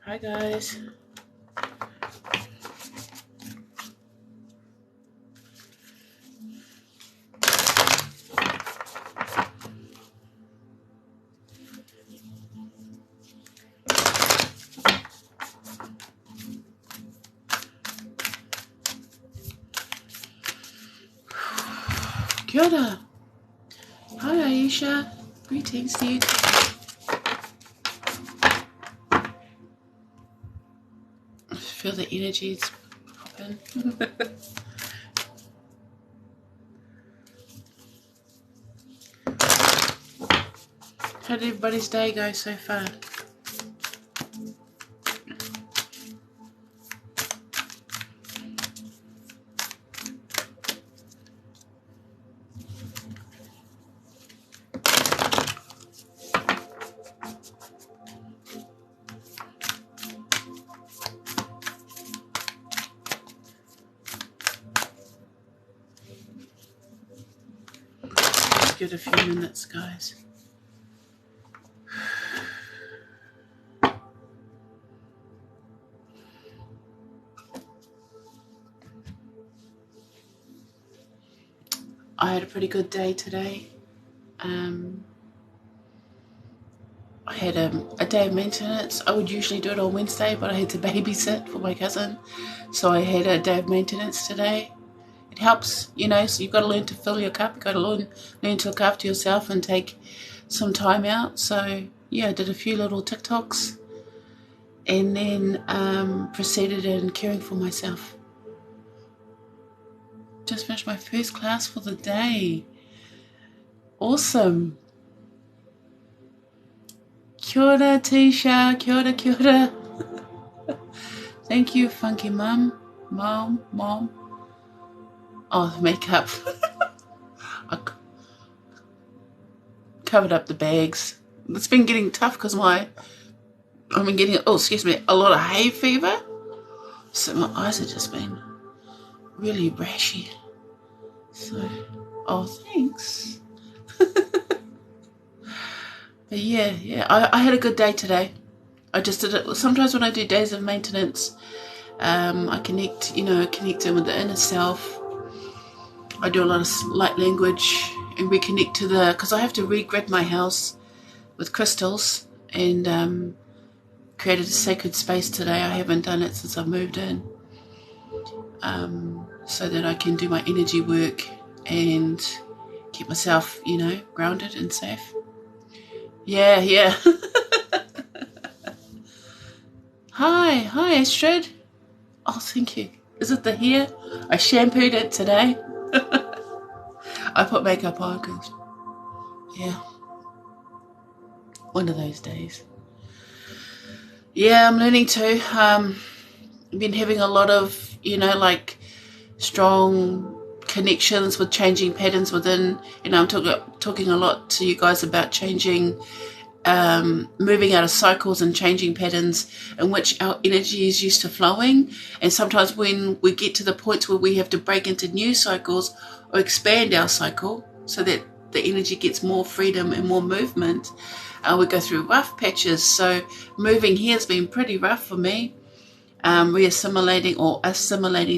Hi guys. Kia ora. Hi Aisha. Greetings to you. Feel the energies popping. How did everybody's day go so far? Give it a few minutes, guys. I had a pretty good day today. I had a day of maintenance. I would usually do it on Wednesday, but I had to babysit for my cousin. So I had a day of maintenance today. It helps, you know, so you've got to learn to fill your cup. You've got to learn to look after yourself and take some time out. So, yeah, I did a few little TikToks and then proceeded in caring for myself. Just finished my first class for the day. Awesome. Kia ora, Tisha. Kia ora, kia ora. Thank you, Funky Mum. Mom. Oh, makeup. I covered up the bags. It's been getting tough because I've been getting, a lot of hay fever. So my eyes have just been really rashy. So, thanks. But yeah, I had a good day today. I just did it. Sometimes when I do days of maintenance, I connect in with the inner self. I do a lot of light language and reconnect to because I have to regrid my house with crystals and created a sacred space today. I haven't done it since I moved in, so that I can do my energy work and keep myself, grounded and safe. Yeah. Hi, Astrid. Oh, thank you. Is it the hair? I shampooed it today. I put makeup on because, one of those days. Yeah, I'm learning to. I've been having a lot of, strong connections with changing patterns within. I'm talking a lot to you guys about changing, moving out of cycles and changing patterns in which our energy is used to flowing. And sometimes when we get to the point where we have to break into new cycles or expand our cycle so that the energy gets more freedom and more movement, we go through rough patches. So moving here has been pretty rough for me, assimilating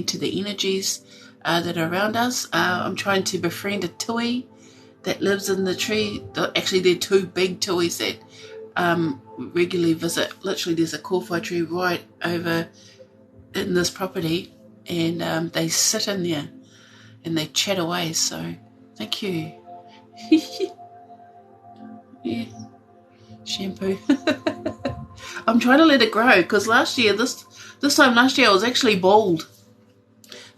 to the energies that are around us. I'm trying to befriend a tui that lives in the tree. Actually, there are two big tuis that regularly visit. Literally, there's a kowhai tree right over in this property, and they sit in there and they chat away. So, thank you. Yeah, shampoo. I'm trying to let it grow because this time last year I was actually bald.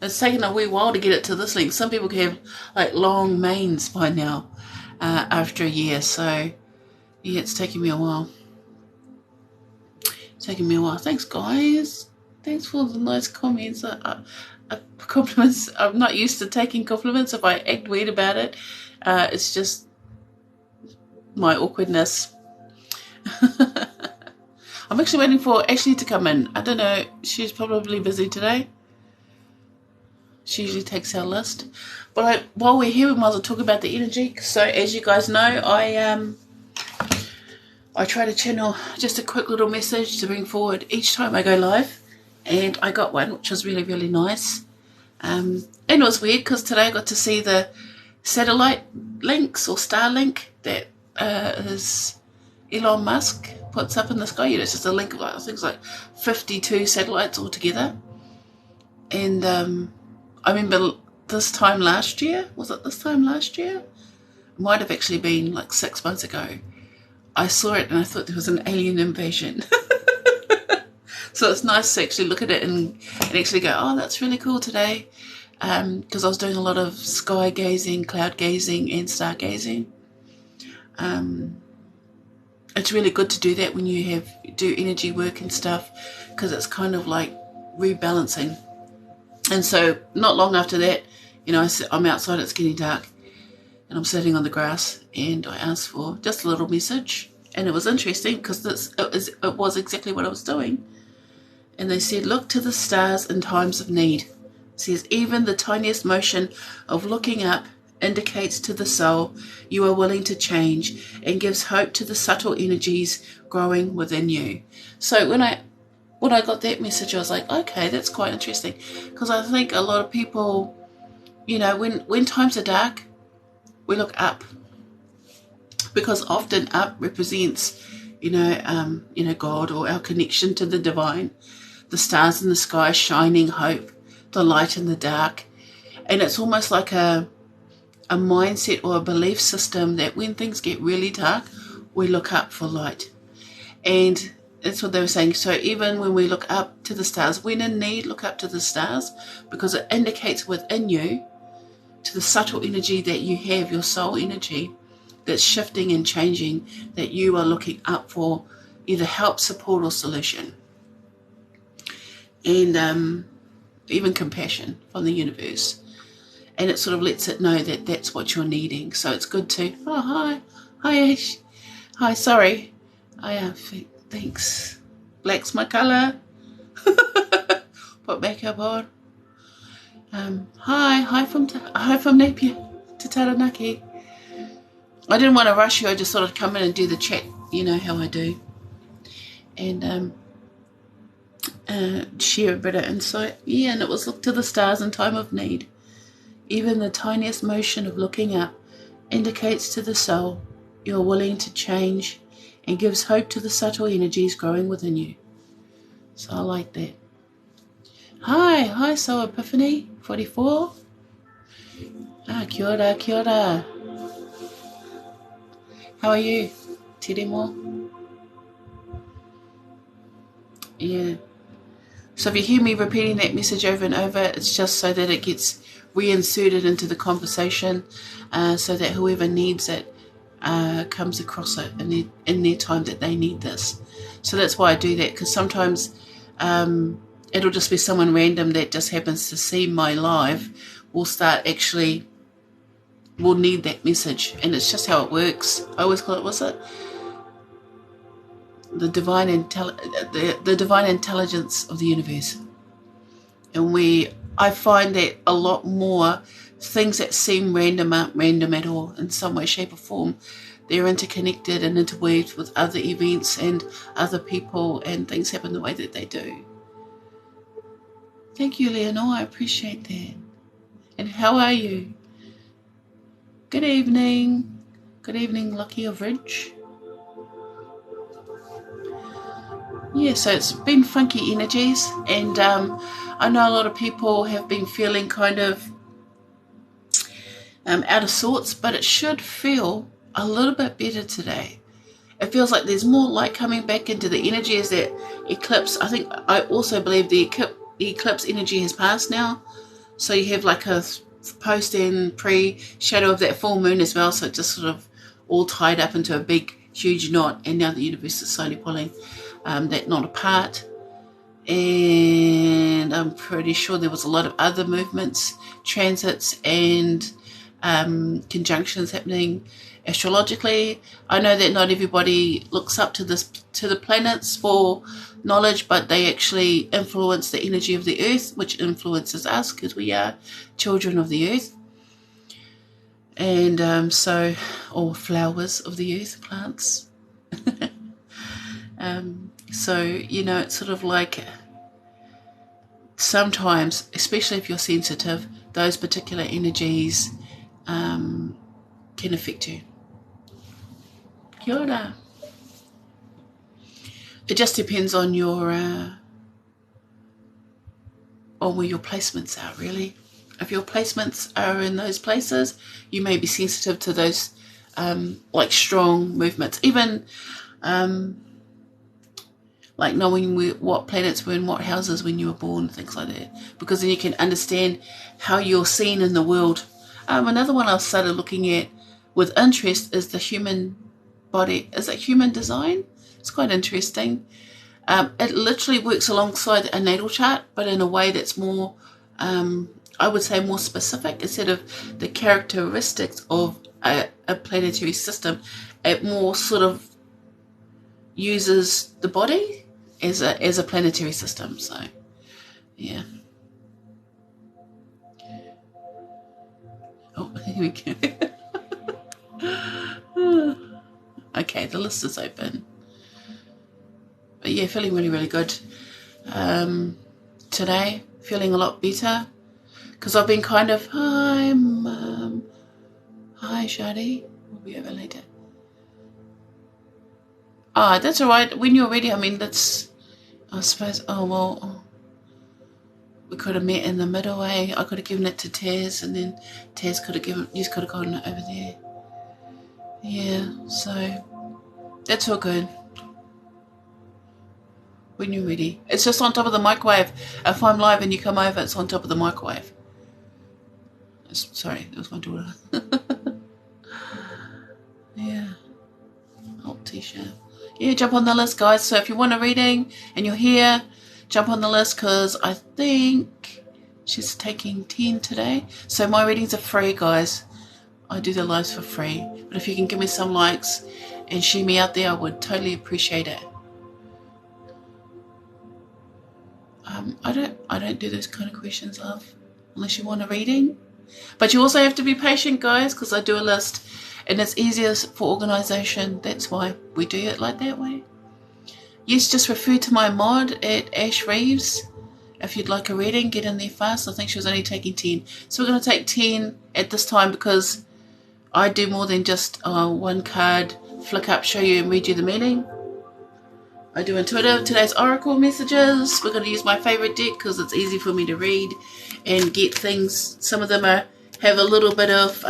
It's taken a wee while to get it to this length. Some people can have like long manes by now after a year. So yeah, it's taking me a while. Thanks, guys. Thanks for the nice comments. Compliments. I'm not used to taking compliments if I act weird about it. It's just my awkwardness. I'm actually waiting for Ashley to come in. I don't know. She's probably busy today. She usually takes our list. But while we're here, we might as well talk about the energy. So as you guys know, I try to channel just a quick little message to bring forward each time I go live, and I got one which was really, really nice. And it was weird because today I got to see the satellite links or Starlink that is Elon Musk puts up in the sky. It's just a link of, I think it's like 52 satellites altogether. And I remember this time last year, was it this time last year? It might have actually been like 6 months ago. I saw it and I thought there was an alien invasion. So it's nice to actually look at it and actually go, oh, that's really cool today. Because I was doing a lot of sky gazing, cloud gazing and star gazing. It's really good to do that when you do energy work and stuff, because it's kind of like rebalancing. And so not long after that, you know, I'm outside, it's getting dark, and I'm sitting on the grass, and I asked for just a little message. And it was interesting because it was exactly what I was doing. And they said, look to the stars in times of need. It says, even the tiniest motion of looking up indicates to the soul you are willing to change and gives hope to the subtle energies growing within you. So when I got that message, I was like, okay, that's quite interesting. Because I think a lot of people, you know, when times are dark, we look up. Because often up represents, you know, God, or our connection to the divine, the stars in the sky shining hope, the light in the dark. And it's almost like a mindset or a belief system that when things get really dark, we look up for light. And that's what they were saying. So even when we look up to the stars, when in need, look up to the stars, because it indicates within you, to the subtle energy that you have, your soul energy, that's shifting and changing, that you are looking up for either help, support, or solution. And even compassion from the universe. And it sort of lets it know that that's what you're needing. So it's good to, oh, hi Ash. Hi, sorry. Thanks. Black's my colour. Put makeup on. Hi from Napier to Taranaki. I didn't want to rush you. I just thought I'd come in and do the chat. You know how I do. And share a bit of insight. Yeah, and it was look to the stars in time of need. Even the tiniest motion of looking up indicates to the soul you're willing to change and gives hope to the subtle energies growing within you. So I like that. Hi, so Epiphany 44. Kia ora, kia ora. How are you? Tere mo? Yeah. So if you hear me repeating that message over and over, it's just so that it gets reinserted into the conversation, so that whoever needs it comes across it in their time that they need this. So that's why I do that, because sometimes it'll just be someone random that just happens to see my live will need that message. And it's just how it works. I always call it, the divine intelligence of the universe. And I find that a lot more things that seem random aren't random at all in some way, shape or form. They're interconnected and interweaved with other events and other people, and things happen the way that they do. Thank you, Leonore. I appreciate that. And how are you? Good evening. Good evening, Lucky of Ridge. Yeah, so it's been funky energies, and I know a lot of people have been feeling kind of out of sorts, but it should feel a little bit better today. It feels like there's more light coming back into the energy as that eclipse. I also believe the eclipse energy has passed now, so you have like a post and pre-shadow of that full moon as well, so it just sort of all tied up into a big huge knot, and now the universe is slowly pulling that knot apart. And I'm pretty sure there was a lot of other movements, transits and conjunctions happening astrologically. I know that not everybody looks up to the planets for knowledge, but they actually influence the energy of the earth, which influences us because we are children of the earth. And or flowers of the earth, plants. So, you know, it's sort of like sometimes, especially if you're sensitive, those particular energies can affect you. Kia ora. It just depends on your on where your placements are, really. If your placements are in those places, you may be sensitive to those like strong movements. Even like knowing what planets were in what houses when you were born, things like that. Because then you can understand how you're seen in the world. Another one I've started looking at with interest is the human body. Is it human design? It's quite interesting. It literally works alongside a natal chart, but in a way that's more, I would say, more specific. Instead of the characteristics of a planetary system, it more sort of uses the body as a planetary system. So, yeah. Oh, here we go. Okay, the list is open. But yeah, feeling really, really good today. Feeling a lot better because I've been kind of, hi, Mum. Hi, Shadi. We'll be over later. Ah, that's all right. When you're ready, I mean, that's, I suppose, oh, well, we could have met in the middle way. I could have given it to Taz, and then Taz could have given, you could have gotten it over there. Yeah, so that's all good. When you're ready. It's just on top of the microwave. If I'm live and you come over, it's on top of the microwave. Sorry, that was my daughter. Yeah. Oh, Tisha. Yeah, jump on the list, guys. So if you want a reading and you're here, jump on the list because I think she's taking 10 today. So my readings are free, guys. I do the lives for free. But if you can give me some likes and share me out there, I would totally appreciate it. I don't do those kind of questions, love, unless you want a reading. But you also have to be patient, guys, because I do a list and it's easier for organisation. That's why we do it like that way. Yes, just refer to my mod at Ash Reeves. If you'd like a reading, get in there fast. I think she was only taking 10. So we're going to take 10 at this time because I do more than just one card, flick up, show you and read you the meaning. I do intuitive. Today's oracle messages. We're going to use my favourite deck because it's easy for me to read and get things. Some of them have a little bit of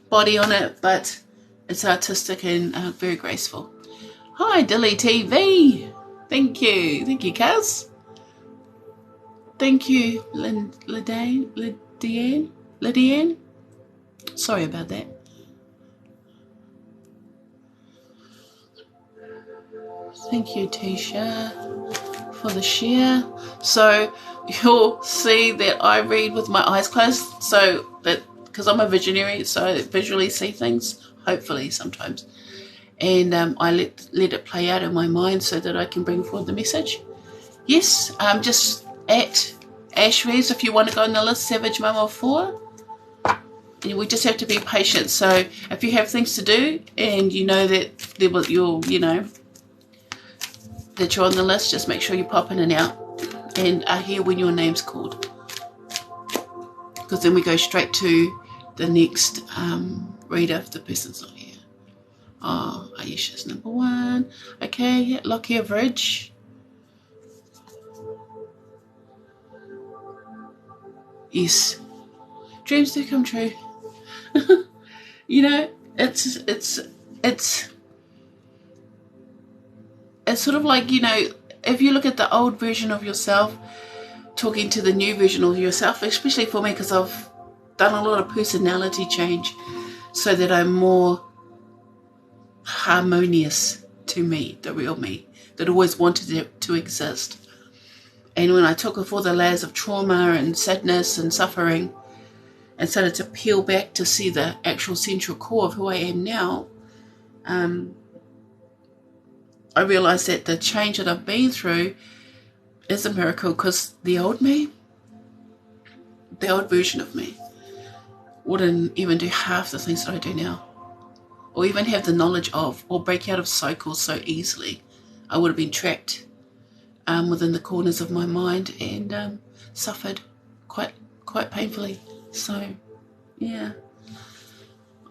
body on it, but it's artistic and very graceful. Hi, Dilly TV. Thank you. Thank you, Kaz. Thank you, Lydiane. Sorry about that. Thank you, Tisha, for the share. So you'll see that I read with my eyes closed, so that because I'm a visionary, so I visually see things, hopefully sometimes. And I let it play out in my mind so that I can bring forward the message. Yes, just at Ash Reeves if you want to go on the list, Savage Mama 4. And we just have to be patient. So if you have things to do and you know that that you're on the list, just make sure you pop in and out and are here when your name's called, because then we go straight to the next reader if the person's not here. Oh, Aisha's number 1. Okay, Lockyer Bridge. Yes, dreams do come true. You know, it's sort of like, you know, if you look at the old version of yourself talking to the new version of yourself, especially for me because I've done a lot of personality change so that I'm more harmonious to me, the real me that always wanted it to exist. And when I took off all the layers of trauma and sadness and suffering and started to peel back to see the actual central core of who I am now, I realised that the change that I've been through is a miracle, because the old me, the old version of me, wouldn't even do half the things that I do now, or even have the knowledge of, or break out of cycles so easily. I would have been trapped within the corners of my mind and suffered quite painfully. So yeah,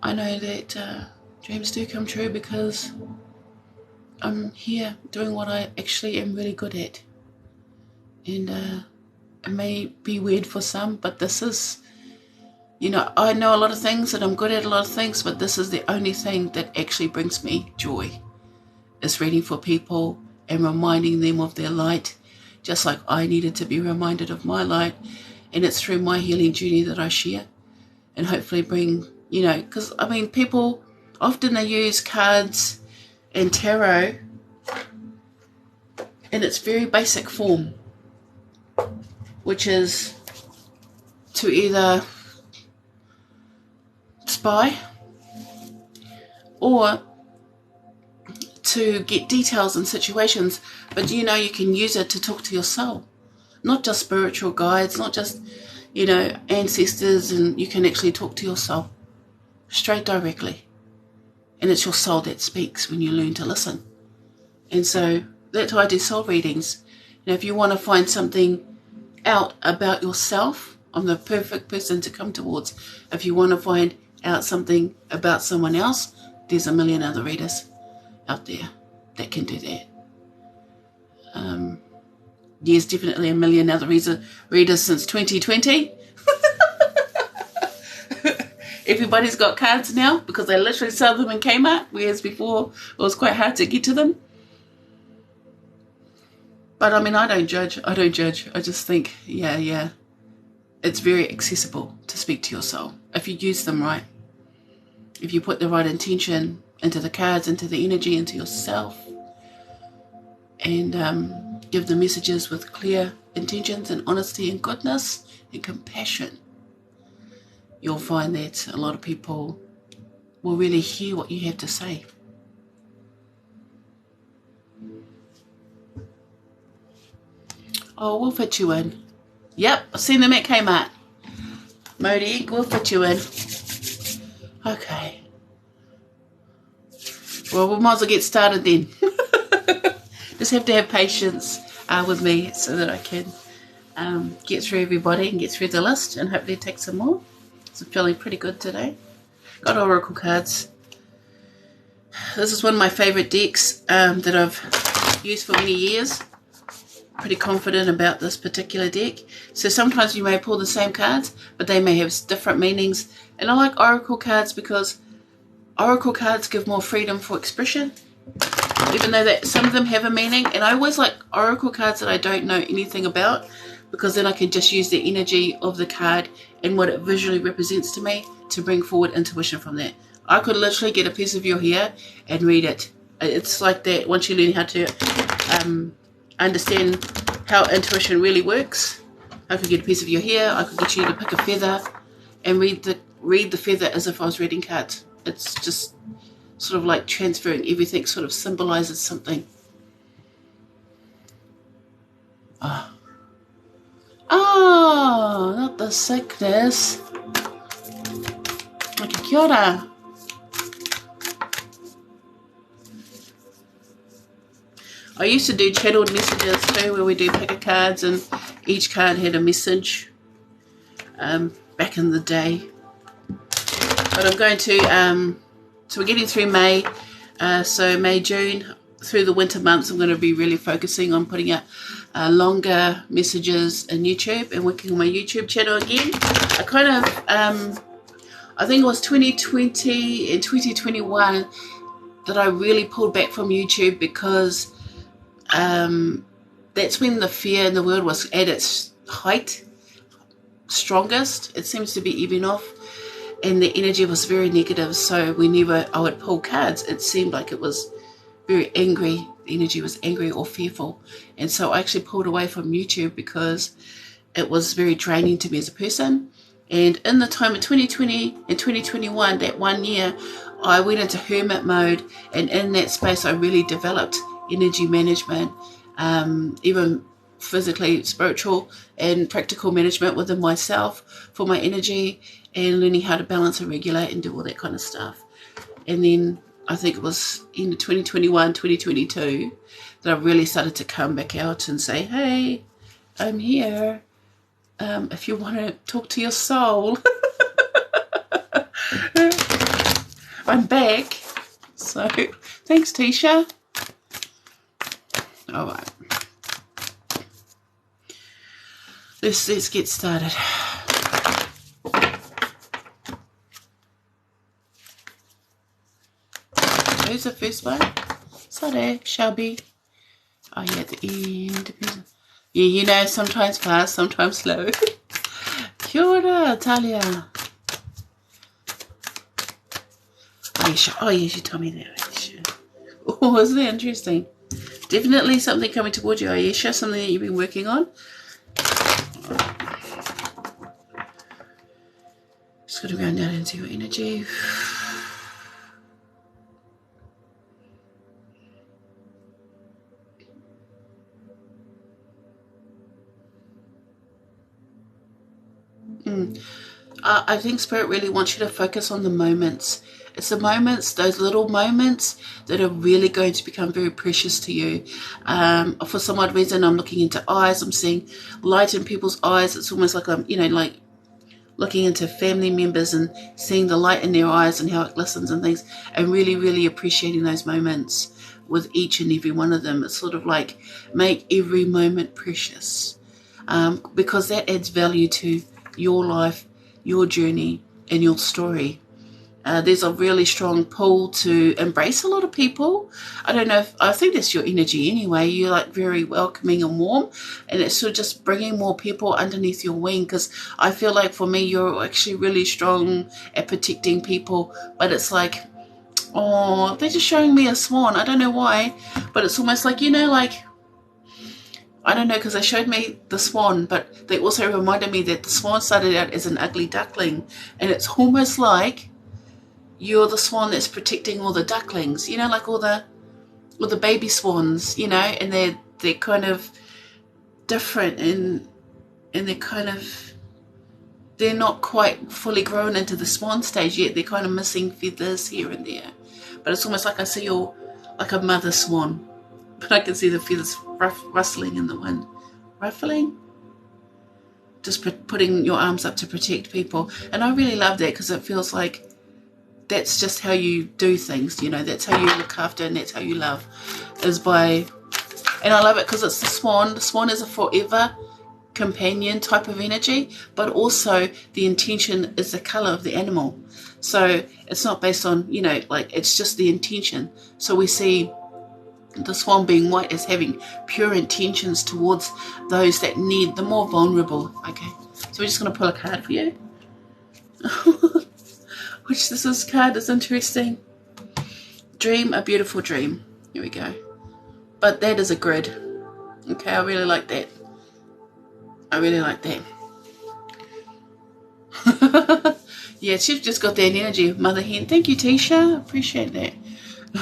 I know that dreams do come true because I'm here doing what I actually am really good at. And it may be weird for some, but this is, you know, I know a lot of things and I'm good at a lot of things, but this is the only thing that actually brings me joy. Is reading for people and reminding them of their light, just like I needed to be reminded of my light. And it's through my healing journey that I share and hopefully bring, you know, because I mean, people often they use cards and tarot in its very basic form, which is to either spy or to get details in situations, but you know, you can use it to talk to your soul, not just spiritual guides, not just, you know, ancestors, and you can actually talk to your soul straight directly, and it's your soul that speaks when you learn to listen. And so that's why I do soul readings. You know, if you want to find something out about yourself, I'm the perfect person to come towards. If you want to find out something about someone else, there's a million other readers out there that can do that. There's definitely a million other readers since 2020. Everybody's got cards now because they literally sell them in Kmart, whereas before it was quite hard to get to them. But I mean, I don't judge. I just think, yeah, it's very accessible to speak to your soul if you use them right. If you put the right intention into the cards, into the energy, into yourself, and give the messages with clear intentions and honesty and goodness and compassion, you'll find that a lot of people will really hear what you have to say. Oh, we'll fit you in. Yep, I've seen them at Kmart. Modi, we'll fit you in. Okay. Well, we might as well get started then. Just have to have patience with me so that I can get through everybody and get through the list and hopefully take some more. So I'm feeling pretty good today. Got oracle cards. This is one of my favourite decks that I've used for many years. Pretty confident about this particular deck. So sometimes you may pull the same cards, but they may have different meanings. And I like oracle cards because oracle cards give more freedom for expression, even though that some of them have a meaning. And I always like oracle cards that I don't know anything about, because then I can just use the energy of the card and what it visually represents to me to bring forward intuition from that. I could literally get a piece of your hair and read it. It's like that once you learn how to understand how intuition really works. I could get a piece of your hair, I could get you to pick a feather and read the feather as if I was reading cards. It's just sort of like transferring everything, sort of symbolizes something. Oh, not the sickness. Okay, kia ora. I used to do channeled messages too, where we do pick of cards and each card had a message back in the day. But I'm going to, so we're getting through May, so May, June, through the winter months, I'm going to be really focusing on putting out longer messages in YouTube and working on my YouTube channel again. I kind of, I think it was 2020 and 2021 that I really pulled back from YouTube because that's when the fear in the world was at its height, strongest. It seems to be even off, and the energy was very negative. So whenever I would pull cards, it seemed like it was very angry. The energy was angry or fearful, and so I actually pulled away from YouTube because it was very draining to me as a person. And in the time of 2020 and 2021, that 1 year, I went into hermit mode, and in that space I really developed energy management, even physically, spiritual and practical management within myself for my energy, and learning how to balance and regulate and do all that kind of stuff. And then I think it was in 2021, 2022 that I've really started to come back out and say, hey, I'm here. If you want to talk to your soul, I'm back. So thanks, Tisha. All right, let's get started. Who's the first one? Sorry, Shelby. Oh yeah, at the end. Yeah, you know, sometimes fast, sometimes slow. Kia ora, Talia. Aisha. Oh yes, you told me that, Aisha. Oh, isn't that interesting? Definitely something coming towards you, Aisha. Something that you've been working on. Just got to round down into your energy. I think Spirit really wants you to focus on the moments. It's the moments, those little moments, that are really going to become very precious to you. For some odd reason, I'm looking into eyes. I'm seeing light in people's eyes. It's almost like I'm, you know, like looking into family members and seeing the light in their eyes and how it glistens and things, and really, really appreciating those moments with each and every one of them. It's sort of like make every moment precious, because that adds value to your life, your journey, and your story. There's a really strong pull to embrace a lot of people. I don't know if, I think that's your energy anyway. You're like very welcoming and warm, and it's sort of just bringing more people underneath your wing, because I feel like for me, you're actually really strong at protecting people, but it's like, oh, they're just showing me a swan. I don't know why, but it's almost like, you know, like, I don't know, because they showed me the swan, but they also reminded me that the swan started out as an ugly duckling, and it's almost like you're the swan that's protecting all the ducklings, you know, like all the baby swans, you know, and they're kind of different, and they're kind of, they're not quite fully grown into the swan stage yet. They're kind of missing feathers here and there, but it's almost like I see you like a mother swan, but I can see the feathers rustling in the wind. Ruffling? Just putting your arms up to protect people. And I really love that, because it feels like that's just how you do things, you know, that's how you look after, and that's how you love, is by, and I love it because it's the swan. The swan is a forever companion type of energy, but also the intention is the color of the animal. So it's not based on, you know, like, it's just the intention. So we see the swan being white as having pure intentions towards those that need, the more vulnerable. Okay, so we're just going to pull a card for you. Which this card is interesting. Dream a beautiful dream. Here we go. But that is a grid. Okay, I really like that. I really like that. Yeah, she's just got that energy of Mother Hen. Thank you, Tisha. Appreciate that.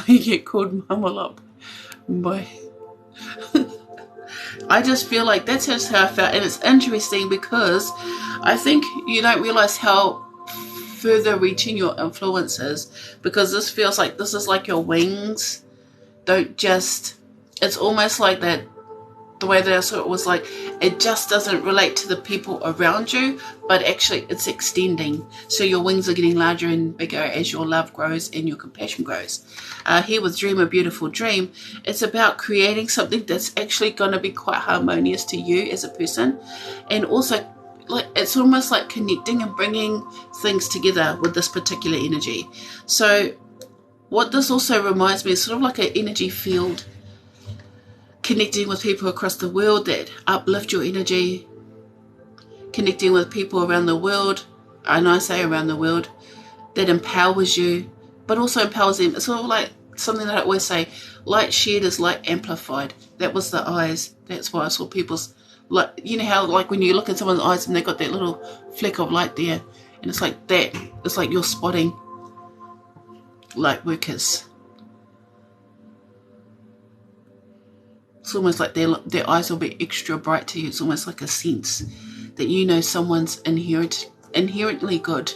You get called Mama Lop. Boy. I just feel like that's just how I felt. And it's interesting because I think you don't realize how further reaching your influence is, because this feels like this is like your wings don't just, it's almost like that, the way that I saw it was like it just doesn't relate to the people around you, but actually it's extending, so your wings are getting larger and bigger as your love grows and your compassion grows. Here with Dream a Beautiful Dream, it's about creating something that's actually going to be quite harmonious to you as a person, and also like it's almost like connecting and bringing things together with this particular energy. So what this also reminds me is sort of like an energy field, connecting with people across the world that uplift your energy, connecting with people around the world, and I say around the world, that empowers you, but also empowers them. It's sort of like something that I always say, light shared is light amplified. That was the eyes. That's why I saw people's, like, you know how like when you look at someone's eyes and they've got that little fleck of light there, and it's like that. It's like you're spotting light workers. It's almost like their eyes will be extra bright to you. It's almost like a sense that you know someone's inherently good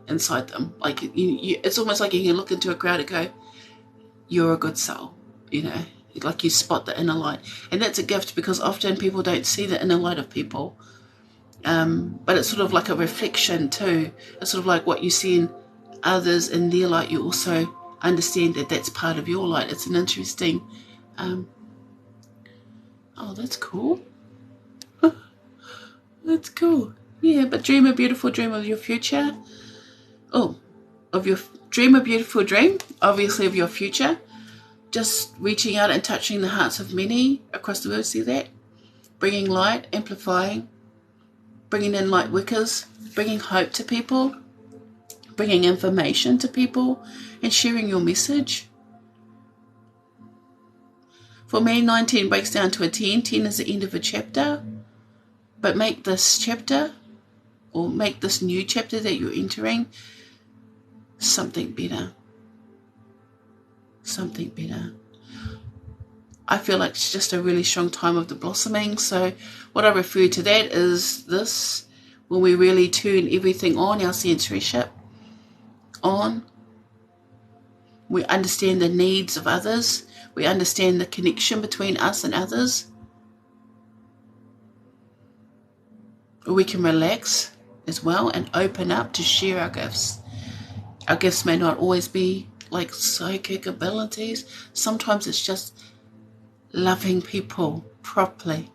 inside them. Like it's almost like you can look into a crowd and go, "You're a good soul," you know. like you spot the inner light. And that's a gift, because often people don't see the inner light of people. But it's sort of like a reflection too. It's sort of like what you see in others in their light, you also understand that that's part of your light. It's an interesting, oh, that's cool. That's cool. Yeah, but dream a beautiful dream of your future. Oh, dream a beautiful dream, obviously, of your future. Just reaching out and touching the hearts of many across the world. See that? Bringing light, amplifying, bringing in light workers, bringing hope to people, bringing information to people, and sharing your message. For me, 19 breaks down to a 10. 10 is the end of a chapter. But make this chapter, or make this new chapter that you're entering, something better. Something better. I feel like it's just a really strong time of the blossoming. So what I refer to that is this, when we really turn everything on, our censorship on. We understand the needs of others. We understand the connection between us and others. We can relax as well and open up to share our gifts. Our gifts may not always be like psychic abilities. Sometimes it's just loving people properly,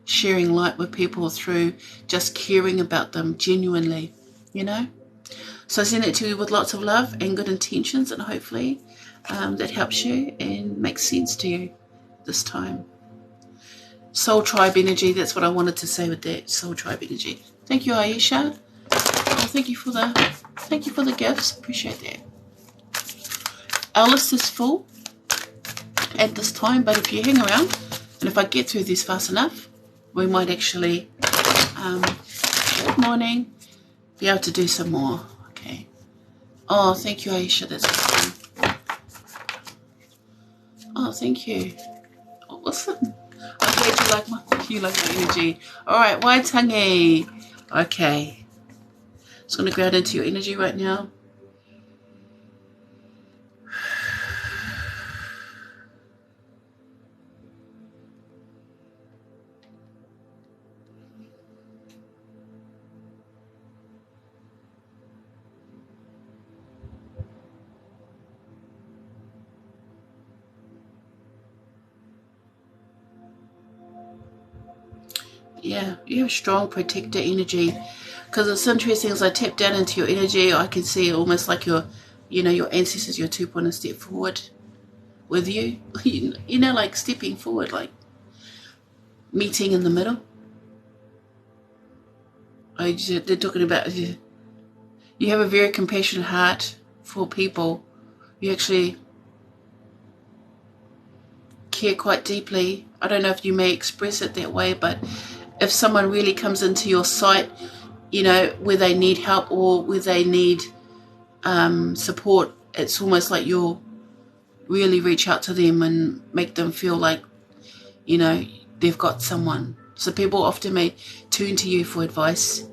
sharing light with people through just caring about them genuinely, you know. So I send it to you with lots of love and good intentions, and hopefully that helps you and makes sense to you this time. Soul tribe energy, that's what I wanted to say with that. Soul tribe energy. Thank you, Aisha. Oh, thank you for the gifts. Appreciate that. Our list is full at this time, but if you hang around and if I get through this fast enough, we might actually good morning, be able to do some more. Okay. Oh, thank you, Aisha. That's awesome. Oh, thank you. Awesome. I'm glad you like my energy. All right, Waitangi. Okay. Just going to ground into your energy right now. Yeah, you have strong protector energy, because it's interesting, as I tap down into your energy, I can see almost like your ancestors, your 2 step forward with you, you know, like stepping forward, like meeting in the middle. They're talking about you have a very compassionate heart for people. You actually care quite deeply. I don't know if you may express it that way, but if someone really comes into your sight, you know, where they need help or where they need support, it's almost like you'll really reach out to them and make them feel like, you know, they've got someone. So people often may turn to you for advice,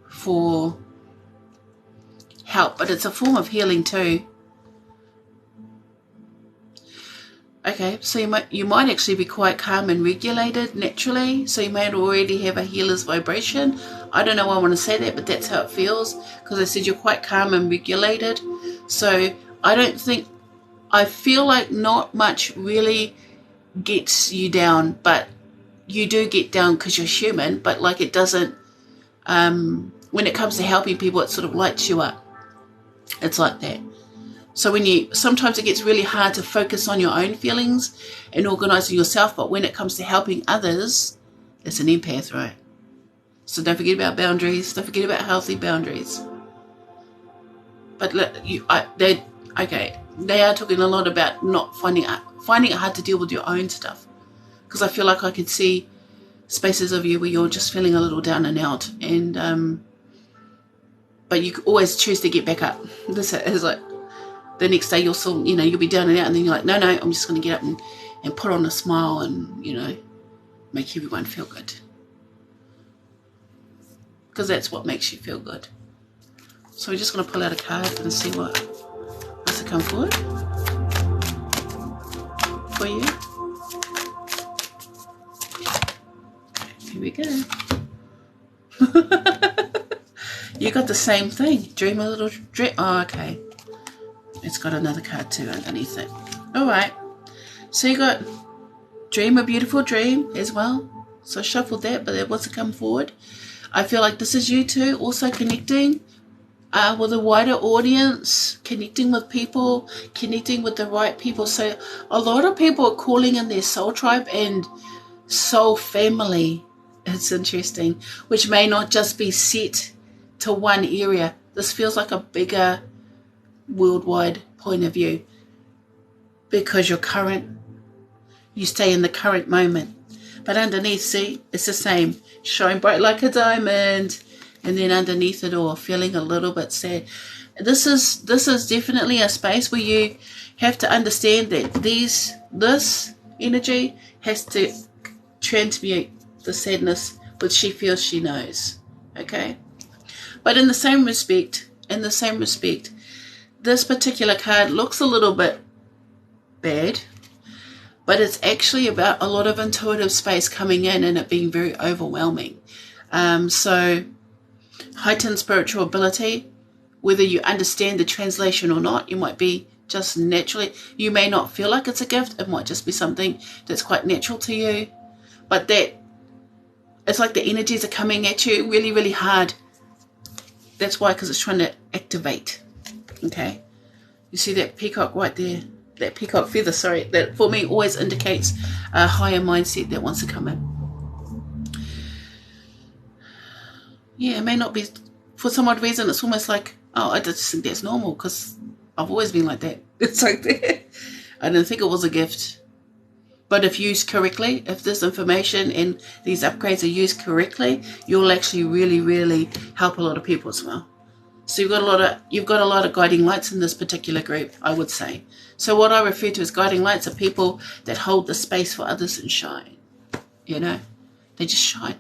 for help, but it's a form of healing too. Okay, so you might actually be quite calm and regulated naturally. So you might already have a healer's vibration. I don't know why I want to say that, but that's how it feels, because I said you're quite calm and regulated. So I feel like not much really gets you down, but you do get down because you're human, but like it doesn't, when it comes to helping people, it sort of lights you up. It's like that. So sometimes it gets really hard to focus on your own feelings and organizing yourself, but when it comes to helping others, it's an empath, right? So don't forget about boundaries. Don't forget about healthy boundaries. But they are talking a lot about not finding it hard to deal with your own stuff, because I feel like I could see spaces of you where you're just feeling a little down and out, and but you always choose to get back up. This is like, the next day you'll still, you know, you'll be down and out, and then you're like, no, I'm just going to get up and put on a smile and, you know, make everyone feel good. Because that's what makes you feel good. So we're just going to pull out a card and see what wants to come forward. For for you. Here we go. You got the same thing. Dream a little dream. Oh, okay. It's got another card too underneath it. Alright. So you got dream a beautiful dream as well. So I shuffled that, but it wants to come forward. I feel like this is you too, also connecting with a wider audience, connecting with people, connecting with the right people. So a lot of people are calling in their soul tribe and soul family. It's interesting, which may not just be set to one area. This feels like a bigger worldwide point of view, because you stay in the current moment. But underneath, see, it's the same, shine bright like a diamond, and then underneath it all, feeling a little bit sad. This is definitely a space where you have to understand that this energy has to transmute the sadness which she feels she knows. Okay? But in the same respect, this particular card looks a little bit bad, but it's actually about a lot of intuitive space coming in and it being very overwhelming. So heightened spiritual ability, whether you understand the translation or not, you might be just naturally, you may not feel like it's a gift, it might just be something that's quite natural to you, but that it's like the energies are coming at you really, really hard. That's why, because it's trying to activate. Okay, you see that peacock right there, that peacock feather, sorry, that for me always indicates a higher mindset that wants to come in. Yeah, it may not be, for some odd reason, it's almost like, oh, I just think that's normal because I've always been like that. It's like that. I didn't think it was a gift. But if used correctly, if this information and these upgrades are used correctly, you'll actually really, really help a lot of people as well. So you've got a lot of guiding lights in this particular group, I would say. So what I refer to as guiding lights are people that hold the space for others and shine. You know, they just shine.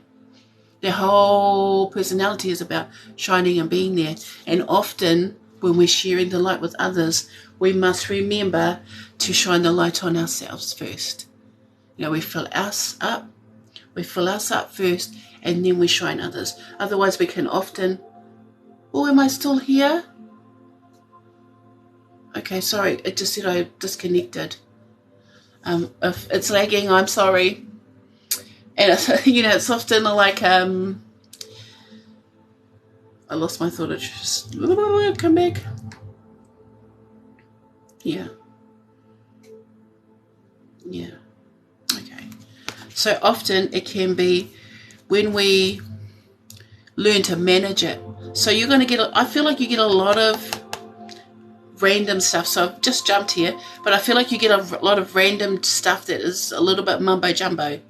Their whole personality is about shining and being there. And often when we're sharing the light with others, we must remember to shine the light on ourselves first. You know, we fill us up first, and then we shine others. Otherwise we can often, oh, am I still here? Okay, sorry, it just said I disconnected. If it's lagging, I'm sorry. And it's, you know, it's often like I lost my thought. It just come back. Yeah. Okay. So often it can be when we learn to manage it. So you're going to get, I feel like you get a lot of random stuff. So I've just jumped here, but I feel like you get a lot of random stuff that is a little bit mumbo jumbo.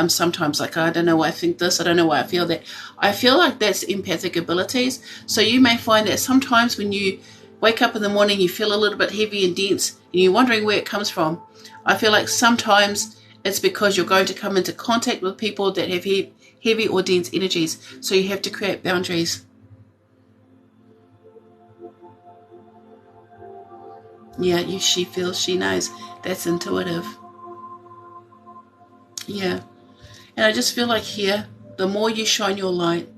Sometimes, like, I don't know why I think this, I don't know why I feel that. I feel like that's empathic abilities. So you may find that sometimes when you wake up in the morning, you feel a little bit heavy and dense, and you're wondering where it comes from. I feel like sometimes it's because you're going to come into contact with people that have heavy or dense energies. So you have to create boundaries. Yeah, she feels, she knows. That's intuitive. Yeah. And I just feel like here, the more you shine your light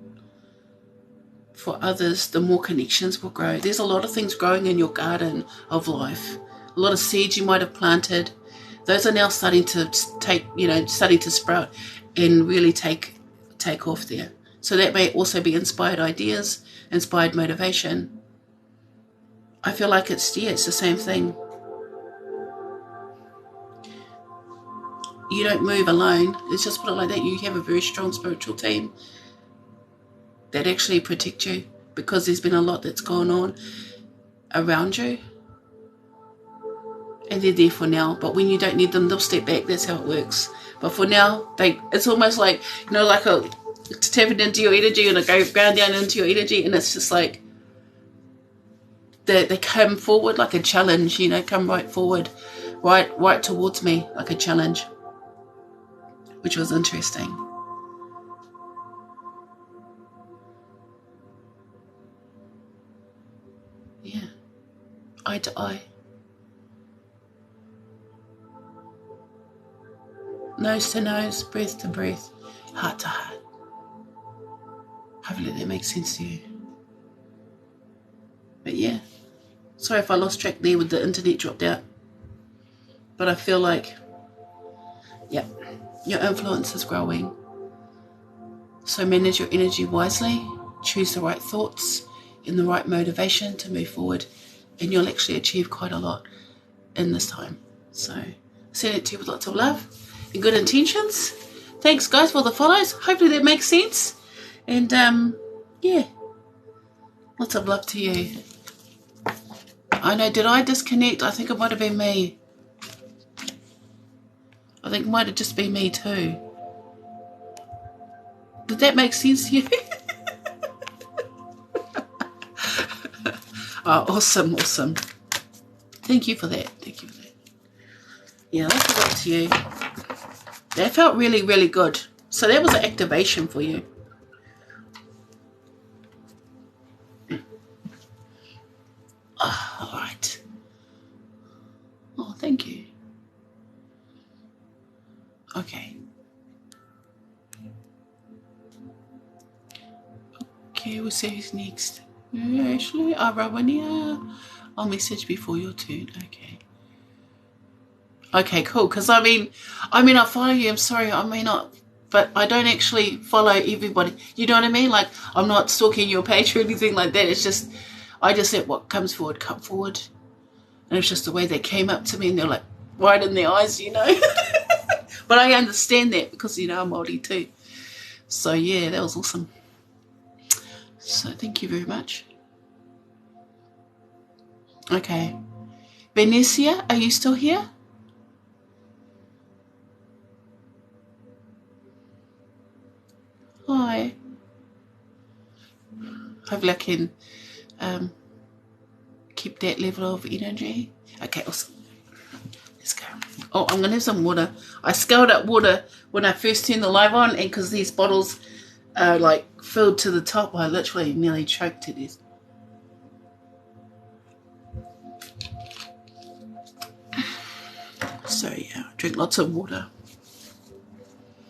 for others, the more connections will grow. There's a lot of things growing in your garden of life. A lot of seeds you might have planted. Those are now starting to starting to sprout and really take off there. So that may also be inspired ideas, inspired motivation. I feel like it's the same thing. You don't move alone. Let's just put it like that. You have a very strong spiritual team that actually protect you, because there's been a lot that's gone on around you, and they're there for now. But when you don't need them, they'll step back. That's how it works. But for now, it's almost like, you know, like tapping into your energy and go ground down into your energy, and it's just like they come forward like a challenge, you know, come right forward, right towards me like a challenge, which was interesting. Yeah, eye to eye. nose to nose, breath to breath, heart to heart. Hopefully that makes sense to you. But yeah, sorry if I lost track there with the internet dropped out. But I feel like, yeah, your influence is growing. So manage your energy wisely, choose the right thoughts and the right motivation to move forward, and you'll actually achieve quite a lot in this time. So send it to you with lots of love and good intentions. Thanks guys for the follows. Hopefully that makes sense. And yeah, lots of love to you. I know, did I disconnect? I think it might have been me. I think it might have just been me too. Did that make sense to you? Oh, awesome, awesome. Thank you for that. Thank you for that. Yeah, that's up to you. That felt really, really good. So that was an activation for you. Oh, all right. Oh, thank you. Okay. Okay, we'll see who's next. Ashley, Ravania. I'll message before your turn. Okay. Okay, cool. Because I mean, I follow you. I'm sorry, I may not, but I don't actually follow everybody. You know what I mean? Like, I'm not stalking your page or anything like that. It's just, I just let what comes forward come forward, and it's just the way they came up to me, and they're like right in their eyes, you know. But I understand that because I'm Māori too. So yeah, that was awesome. So thank you very much. Okay. Venetia, are you still here? Hi. Hopefully I can keep that level of energy. Okay, awesome. Let's go. Oh, I'm going to have some water. I scaled up water when I first turned the live on, and because these bottles are like filled to the top, I literally nearly choked to this. So yeah, drink lots of water.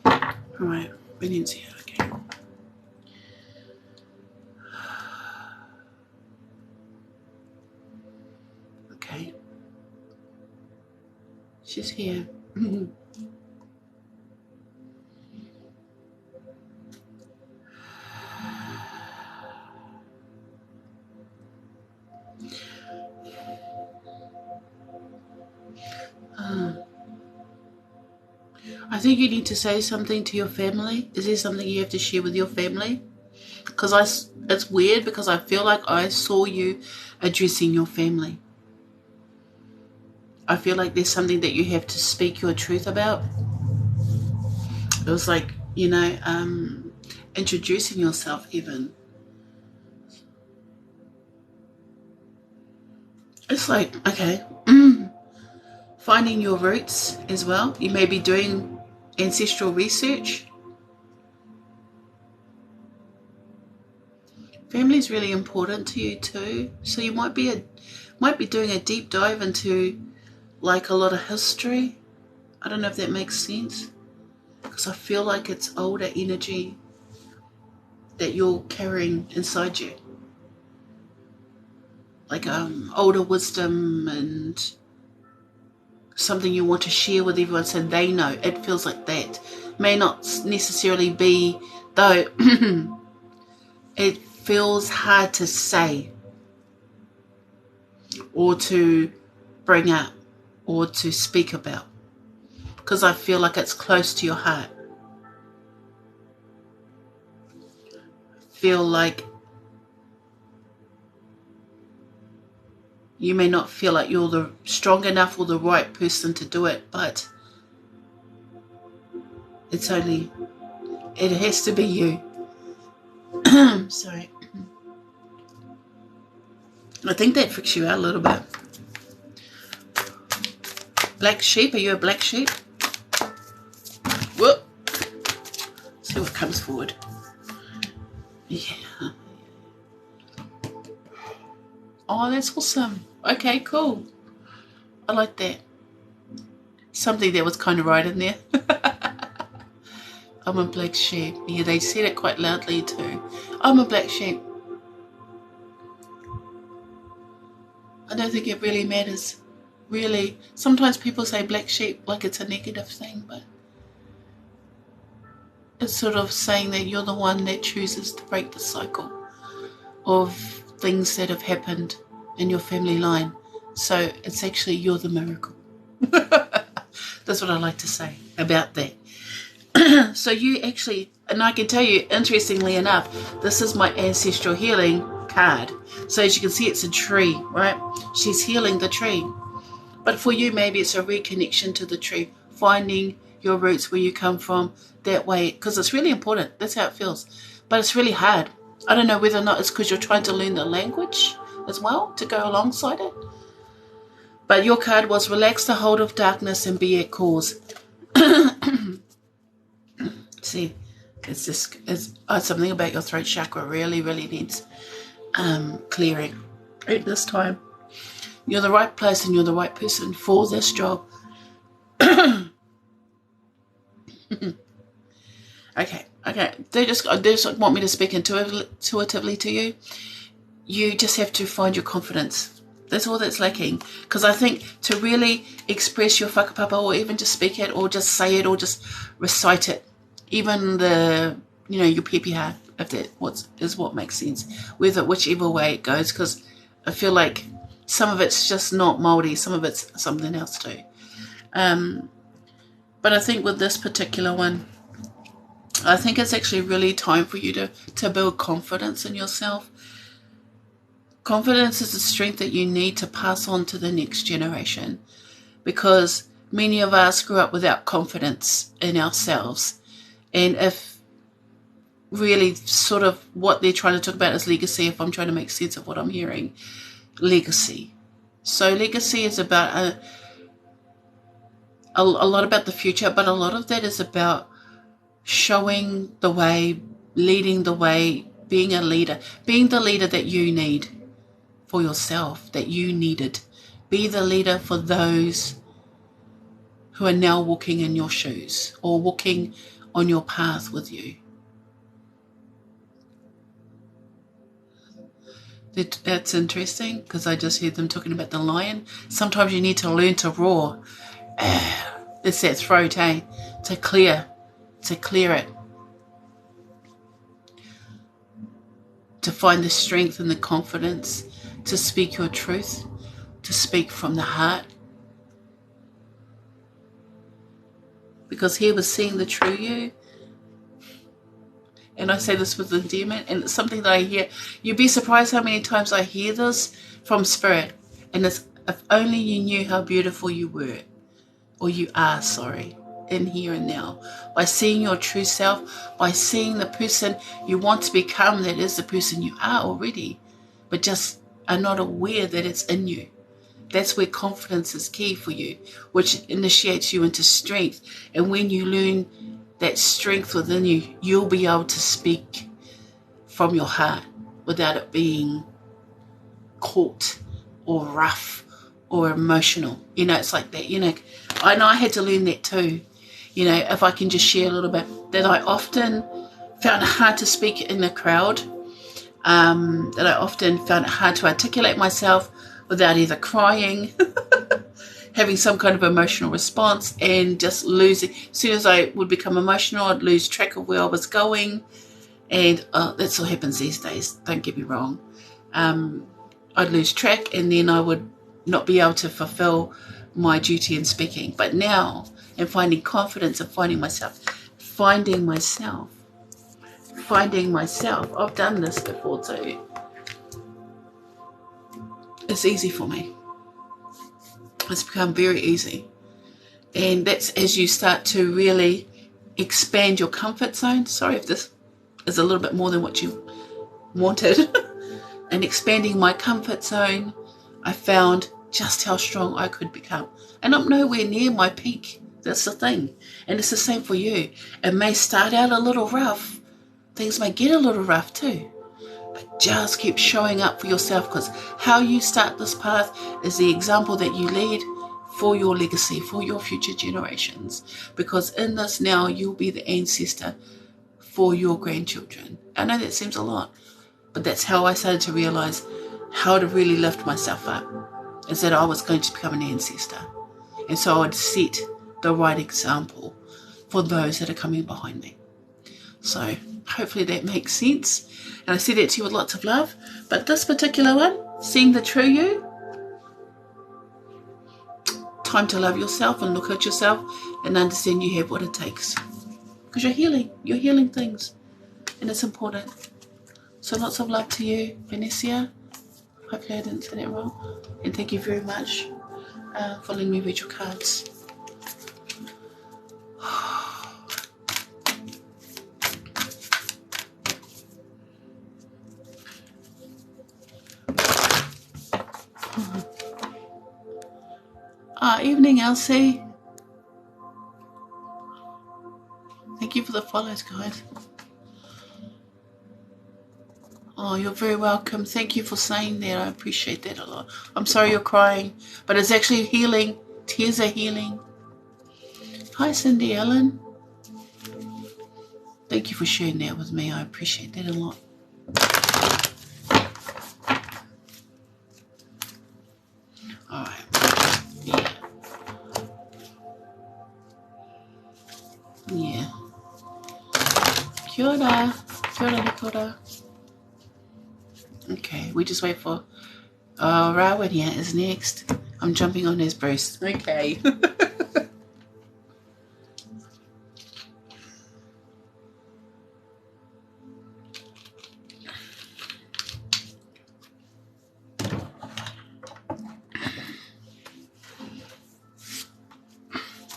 Alright, Benny's here, okay. Okay. She's here. I think you need to say something to your family. Is there something you have to share with your family? Because it's weird, because I feel like I saw you addressing your family. I feel like there's something that you have to speak your truth about. It was like, introducing yourself even. It's like, okay, finding your roots as well. You may be doing ancestral research. Family is really important to you too. So you might be doing a deep dive into like a lot of history. I don't know if that makes sense, because I feel like it's older energy that you're carrying inside you, like older wisdom and something you want to share with everyone so they know. It feels like that. May not necessarily be, though. It feels hard to say or to bring up or to speak about, because I feel like it's close to your heart. Feel like you may not feel like you're the strong enough or the right person to do it, but it has to be you. Sorry. I think that freaks you out a little bit. Black sheep, are you a black sheep? Whoop. See what comes forward. Yeah. Oh, that's awesome. Okay, cool. I like that. Something that was kind of right in there. I'm a black sheep. Yeah, they said it quite loudly too. I'm a black sheep. I don't think it really matters. Really. Sometimes people say black sheep like it's a negative thing, but it's sort of saying that you're the one that chooses to break the cycle of things that have happened in your family line. So it's actually you're the miracle. That's what I like to say about that. So you actually, and I can tell you, interestingly enough, this is my ancestral healing card. So as you can see, it's a tree, right? She's healing the tree. But for you, maybe it's a reconnection to the tree, finding your roots, where you come from, that way, because it's really important. That's how it feels. But it's really hard. I don't know whether or not it's because you're trying to learn the language as well to go alongside it. But your card was relax the hold of darkness and be at cause. See, it's just something about your throat chakra really, really needs clearing at this time. You're the right place and you're the right person for this job. Okay. They just want me to speak intuitively to you. You just have to find your confidence. That's all that's lacking. Because I think to really express your whakapapa, or even just speak it, or just say it, or just recite it, even your pepeha, if that is what makes sense, whichever way it goes, because I feel like some of it's just not Māori, some of it's something else too. But I think with this particular one, I think it's actually really time for you to build confidence in yourself. Confidence is the strength that you need to pass on to the next generation, because many of us grew up without confidence in ourselves. And if really sort of what they're trying to talk about is legacy, if I'm trying to make sense of what I'm hearing, legacy. So legacy is about a lot about the future, but a lot of that is about showing the way, leading the way, being a leader, being the leader that you need for yourself, that you needed. Be the leader for those who are now walking in your shoes or walking on your path with you. That's interesting, because I just heard them talking about the lion. Sometimes you need to learn to roar. It's that throat, to clear it. To find the strength and the confidence to speak your truth, to speak from the heart. Because here was seeing the true you. And I say this with endearment, and it's something that I hear. You'd be surprised how many times I hear this from Spirit. And it's, if only you knew how beautiful you were, or you are, in here and now. By seeing your true self, by seeing the person you want to become, that is the person you are already, but just are not aware that it's in you. That's where confidence is key for you, which initiates you into strength. And when you learn that strength within you, you'll be able to speak from your heart without it being caught or rough or emotional. It's like that. I know I had to learn that too. If I can just share a little bit, that I often found it hard to speak in a crowd, that I often found it hard to articulate myself without either crying, having some kind of emotional response, and just losing. As soon as I would become emotional, I'd lose track of where I was going. And that's what happens these days, don't get me wrong. I'd lose track, and then I would not be able to fulfill my duty in speaking. But now, in finding confidence and finding myself, I've done this before too. It's easy for me. It's become very easy. And that's as you start to really expand your comfort zone. Sorry if this is a little bit more than what you wanted. And expanding my comfort zone, I found just how strong I could become. And I'm nowhere near my peak. That's the thing. And it's the same for you. It may start out a little rough. Things may get a little rough too. But just keep showing up for yourself, because how you start this path is the example that you lead for your legacy, for your future generations. Because in this now, you'll be the ancestor for your grandchildren. I know that seems a lot, but that's how I started to realize how to really lift myself up, is that I was going to become an ancestor. And so I would set the right example for those that are coming behind me. So hopefully that makes sense. And I said that to you with lots of love. But this particular one, seeing the true you, time to love yourself and look at yourself and understand you have what it takes. Because you're healing things. And it's important. So lots of love to you, Vanessa. Hopefully I didn't say that wrong. And thank you very much for letting me read your cards. Evening, Elsie. Thank you for the follows, guys. Oh, you're very welcome. Thank you for saying that. I appreciate that a lot. I'm sorry you're crying, but it's actually healing. Tears are healing. Hi, Cindy Ellen. Thank you for sharing that with me. I appreciate that a lot. All right. Yeah. Yeah. Kia ora. Kia ora, kia ora. Okay, we just wait for Rawanya is next. I'm jumping on his breast. Okay.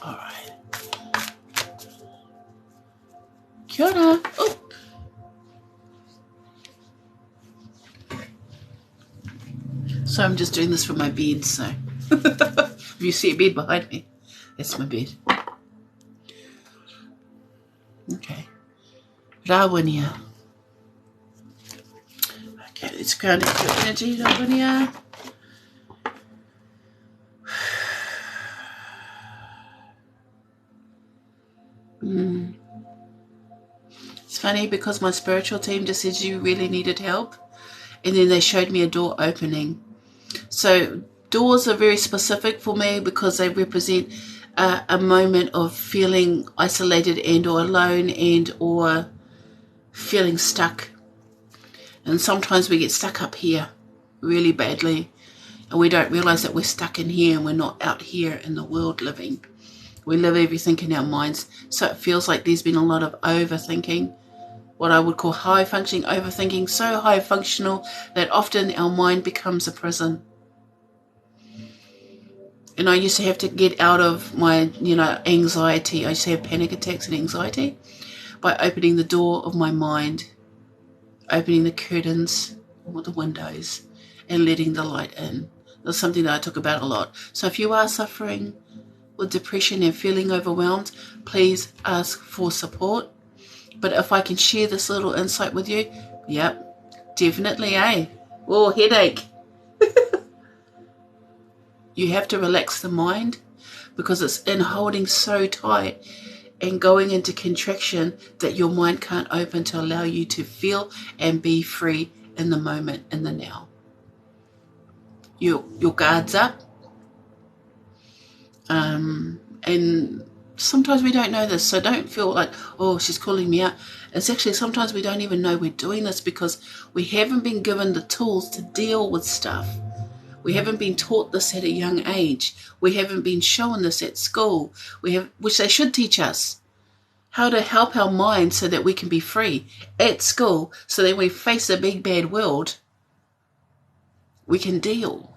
All right. Kia ora. Oh. So I'm just doing this from my bed, so if you see a bed behind me, that's my bed. Okay. Rawanya. Okay, let's ground into your energy, Rawanya. It's funny because my spiritual team just said you really needed help, and then they showed me a door opening. So doors are very specific for me because they represent a moment of feeling isolated and or alone and or feeling stuck. And sometimes we get stuck up here really badly and we don't realize that we're stuck in here and we're not out here in the world living. We live everything in our minds. So it feels like there's been a lot of overthinking, what I would call high functioning overthinking, so high functional that often our mind becomes a prison. And I used to have to get out of my, anxiety. I used to have panic attacks and anxiety by opening the door of my mind, opening the curtains or the windows and letting the light in. That's something that I talk about a lot. So if you are suffering with depression and feeling overwhelmed, please ask for support. But if I can share this little insight with you, yep, definitely, Oh, headache. You have to relax the mind because it's in holding so tight and going into contraction that your mind can't open to allow you to feel and be free in the moment, in the now. Your guard's up. And sometimes we don't know this, so don't feel like, oh, she's calling me out. It's actually sometimes we don't even know we're doing this because we haven't been given the tools to deal with stuff. We haven't been taught this at a young age. We haven't been shown this at school. Which they should teach us, how to help our mind so that we can be free at school, so that when we face a big bad world, we can deal.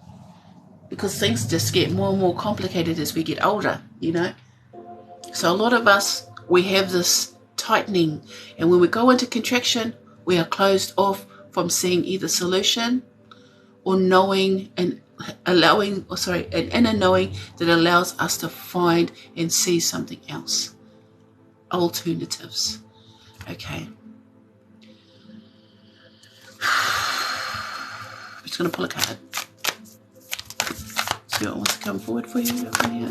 Because things just get more and more complicated as we get older, So a lot of us, we have this tightening, and when we go into contraction, we are closed off from seeing either solution or knowing and allowing, an inner knowing that allows us to find and see something else. Alternatives. Okay. I'm just going to pull a card. See what wants to come forward for you over here.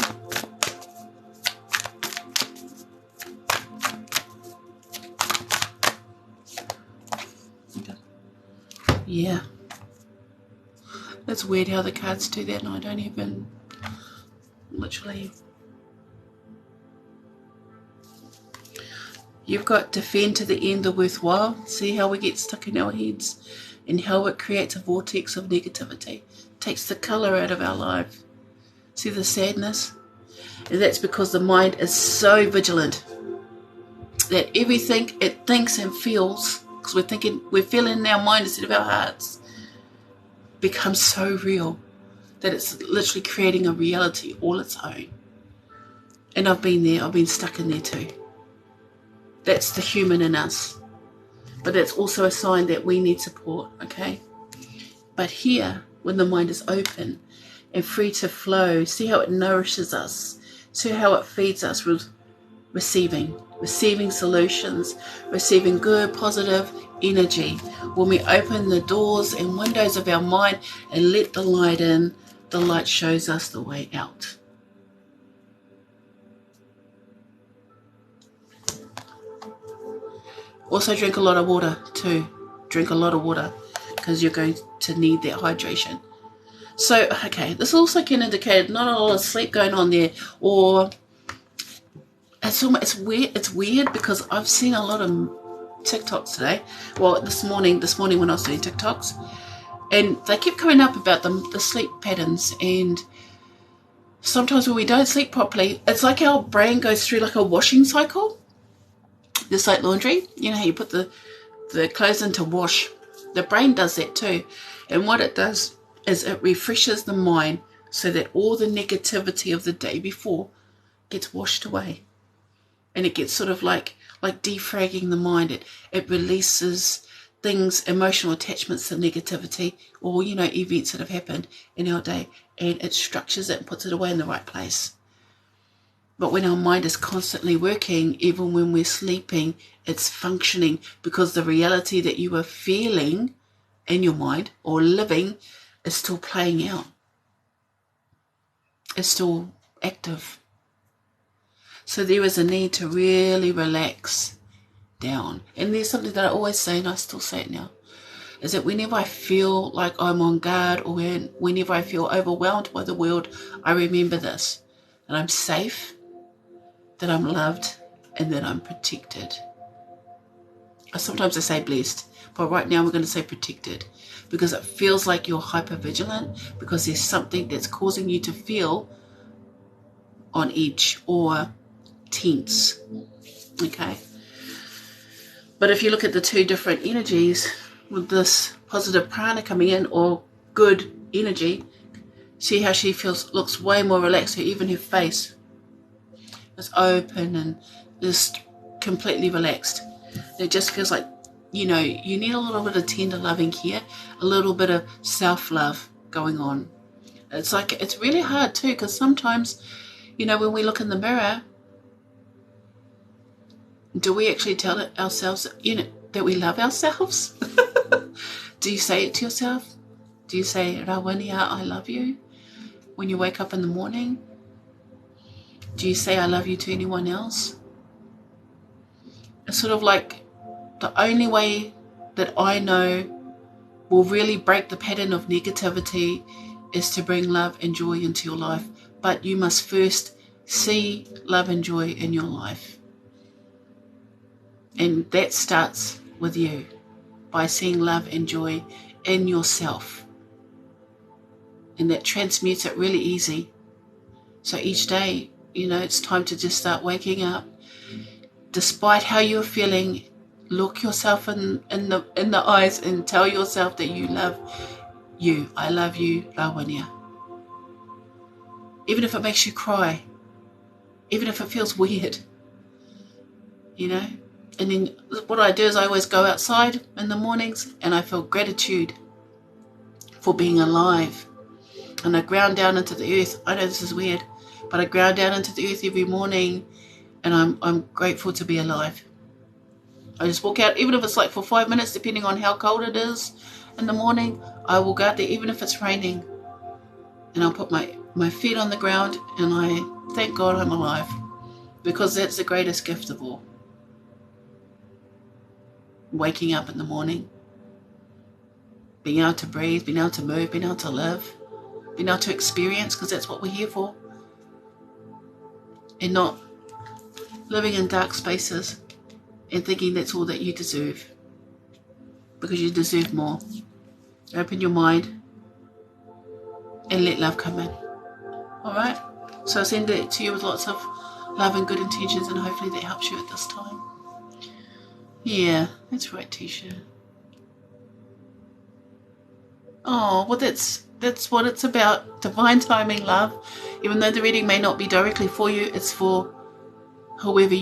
Yeah. It's weird how the cards do that, and I don't even literally. You've got defend to the end the worthwhile. See how we get stuck in our heads and how it creates a vortex of negativity. Takes the colour out of our life. See the sadness? And that's because the mind is so vigilant that everything it thinks and feels, because we're feeling in our mind instead of our hearts, becomes so real that it's literally creating a reality all its own. And I've been there, I've been stuck in there too. That's the human in us. But that's also a sign that we need support, okay? But here, when the mind is open and free to flow, see how it nourishes us, see how it feeds us with receiving solutions, receiving good, positive energy. When we open the doors and windows of our mind and let the light in, the light shows us the way out. Also drink a lot of water too. Drink a lot of water because you're going to need that hydration. So, okay, this also can indicate not a lot of sleep going on there, or it's weird because I've seen a lot of TikToks today. Well, this morning when I was doing TikToks, and they keep coming up about the sleep patterns. And sometimes when we don't sleep properly, it's like our brain goes through like a washing cycle. Just like laundry, you know how you put the clothes in to wash. The brain does that too. And what it does is it refreshes the mind so that all the negativity of the day before gets washed away. And it gets sort of like defragging the mind. It releases things, emotional attachments to negativity, or, you know, events that have happened in our day. And it structures it and puts it away in the right place. But when our mind is constantly working, even when we're sleeping, it's functioning because the reality that you are feeling in your mind or living is still playing out. It's still active. So there is a need to really relax down. And there's something that I always say, and I still say it now, is that whenever I feel like I'm on guard, or whenever I feel overwhelmed by the world, I remember this, that I'm safe, that I'm loved, and that I'm protected. Sometimes I say blessed, but right now we're going to say protected, because it feels like you're hyper vigilant, because there's something that's causing you to feel on edge or tense. Okay? But if you look at the two different energies, with this positive prana coming in, or good energy, see how she looks way more relaxed. So even her face is open and just completely relaxed. It just feels like, you know, you need a little bit of tender loving care, a little bit of self-love going on. It's like, it's really hard too, because sometimes, you know, when we look in the mirror, do we actually tell ourselves, you know, that we love ourselves? Do you say it to yourself? Do you say, Rawania, I love you, when you wake up in the morning? Do you say I love you to anyone else? It's sort of like the only way that I know will really break the pattern of negativity is to bring love and joy into your life. But you must first see love and joy in your life. And that starts with you, by seeing love and joy in yourself. And that transmutes it really easy. So each day, you know, it's time to just start waking up. Despite how you're feeling, look yourself in the eyes and tell yourself that you love you. I love you, Rawania. Even if it makes you cry. Even if it feels weird. You know? And then what I do is I always go outside in the mornings and I feel gratitude for being alive. And I ground down into the earth. I know this is weird, but I ground down into the earth every morning and I'm grateful to be alive. I just walk out, even if it's like for 5 minutes, depending on how cold it is in the morning, I will go out there, even if it's raining. And I'll put my my feet on the ground, and I thank God I'm alive, because that's the greatest gift of all. Waking up in the morning, being able to breathe, being able to move, being able to live, being able to experience, because that's what we're here for, and not living in dark spaces and thinking that's all that you deserve, because you deserve more. Open your mind and let love come in. Alright? So I send it to you with lots of love and good intentions, and hopefully that helps you at this time. Yeah, that's right, Tisha. Oh, well, that's what it's about. Divine timing, love. Even though the reading may not be directly for you, it's for whoever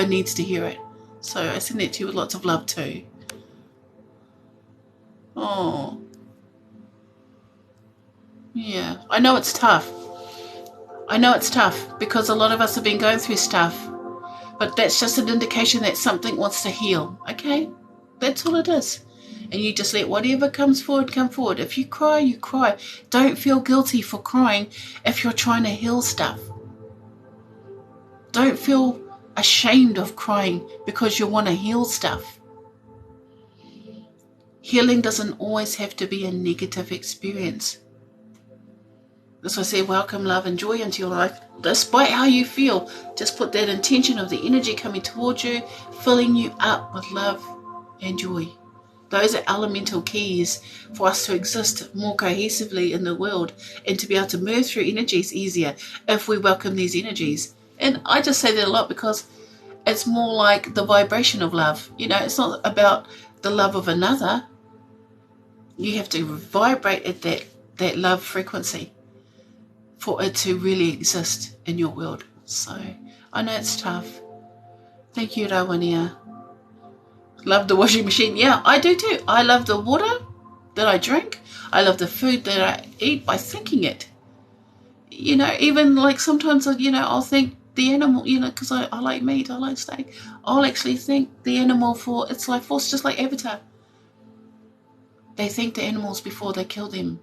needs to hear it. So I send that to you with lots of love too. Oh. Yeah. I know it's tough. Because a lot of us have been going through stuff. But that's just an indication that something wants to heal. Okay? That's all it is. And you just let whatever comes forward, come forward. If you cry, you cry. Don't feel guilty for crying if you're trying to heal stuff. Don't feel ashamed of crying because you want to heal stuff. Healing doesn't always have to be a negative experience. That's why I say welcome love and joy into your life. Despite how you feel, just put that intention of the energy coming towards you, filling you up with love and joy. Those are elemental keys for us to exist more cohesively in the world, and to be able to move through energies easier if we welcome these energies. And I just say that a lot because it's more like the vibration of love. You know, it's not about the love of another. You have to vibrate at that love frequency for it to really exist in your world. So I know it's tough. Thank you, Rawania. Love the washing machine. Yeah, I do too. I love the water that I drink. I love the food that I eat by thinking it. You know, even like sometimes, I'll think the animal, because I like meat, I like steak. I'll actually thank the animal for its life force, just like Avatar. They thank the animals before they kill them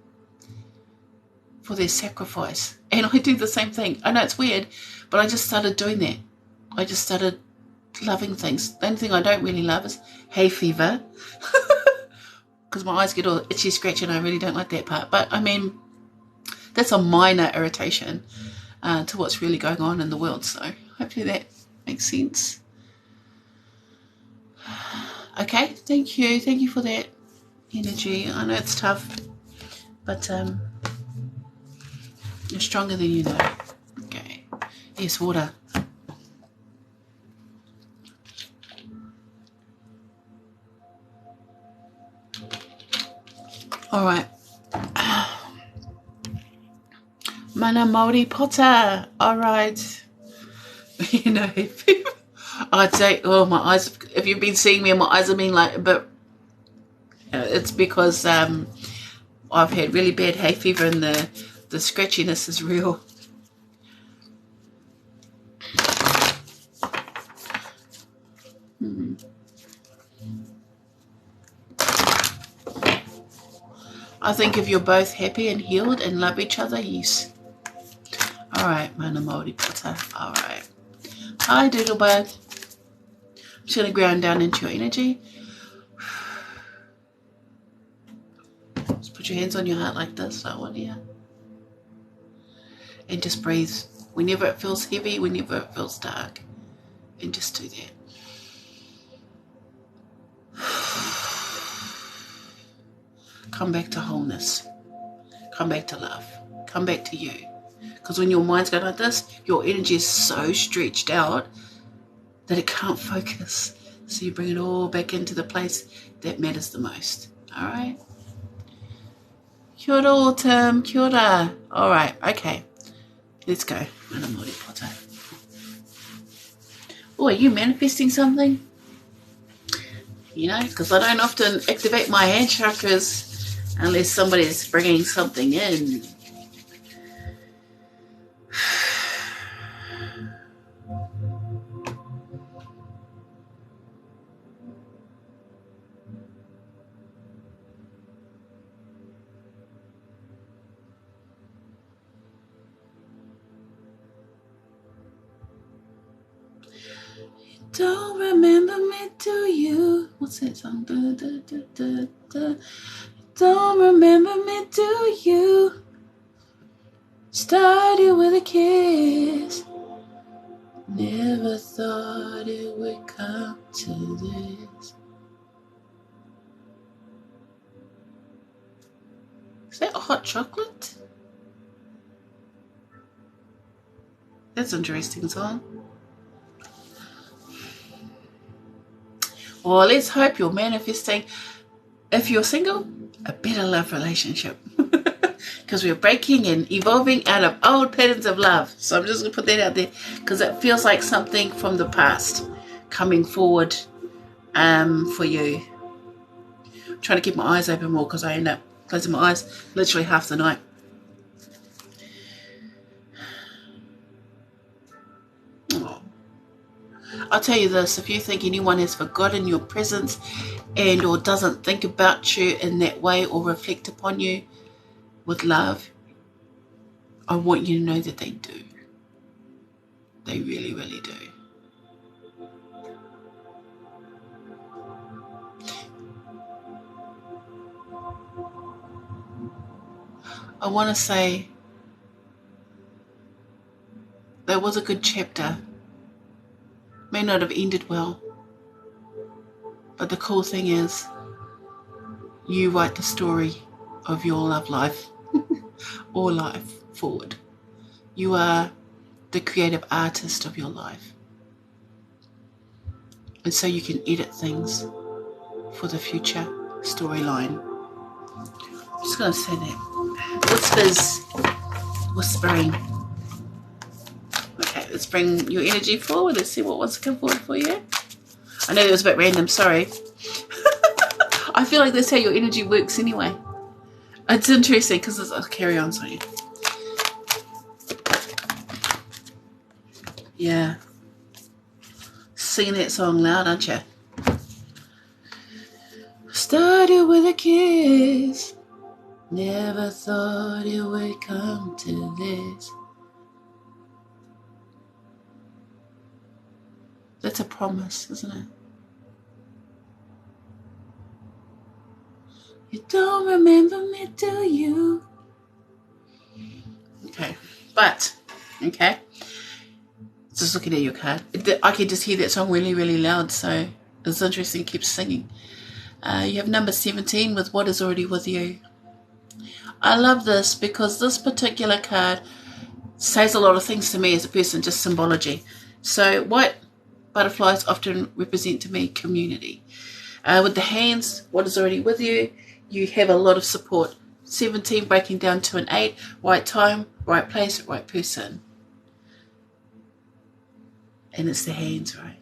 for their sacrifice. And I do the same thing. I know it's weird, but I just started doing that. I just started loving things. The only thing I don't really love is hay fever, because my eyes get all itchy, scratchy, and I really don't like that part. But I mean, that's a minor irritation to what's really going on in the world. So hopefully that makes sense. Okay, thank you for that energy. I know it's tough, but you're stronger than you know. Okay, yes, water. All right. Mana Maori Potter. All right. I'd say, my eyes, if you've been seeing me and my eyes have been like a bit, it's because I've had really bad hay fever, and the scratchiness is real. I think if you're both happy and healed and love each other, yes. All right, Mana Maori Potter. All right. Hi, Doodlebug. I'm just going to ground down into your energy. Just put your hands on your heart like this, that one here. And just breathe whenever it feels heavy, whenever it feels dark. And just do that. Come back to wholeness. Come back to love. Come back to you. Because when your mind's going like this, your energy is so stretched out that it can't focus. So you bring it all back into the place that matters the most. All right? Kia ora, Autumn. Kia ora. All right. Okay. Let's go. Mana Maori Potter. Oh, are you manifesting something? Because I don't often activate my hand chakras unless somebody's bringing something in. don't remember me, do you? What's that song? Don't remember me, do you? Started with a kiss. Never thought it would come to this. Is that hot chocolate? That's an interesting song. Well, let's hope you're manifesting, if you're single, a better love relationship. Because we're breaking and evolving out of old patterns of love. So I'm just going to put that out there because it feels like something from the past coming forward for you. I'm trying to keep my eyes open more because I end up closing my eyes literally half the night. Oh. I'll tell you this, if you think anyone has forgotten your presence and or doesn't think about you in that way or reflect upon you with love, I want you to know that they do. They really, really do. I want to say that was a good chapter. May not have ended well, but the cool thing is you write the story of your love life or life forward. You are the creative artist of your life, and so you can edit things for the future storyline. I'm just going to say that. Whispering. Okay, let's bring your energy forward. Let's see what wants to come forward for you. I know that was a bit random, sorry. I feel like that's how your energy works anyway. It's interesting because it's... I'll carry on, sorry. Yeah. Singing that song loud, aren't you? Started with a kiss. Never thought it would come to this. That's a promise, isn't it? You don't remember me, do you? Okay, but, okay. Just looking at your card. I can just hear that song really, really loud, so it's interesting. Keep singing. You have number 17 with What Is Already With You. I love this because this particular card says a lot of things to me as a person, just symbology. So white butterflies often represent to me community. With the hands, what is already with you, you have a lot of support. 17 breaking down to an 8, right time, right place, right person. And it's the hands, right?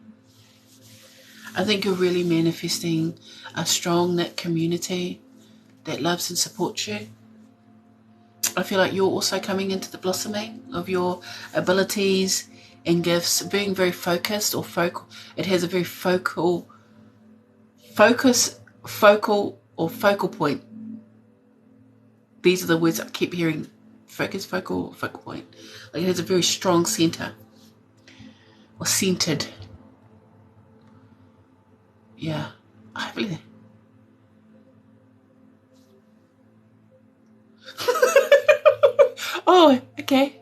I think you're really manifesting a strong knit community that loves and supports you. I feel like you're also coming into the blossoming of your abilities and gifts, being very focused or focal. It has a very focal point. These are the words I keep hearing. Focus, focal point. Like it has a very strong center. Or centered. Yeah. I believe Oh, okay.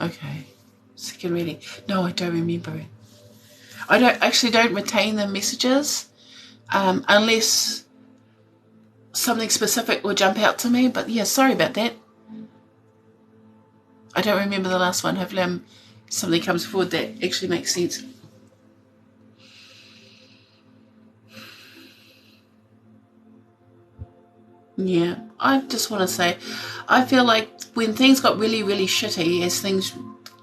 Okay. Second reading. No, I don't remember it. I don't retain the messages unless something specific will jump out to me. But yeah, sorry about that. I don't remember the last one. Hopefully something comes forward that actually makes sense. Yeah, I just want to say, I feel like when things got really, really shitty, as things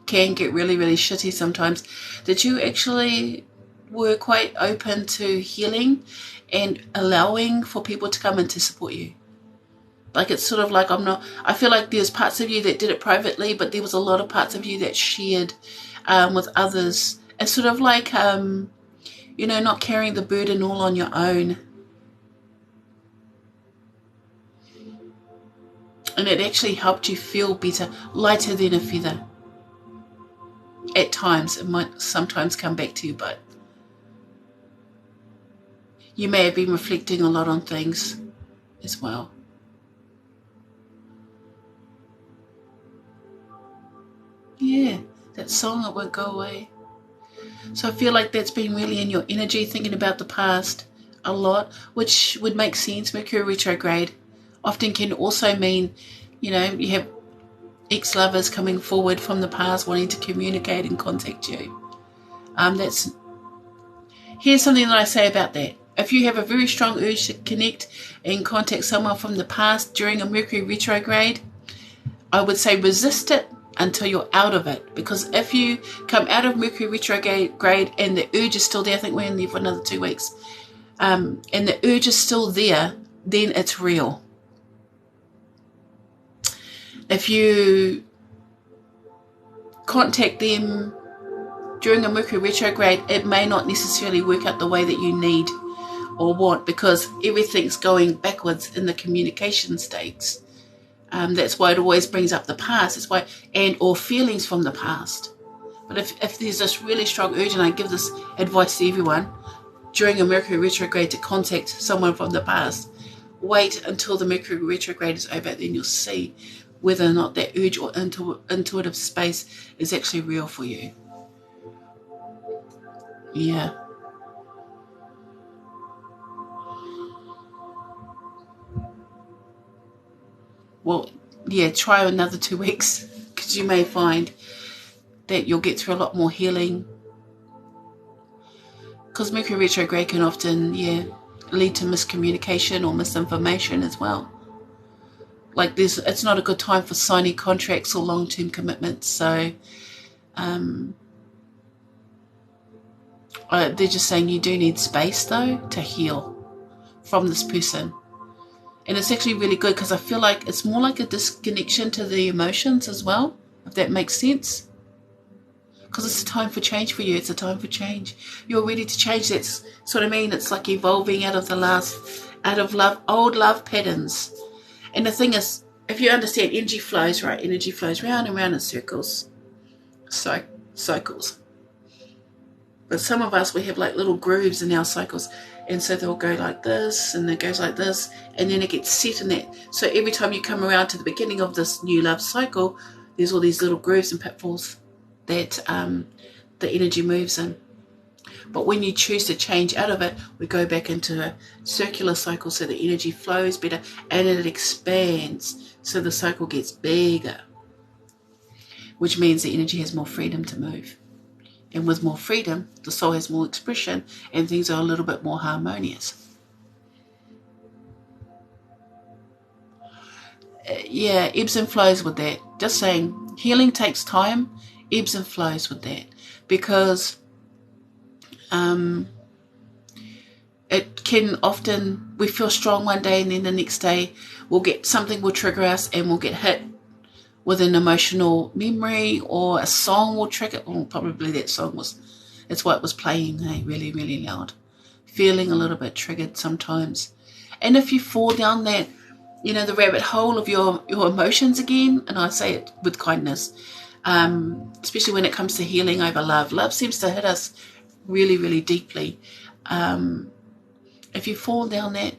can get really, really shitty sometimes, that you actually were quite open to healing and allowing for people to come in to support you. Like it's sort of like I feel like there's parts of you that did it privately, but there was a lot of parts of you that shared with others. It's sort of like, not carrying the burden all on your own. And it actually helped you feel better, lighter than a feather. At times, it might sometimes come back to you, but you may have been reflecting a lot on things as well. Yeah, that song, It Won't Go Away. So I feel like that's been really in your energy, thinking about the past a lot, which would make sense. Mercury retrograde often can also mean, you know, you have ex-lovers coming forward from the past wanting to communicate and contact you. Here's something that I say about that. If you have a very strong urge to connect and contact someone from the past during a Mercury retrograde, I would say resist it until you're out of it. Because if you come out of Mercury retrograde and the urge is still there, I think we're in there for another 2 weeks, and the urge is still there, then it's real. If you contact them during a Mercury retrograde, it may not necessarily work out the way that you need or want, because everything's going backwards in the communication states. That's why it always brings up the past. That's why, or feelings from the past. But if there's this really strong urge, and I give this advice to everyone, during a Mercury retrograde to contact someone from the past, wait until the Mercury retrograde is over, then you'll see whether or not that urge or intuitive space is actually real for you. Yeah. Well, yeah, try another 2 weeks, because you may find that you'll get through a lot more healing. Because Mercury retrograde can often, lead to miscommunication or misinformation as well. Like it's not a good time for signing contracts or long-term commitments. So they're just saying you do need space, though, to heal from this person. And it's actually really good, because I feel like it's more like a disconnection to the emotions as well, if that makes sense. Because it's a time for change for you. It's a time for change. You're ready to change. That's what I mean. It's like evolving out of old love patterns. And the thing is, if you understand, energy flows, right? Energy flows round and round in circles. Cycles. But some of us, we have like little grooves in our cycles. And so they'll go like this, and it goes like this, and then it gets set in that. So every time you come around to the beginning of this new love cycle, there's all these little grooves and pitfalls that the energy moves in. But when you choose to change out of it, we go back into a circular cycle, so the energy flows better and it expands, so the cycle gets bigger, which means the energy has more freedom to move. And with more freedom, the soul has more expression, and things are a little bit more harmonious. Ebbs and flows with that. Just saying, healing takes time, ebbs and flows with that. Because it can often, we feel strong one day, and then the next day something will trigger us, and we'll get hit with an emotional memory, or a song will trigger. Well, probably that song it's what was playing, really, really loud. Feeling a little bit triggered sometimes. And if you fall down that, the rabbit hole of your emotions again, and I say it with kindness, especially when it comes to healing over love. Love seems to hit us really, really deeply. If you fall down that,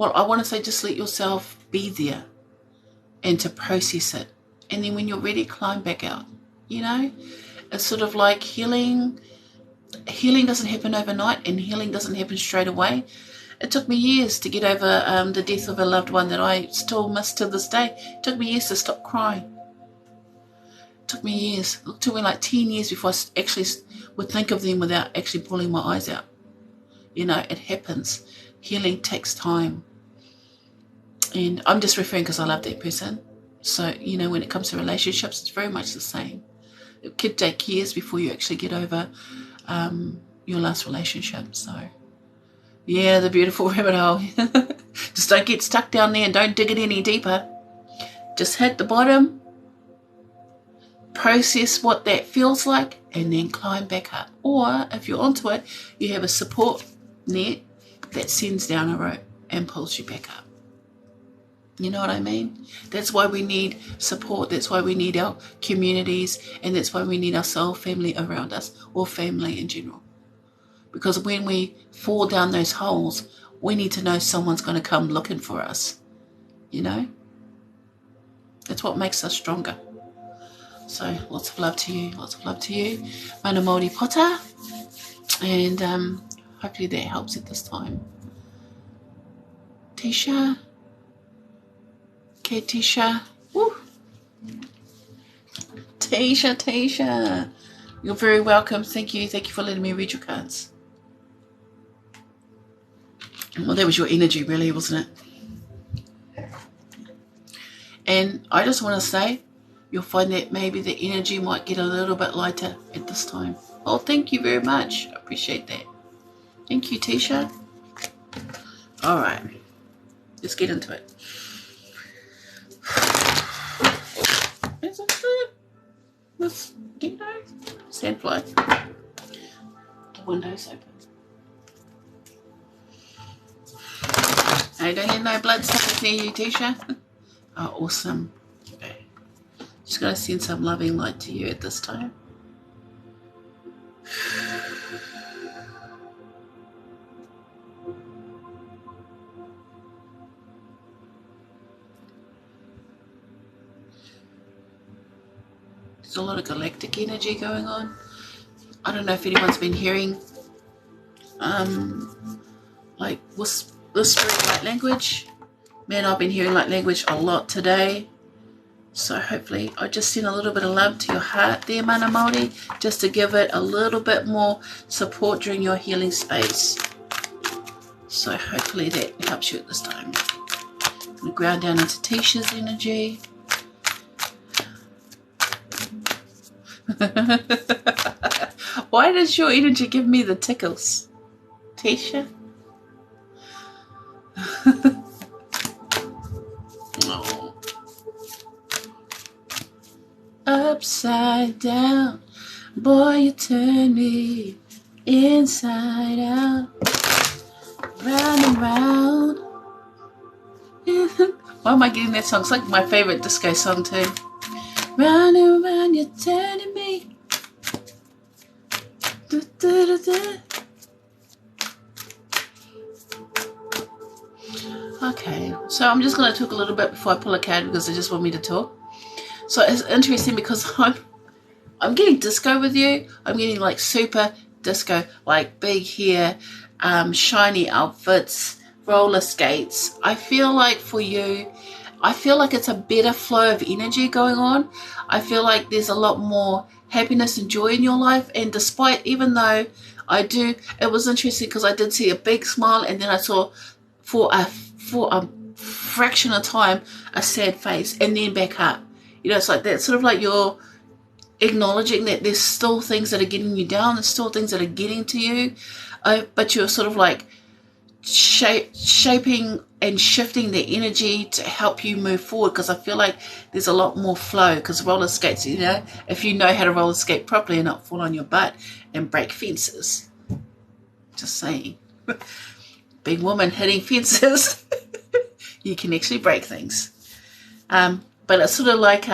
I want to say just let yourself be there and to process it. And then when you're ready, climb back out. It's sort of like healing. Healing doesn't happen overnight, and healing doesn't happen straight away. It took me years to get over the death of a loved one that I still miss to this day. It took me years to stop crying. It took me years. It took me like 10 years before I actually would think of them without actually pulling my eyes out. It happens. Healing takes time. And I'm just referring because I love that person. So, when it comes to relationships, it's very much the same. It could take years before you actually get over your last relationship. So, the beautiful rabbit hole. Just don't get stuck down there, and don't dig it any deeper. Just hit the bottom, process what that feels like, and then climb back up. Or if you're onto it, you have a support net that sends down a rope. and pulls you back up. You know what I mean? That's why we need support. That's why we need our communities, and that's why we need our soul family around us, or family in general. Because when we fall down those holes, we need to know someone's going to come looking for us. You know? That's what makes us stronger. So lots of love to you. Lots of love to you. Mana Māori Pota. And hopefully that helps at this time. Tisha. Okay, Tisha. Woo. Tisha. You're very welcome. Thank you. Thank you for letting me read your cards. Well, that was your energy, really, wasn't it? And I just want to say, you'll find that maybe the energy might get a little bit lighter at this time. Oh, thank you very much. I appreciate that. Thank you, Tisha. All right. Let's get into it. Is it good? This window? Sandfly. The window's open. I don't need no blood suckers near you, Tisha. Oh, awesome. Okay. Just going to send some loving light to you at this time. There's a lot of galactic energy going on. I don't know if anyone's been hearing like whispering light language. Man, I've been hearing light language a lot today. So hopefully I just send a little bit of love to your heart there, Mana Māori, just to give it a little bit more support during your healing space. So hopefully that helps you at this time. I'm going to ground down into Tisha's energy. Why does your energy give me the tickles, Tisha? Oh. Upside down, boy, you turn me inside out, round and round. Why am I getting that song? It's like my favorite disco song too. Round and round, you're turning me. Da, da, da, da. Okay, so I'm just going to talk a little bit before I pull a card because they just want me to talk. So it's interesting because I'm getting disco with you. I'm getting like super disco, like big hair, shiny outfits, roller skates. I feel like for you, I feel like it's a better flow of energy going on. I feel like there's a lot more happiness and joy in your life. And despite, even though it was interesting because I did see a big smile, and then I saw for a fraction of time a sad face, and then back up. You know, it's like that, sort of like you're acknowledging that there's still things that are getting you down, there's still things that are getting to you, but you're sort of like shaping and shifting the energy to help you move forward, because I feel like there's a lot more flow. Because roller skates, you know, if you know how to roller skate properly and not fall on your butt and break fences. Just saying. Big woman hitting fences. You can actually break things. But it's sort of like,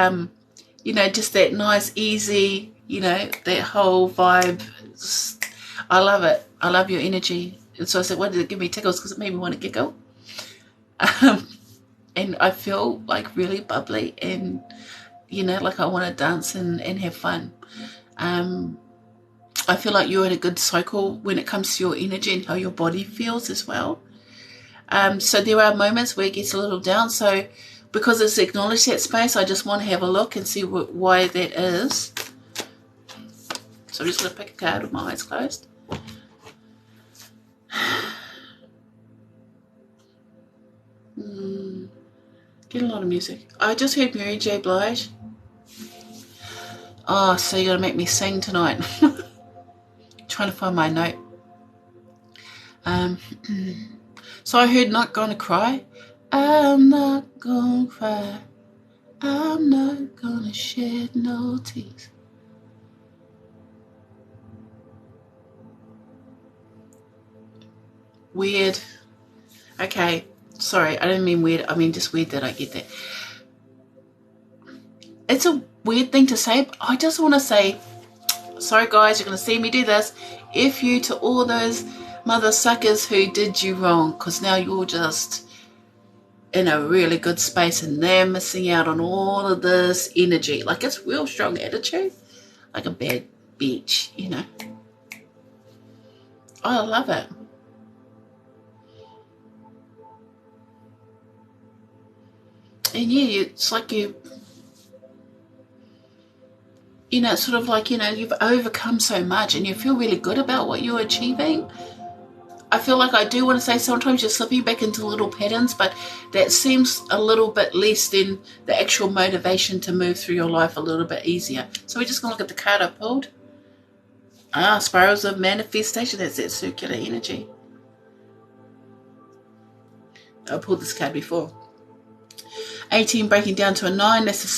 you know, just that nice, easy, you know, that whole vibe. I love it. I love your energy. And so I said, why did it give me tickles? Because it made me want to giggle. And I feel like really bubbly and, you know, like I want to dance and have fun. I feel like you're in a good cycle when it comes to your energy and how your body feels as well. So there are moments where it gets a little down. So because it's acknowledged that space, I just want to have a look and see why that is. So I'm just going to pick a card with my eyes closed. Get a lot of music. I just heard Mary J. Blige. Oh, so you're going to make me sing tonight. Trying to find my note. So I heard Not Gonna Cry. I'm not gonna cry. I'm not gonna shed no tears. Weird. Okay, sorry, I don't mean weird. I mean just weird that I get that. It's a weird thing to say, but I just want to say, sorry guys, you're going to see me do this. F you to all those mother suckers who did you wrong, because now you're just in a really good space and they're missing out on all of this energy. Like, it's real strong attitude, like a bad bitch, you know. I love it. And yeah, it's like you know, it's sort of like, you know, you've overcome so much and you feel really good about what you're achieving. I feel like I do want to say sometimes you're slipping back into little patterns, but that seems a little bit less than the actual motivation to move through your life a little bit easier. So we're just going to look at the card I pulled. Spirals of manifestation. That's that circular energy. I pulled this card before. 18 breaking down to a 9. That's the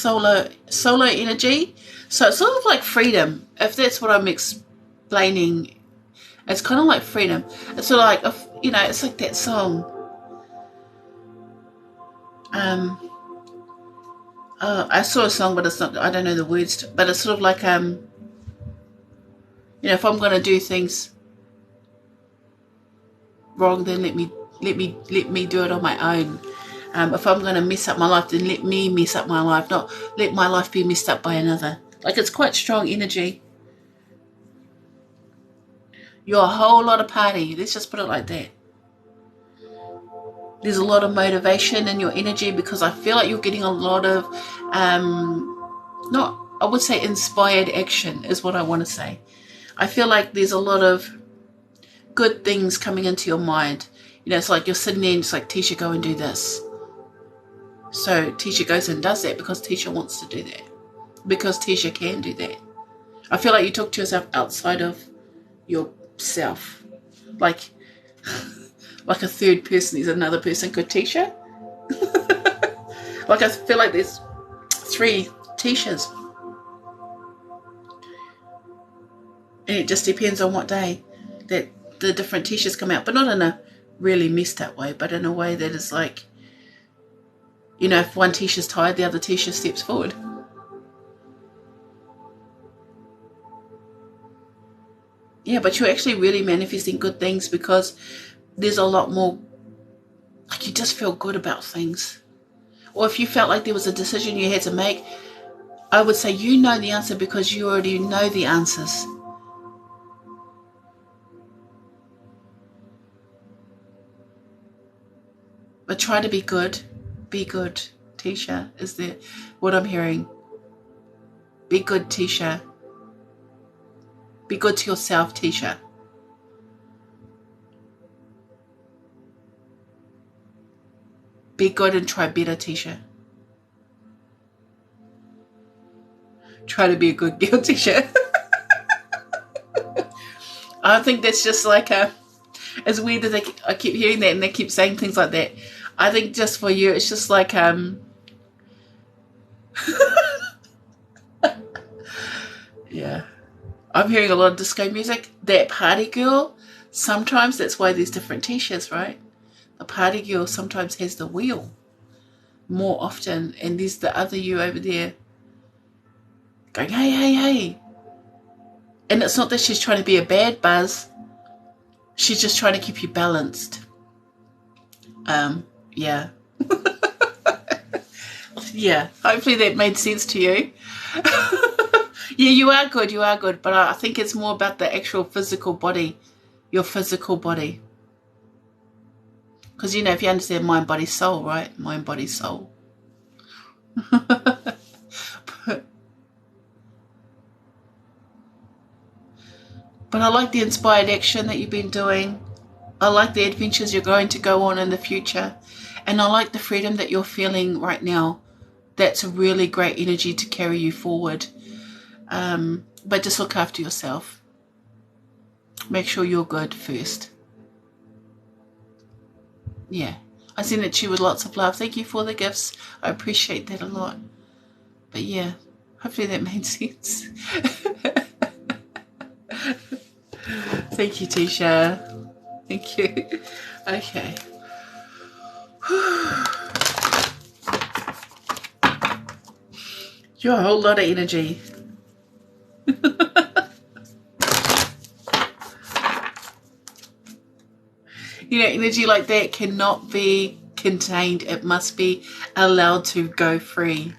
solar energy. So it's sort of like freedom, if that's what I'm explaining. It's kind of like freedom. It's sort of like, you know, it's like that song. I saw a song, but it's not, I don't know the words, but it's sort of like, you know, if I'm going to do things wrong, then let me do it on my own. If I'm going to mess up my life, then let me mess up my life, not let my life be messed up by another. Like, it's quite strong energy. You're a whole lot of party. Let's just put it like that. There's a lot of motivation in your energy, because I feel like you're getting a lot of, I would say inspired action is what I want to say. I feel like there's a lot of good things coming into your mind. You know, it's like you're sitting there and it's like, Tisha, go and do this. So Tisha goes and does that because Tisha wants to do that. Because Tisha can do that. I feel like you talk to yourself outside of yourself. Like a third person is another person called Tisha. Like, I feel like there's 3 Tishas. And it just depends on what day that the different Tishas come out. But not in a really messed up way, but in a way that is like, you know, if one Tisha's tired, the other Tisha steps forward. Yeah, but you're actually really manifesting good things, because there's a lot more, like, you just feel good about things. Or if you felt like there was a decision you had to make, I would say you know the answer because you already know the answers. But try to be good. Be good, Tisha, is there what I'm hearing. Be good, Tisha. Be good to yourself, Tisha. Be good and try better, Tisha. Try to be a good girl, Tisha. I think that's just like as weird as I keep hearing that and they keep saying things like that. I think just for you, it's just like, yeah. I'm hearing a lot of disco music. That party girl, sometimes that's why there's different Tishas, right? The party girl sometimes has the wheel more often, and there's the other you over there going, hey, hey, hey. And it's not that she's trying to be a bad buzz. She's just trying to keep you balanced. Yeah. Yeah, hopefully that made sense to you. Yeah, you are good, but I think it's more about the actual physical body, your physical body. Because, you know, if you understand mind, body, soul, right? Mind, body, soul. But I like the inspired action that you've been doing. I like the adventures you're going to go on in the future. And I like the freedom that you're feeling right now. That's a really great energy to carry you forward. But just look after yourself. Make sure you're good first. Yeah. I send it to you with lots of love. Thank you for the gifts. I appreciate that a lot. But yeah, hopefully that made sense. Thank you, Tisha. Thank you. Okay. You're a whole lot of energy. You know, energy like that cannot be contained. It must be allowed to go free.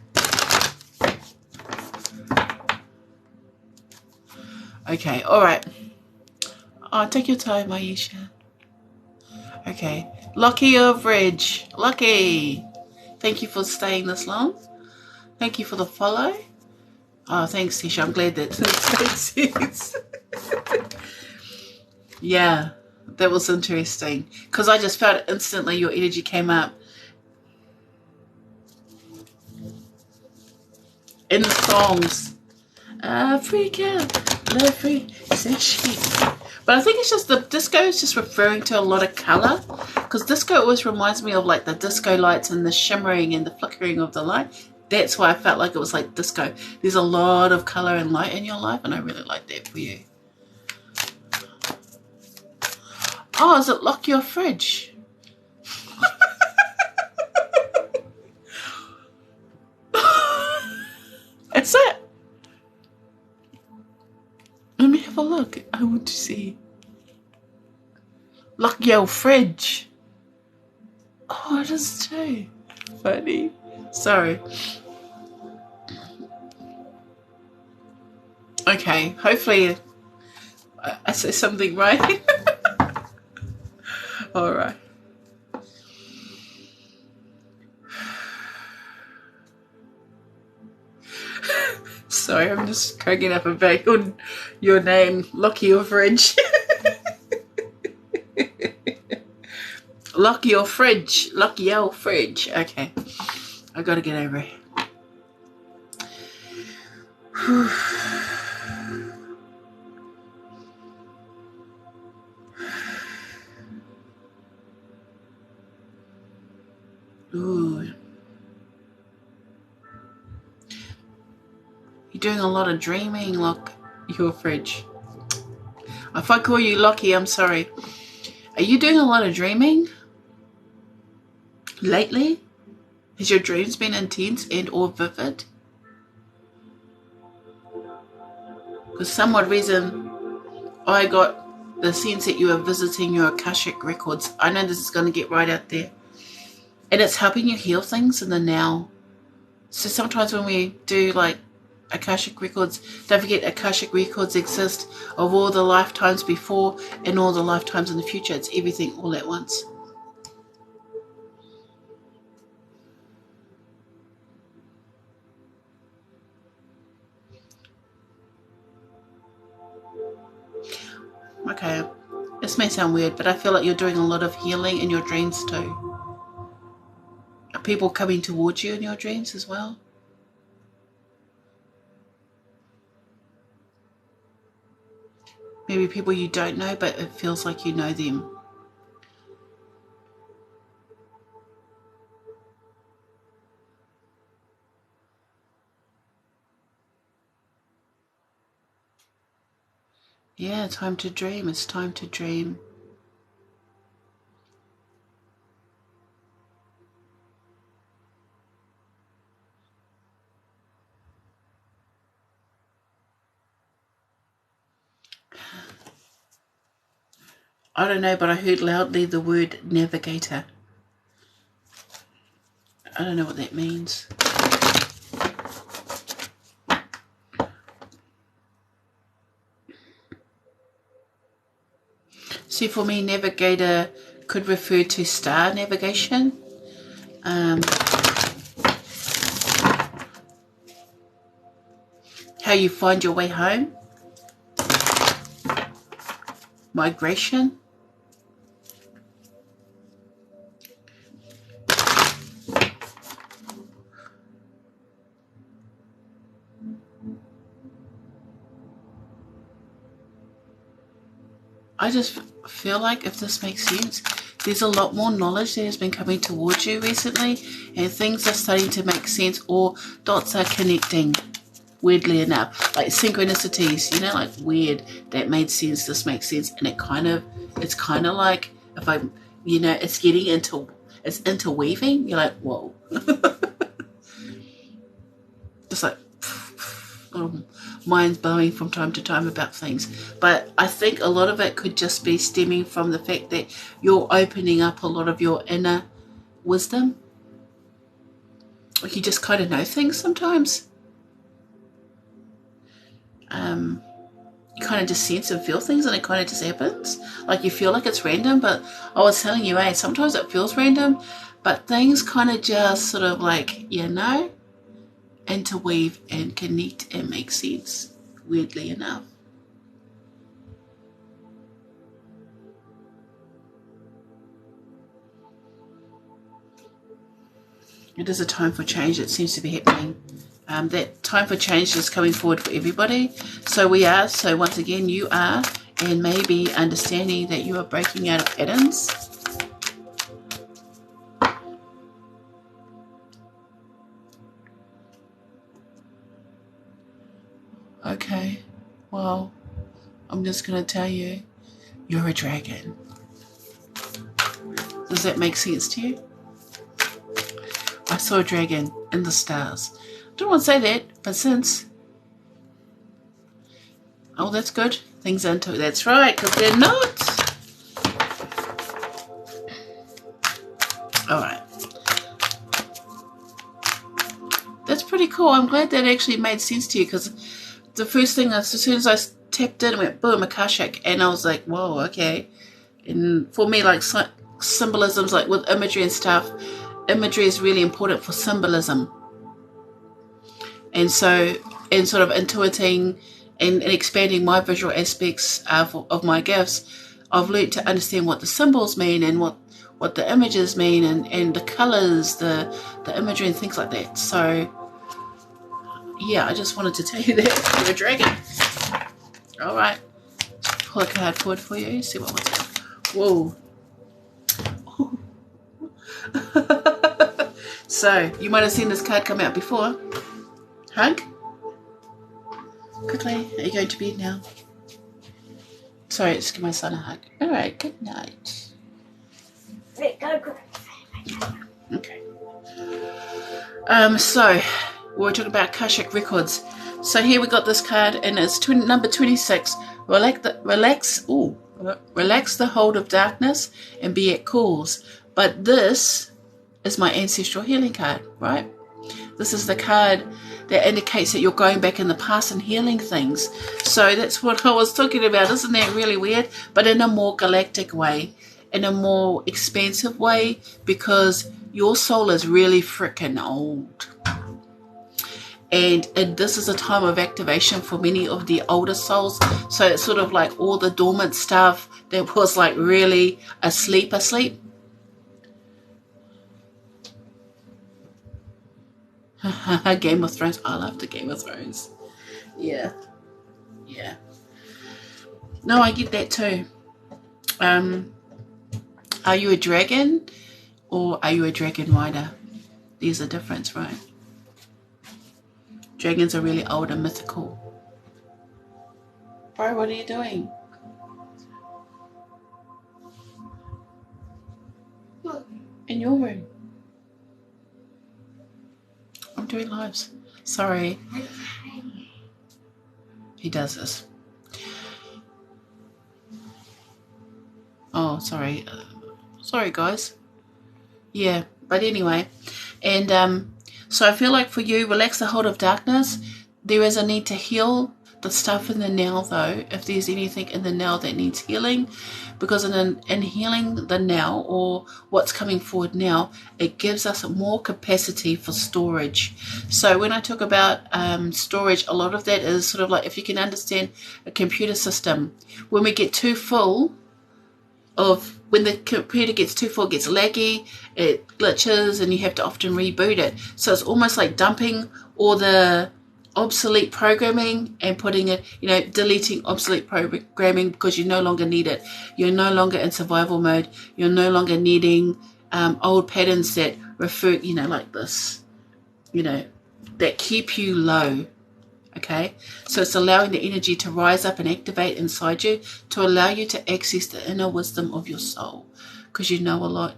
Okay, all right. Oh, take your time, Aisha. Okay. Lucky of Ridge. Lucky. Thank you for staying this long. Thank you for the follow. Oh, thanks, Tisha. I'm glad that makes sense. Yeah, that was interesting. Because I just felt instantly your energy came up. In the songs. Freak out. Love free. Sexy. But I think it's just the disco is just referring to a lot of colour. Because disco always reminds me of like the disco lights and the shimmering and the flickering of the light. That's why I felt like it was like disco. There's a lot of colour and light in your life, and I really like that for you. Oh, is it lock your fridge? That's it. Let me have a look. I want to see. Lock your fridge. Oh, it is too. Funny. Sorry. Okay, hopefully I say something right. Alright. Sorry, I'm just cracking up about your name, Lock Your Fridge. Lock your fridge. Lock your fridge. Okay. I gotta get over it. Ooh. You're doing a lot of dreaming, Lock Your Fridge. If I call you Lockie, I'm sorry. Are you doing a lot of dreaming lately? Has your dreams been intense and or vivid? Because some odd reason I got the sense that you are visiting your Akashic records. I know this is going to get right out there. And it's helping you heal things in the now. So sometimes when we do like Akashic records, don't forget Akashic records exist of all the lifetimes before and all the lifetimes in the future. It's everything all at once. Okay, this may sound weird, but I feel like you're doing a lot of healing in your dreams too. Are people coming towards you in your dreams as well? Maybe people you don't know, but it feels like you know them. Yeah, time to dream. It's time to dream. I don't know, but I heard loudly the word navigator. I don't know what that means. See, for me, navigator could refer to star navigation. How you find your way home. Migration. I just feel like, if this makes sense, there's a lot more knowledge that has been coming towards you recently, and things are starting to make sense, or dots are connecting, weirdly enough, like synchronicities, you know, like weird, that made sense, this makes sense, and it's kind of like, if I'm, you know, it's it's interweaving. You're like, whoa. Just like mind's blowing from time to time about things. But I think a lot of it could just be stemming from the fact that you're opening up a lot of your inner wisdom. Like you just kind of know things sometimes. You kind of just sense and feel things, and it kind of just happens. Like you feel like it's random, but I was telling you, sometimes it feels random, but things kind of just sort of like, interweave and connect and make sense, weirdly enough. It is a time for change that seems to be happening. That time for change is coming forward for everybody. So once again, you are, and maybe understanding that you are breaking out of patterns. Okay, well, I'm just going to tell you, you're a dragon. Does that make sense to you? I saw a dragon in the stars. I don't want to say that, but since... Oh, that's good. Things into it. That's right, because they're not. All right. That's pretty cool. I'm glad that actually made sense to you, because the first thing, as soon as I tapped in, it went boom, Akashic, and I was like, whoa, okay. And for me, like symbolisms, like with imagery and stuff, imagery is really important for symbolism. And so, in sort of intuiting and expanding my visual aspects of my gifts, I've learned to understand what the symbols mean and what the images mean and the colors, the imagery and things like that. So, yeah, I just wanted to tell you that you're a dragon. All right. Pull a card forward for you. See what was it. Whoa. So, you might have seen this card come out before. Hug. Quickly. Are you going to bed now? Sorry, let's give my son a hug. All right, good night. Okay. So, we're talking about Akashic Records. So here we got this card, and it's number 26. Relax the hold of darkness and be at cause. But this is my Ancestral healing card, right? This is the card that indicates that you're going back in the past and healing things. So that's what I was talking about. Isn't that really weird? But in a more galactic way, in a more expansive way, because your soul is really freaking old. And this is a time of activation for many of the older souls. So it's sort of like all the dormant stuff that was like really asleep. Game of Thrones. I love the Game of Thrones. Yeah. No, I get that too. Are you a dragon or are you a dragon rider? There's a difference, right? Dragons are really old and mythical. Bro, what are you doing? In your room. I'm doing lives. Sorry. He does this. Oh, sorry. Sorry, guys. Yeah, but anyway. And so I feel like for you, relax the hold of darkness. There is a need to heal the stuff in the now, though, if there's anything in the now that needs healing. Because in healing the now, or what's coming forward now, it gives us more capacity for storage. So when I talk about storage, a lot of that is sort of like, if you can understand a computer system, when we get too full when the computer gets too full, it gets laggy, it glitches, and you have to often reboot it. So it's almost like dumping all the obsolete programming and putting it, deleting obsolete programming because you no longer need it. You're no longer in survival mode. You're no longer needing old patterns that refer, like this, that keep you low. Okay, so it's allowing the energy to rise up and activate inside you to allow you to access the inner wisdom of your soul, because you know a lot.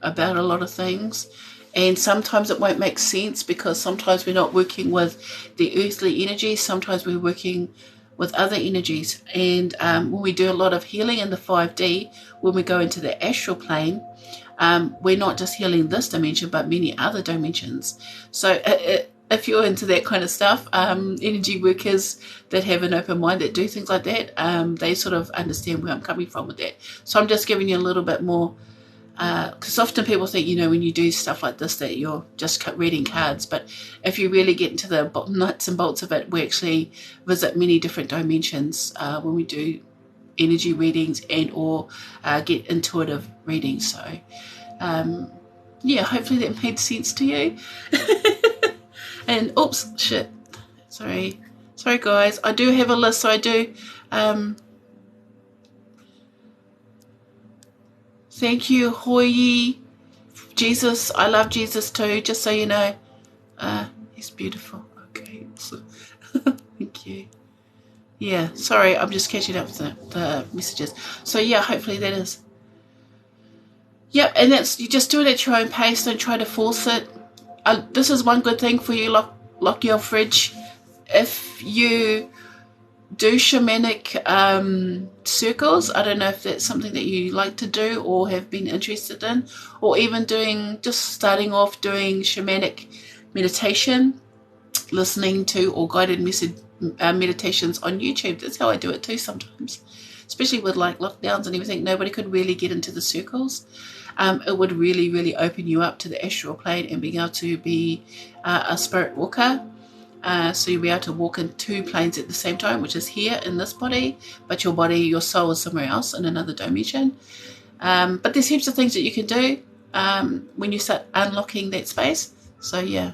about a lot of things. And sometimes it won't make sense because sometimes we're not working with the earthly energies. Sometimes we're working with other energies. And when we do a lot of healing in the 5D, when we go into the astral plane, we're not just healing this dimension, but many other dimensions. So if you're into that kind of stuff, energy workers that have an open mind that do things like that, they sort of understand where I'm coming from with that. So I'm just giving you a little bit more, because often people think, you know, when you do stuff like this that you're just reading cards, but if you really get into the nuts and bolts of it, we actually visit many different dimensions when we do energy readings and or get intuitive readings. So yeah, hopefully that made sense to you. And oops, shit, sorry guys, I do have a list. So I do thank you, Hoyi. Jesus, I love Jesus too, just so you know. He's beautiful. Okay, so thank you. Yeah, sorry, I'm just catching up with the messages. So yeah, hopefully that is. Yep, and that's, you just do it at your own pace. Don't try to force it. This is one good thing for you, lock your fridge. If you do shamanic circles, I don't know if that's something that you like to do or have been interested in, or even starting off doing shamanic meditation, listening to or guided meditations on YouTube. That's how I do it too sometimes, especially with like lockdowns and everything. Nobody could really get into the circles. It would really, really open you up to the astral plane and being able to be a spirit walker. So you'll be able to walk in two planes at the same time, which is here in this body, but your soul is somewhere else in another dimension. But there's heaps of things that you can do when you start unlocking that space. So yeah,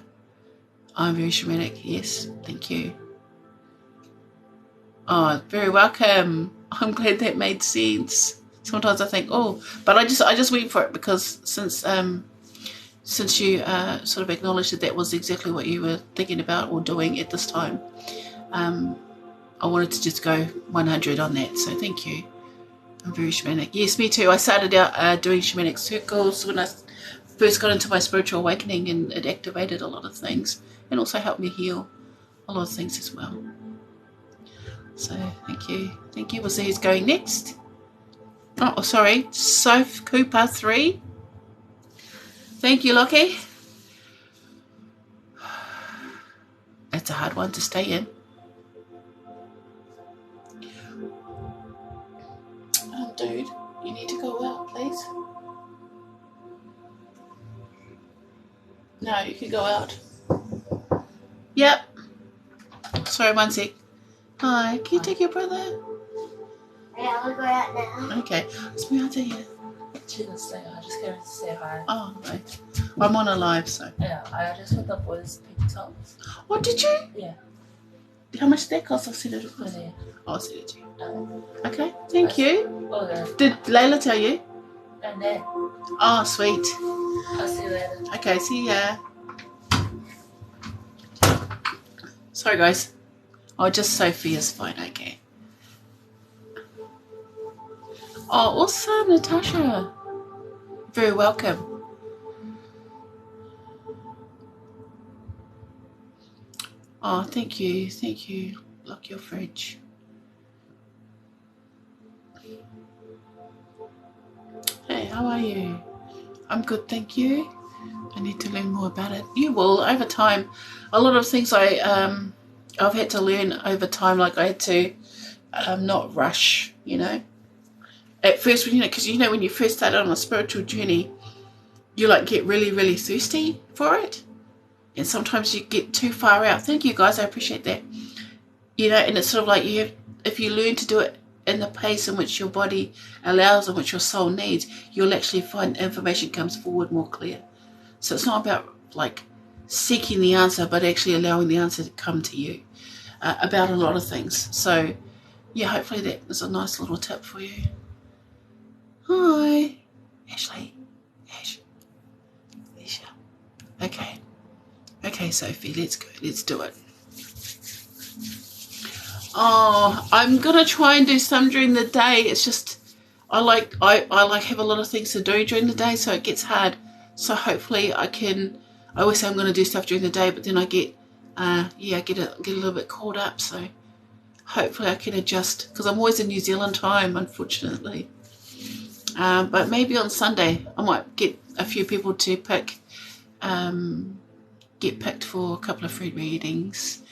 I'm very shamanic. Yes, thank you. Oh, very welcome. I'm glad that made sense. Sometimes I think, oh, but I just went for it because since you sort of acknowledged that was exactly what you were thinking about or doing at this time, I wanted to just go 100 on that. So thank you. I'm very shamanic. Yes, me too. I started out doing shamanic circles when I first got into my spiritual awakening, and it activated a lot of things and also helped me heal a lot of things as well. So thank you. Thank you. We'll see who's going next. Oh, sorry. Soph Cooper 3. Thank you, Lockie. That's a hard one to stay in. Oh, dude, you need to go out, please. No, you can go out. Yep. Sorry, one sec. Hi, can you take your brother? Yeah, I'll go out now. Okay, let's move out to here. She didn't say hi, I just came to say hi. Oh, right. I'm on a live, so. Yeah, I just put the boys' pink tops. Oh, did you? Yeah. How much did that cost? I'll send it across. Yeah. I'll send it to you. Okay, thank you. Okay. Did Layla tell you? And then Oh, sweet. I'll see you later. Okay, see ya. Sorry, guys. Oh, just Sophia's fine, okay. Oh, awesome, Natasha. Very welcome. Oh, thank you. Thank you. Lock your fridge. Hey, how are you? I'm good, thank you. I need to learn more about it. You will, over time. A lot of things I've had to learn over time, like I had to not rush, you know. At first, you know, because you know when you first start on a spiritual journey, you like get really, really thirsty for it. And sometimes you get too far out. Thank you, guys. I appreciate that. You know, and it's sort of like if you learn to do it in the pace in which your body allows and which your soul needs, you'll actually find information comes forward more clear. So it's not about like seeking the answer, but actually allowing the answer to come to you about a lot of things. So yeah, hopefully that is a nice little tip for you. Hi, Ashley. Ash. Alicia. Okay. Okay, Sophie, let's go. Let's do it. Oh, I'm going to try and do some during the day. It's just I like have a lot of things to do during the day, so it gets hard. So hopefully I always say I'm going to do stuff during the day, but then I get get a little bit caught up. So hopefully I can adjust, because I'm always in New Zealand time, unfortunately. But maybe on Sunday I might get a few people to get picked for a couple of free readings.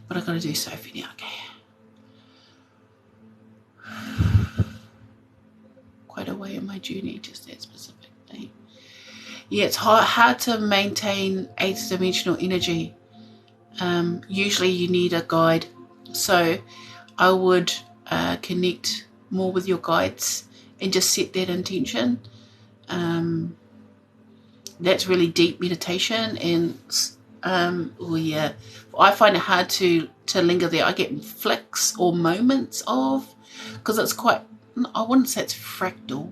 But I've got to do Sophie now. Okay. Quite a way in my journey, just that specifically. Yeah, it's hard to maintain 8th dimensional energy. Usually you need a guide. So I would connect more with your guides and just set that intention. That's really deep meditation, and I find it hard to linger there. I get flicks or moments of, because it's quite, I wouldn't say it's fractal,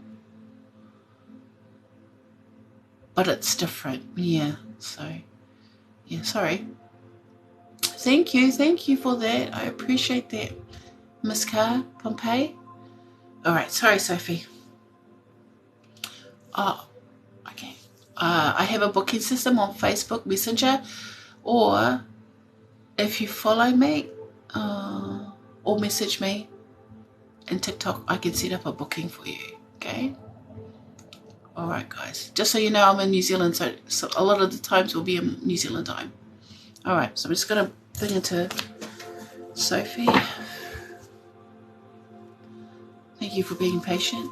but it's different. Yeah, so yeah, sorry. Thank you for that. I appreciate that, Miss Carr Pompey. All right, sorry, Sophie. Oh, okay. I have a booking system on Facebook Messenger, or if you follow me or message me in TikTok, I can set up a booking for you. Okay. All right, guys. Just so you know, I'm in New Zealand, so a lot of the times will be in New Zealand time. All right, so I'm just gonna bring into Sophie. Thank you for being patient.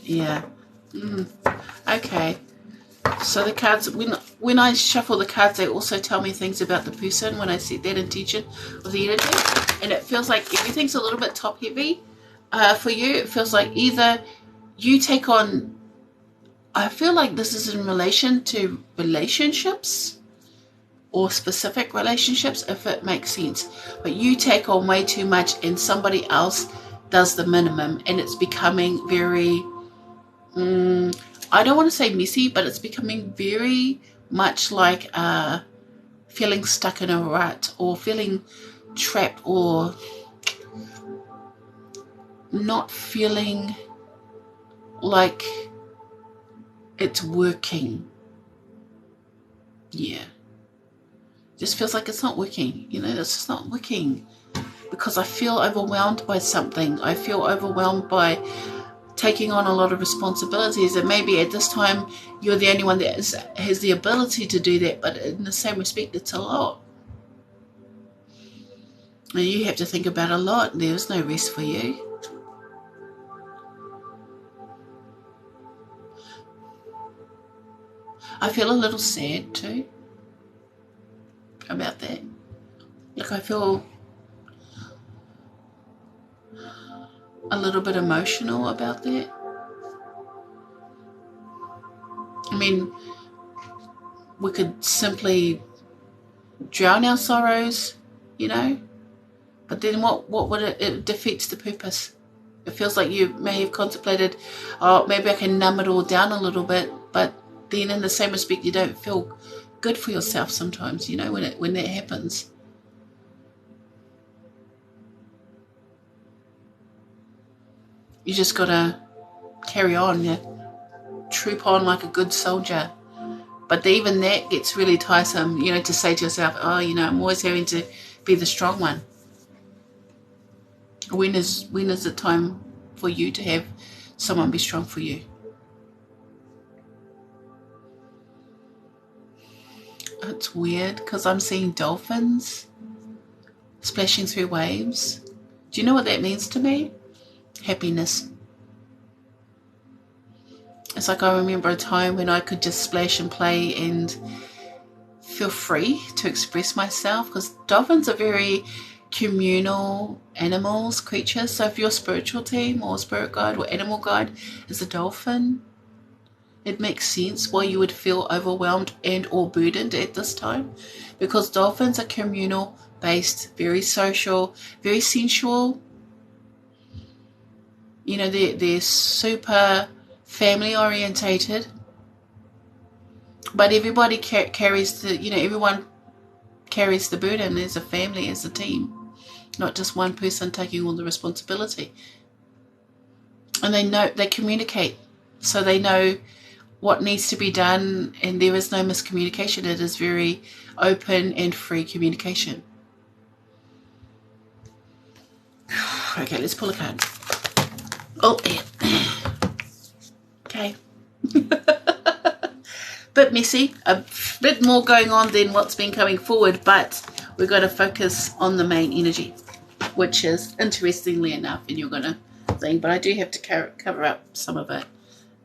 Yeah. Okay. So the cards, when I shuffle the cards, they also tell me things about the person when I set that intention of the energy. And it feels like everything's a little bit top heavy for you. It feels like either you take on, I feel like this is in relation to relationships or specific relationships, if it makes sense. But you take on way too much and somebody else does the minimum, and it's becoming very, I don't want to say messy, but it's becoming very much like feeling stuck in a rut, or feeling trapped, or not feeling like it's working. Yeah. Just feels like it's not working. You know, it's just not working, because I feel overwhelmed by something. I feel overwhelmed by taking on a lot of responsibilities, and maybe at this time you're the only one that has the ability to do that, but in the same respect, it's a lot. And you have to think about a lot. There's no rest for you. I feel a little sad too about that. Like, I feel a little bit emotional about that. I mean, we could simply drown our sorrows, you know, but then what would it defeats the purpose. It feels like you may have contemplated, oh, maybe I can numb it all down a little bit, but then in the same respect, you don't feel good for yourself sometimes, you know, when that happens. You just gotta carry on, yeah, troop on like a good soldier. But even that gets really tiresome, you know, to say to yourself, oh, you know, I'm always having to be the strong one. When is it time for you to have someone be strong for you? It's weird, because I'm seeing dolphins splashing through waves. Do you know what that means to me? Happiness. It's like I remember a time when I could just splash and play and feel free to express myself, because dolphins are very communal animals, creatures. So if your spiritual team or spirit guide or animal guide is a dolphin, it makes sense why you would feel overwhelmed and or burdened at this time, because dolphins are communal based, very social, very sensual. You know, they're super family orientated, but everybody carries the, you know, everyone carries the burden as a family, as a team. not just one person taking all the responsibility. And they communicate, so they know what needs to be done, and there is no miscommunication. It is very open and free communication. Okay, let's pull a card. Oh, yeah. Okay. Bit messy, a bit more going on than what's been coming forward, but we're going to focus on the main energy, which is, interestingly enough, and you're going to think, but I do have to cover up some of it,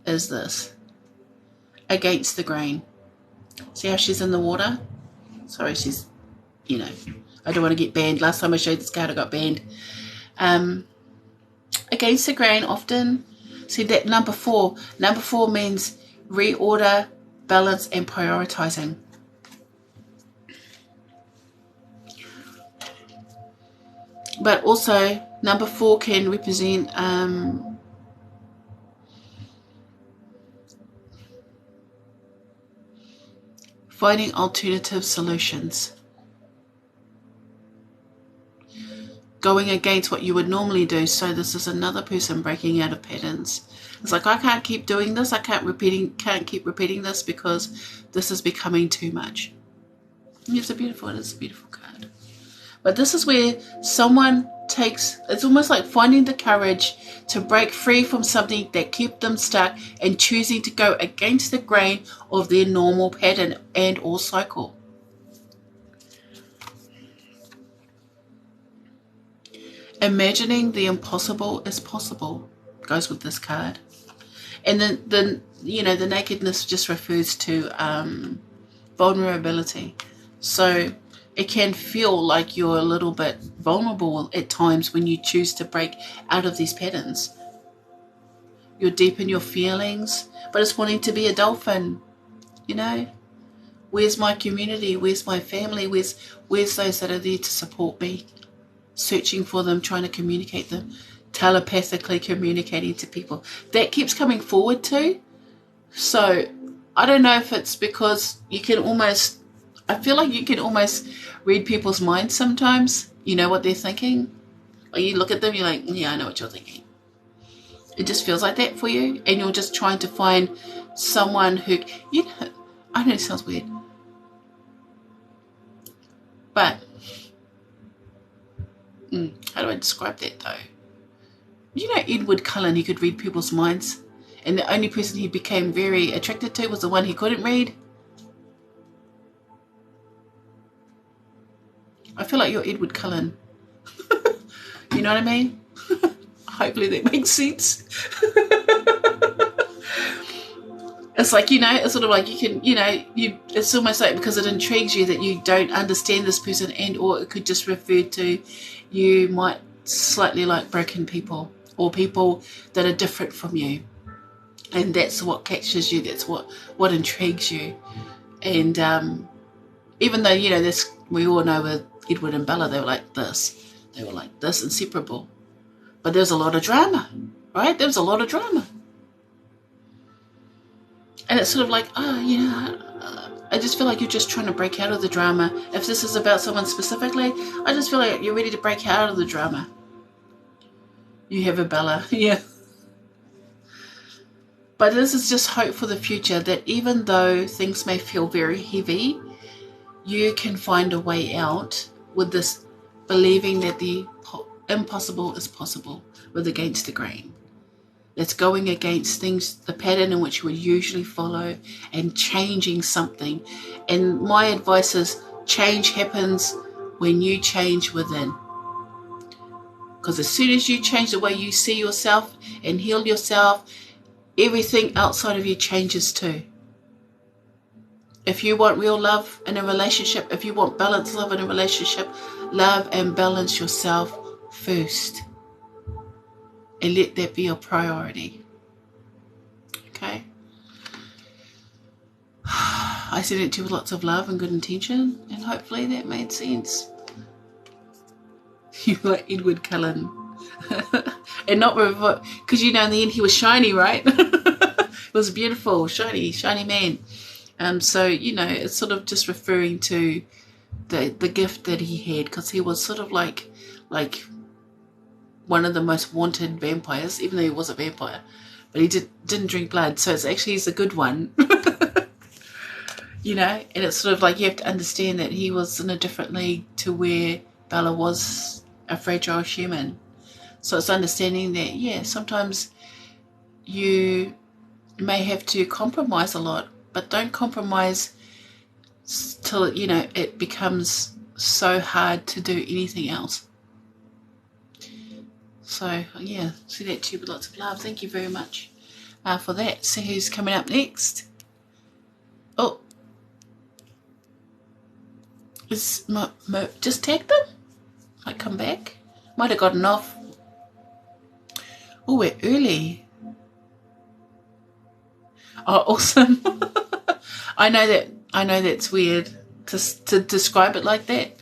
is this. Against the grain. See how she's in the water? Sorry, she's, you know, I don't want to get banned. Last time I showed this card, I got banned. Against the grain, often, see that number 4. Number 4 means reorder, balance, and prioritizing. But also, number 4 can represent finding alternative solutions. Going against what you would normally do. So this is another person breaking out of patterns. It's like, I can't keep doing this. I can't keep repeating this because this is becoming too much. It's a beautiful card. But this is where someone takes, it's almost like finding the courage to break free from something that kept them stuck and choosing to go against the grain of their normal pattern and or cycle. Imagining the impossible is possible goes with this card. And then you know, the nakedness just refers to vulnerability. So it can feel like you're a little bit vulnerable at times when you choose to break out of these patterns. You're deep in your feelings, but it's wanting to be a dolphin, you know. Where's my community? Where's my family? Where's those that are there to support me? Searching for them, trying to communicate them, telepathically communicating to people. That keeps coming forward too. So I don't know if it's because you can almost, I feel like you can almost read people's minds sometimes. You know what they're thinking. Or you look at them, you're like, yeah, I know what you're thinking. It just feels like that for you. And you're just trying to find someone who, you know, I know it sounds weird. But, how do I describe that though? You know Edward Cullen, he could read people's minds. And the only person he became very attracted to was the one he couldn't read. I feel like you're Edward Cullen. You know what I mean? Hopefully that makes sense. It's like, you know, it's sort of like you can, you know, it's almost like because it intrigues you that you don't understand this person, and or it could just refer to you might slightly like broken people or people that are different from you. And that's what catches you. That's what intrigues you. And even though, you know, this, we all know with Edward and Bella, they were like this. They were like this, inseparable. But there's a lot of drama, right? There was a lot of drama. And it's sort of like, oh, you know, I just feel like you're just trying to break out of the drama. If this is about someone specifically, I just feel like you're ready to break out of the drama. You have a Bella, yeah. But this is just hope for the future, that even though things may feel very heavy, you can find a way out with this believing that the impossible is possible with against the grain. That's going against things, the pattern in which you would usually follow, and changing something. And my advice is change happens when you change within. Because as soon as you change the way you see yourself and heal yourself, everything outside of you changes too. If you want real love in a relationship, if you want balanced love in a relationship, love and balance yourself first. And let that be your priority. Okay? I sent it to you with lots of love and good intention, and hopefully that made sense. You're like Edward Cullen. And not because, you know, in the end he was shiny, right? It was beautiful, shiny man. So, you know, it's sort of just referring to the gift that he had, because he was sort of like one of the most wanted vampires, even though he was a vampire, but he didn't drink blood, so he's a good one. You know, and it's sort of like you have to understand that he was in a different league to where Bella was a fragile human. So it's understanding that, yeah, sometimes you may have to compromise a lot, but don't compromise till, you know, it becomes so hard to do anything else. So, yeah, see that too with lots of love. Thank you very much for that. See who's coming up next. Oh. Just tag them? Might come back. Might have gotten off. Oh, we're early. Oh, awesome. I know that's weird to describe it like that.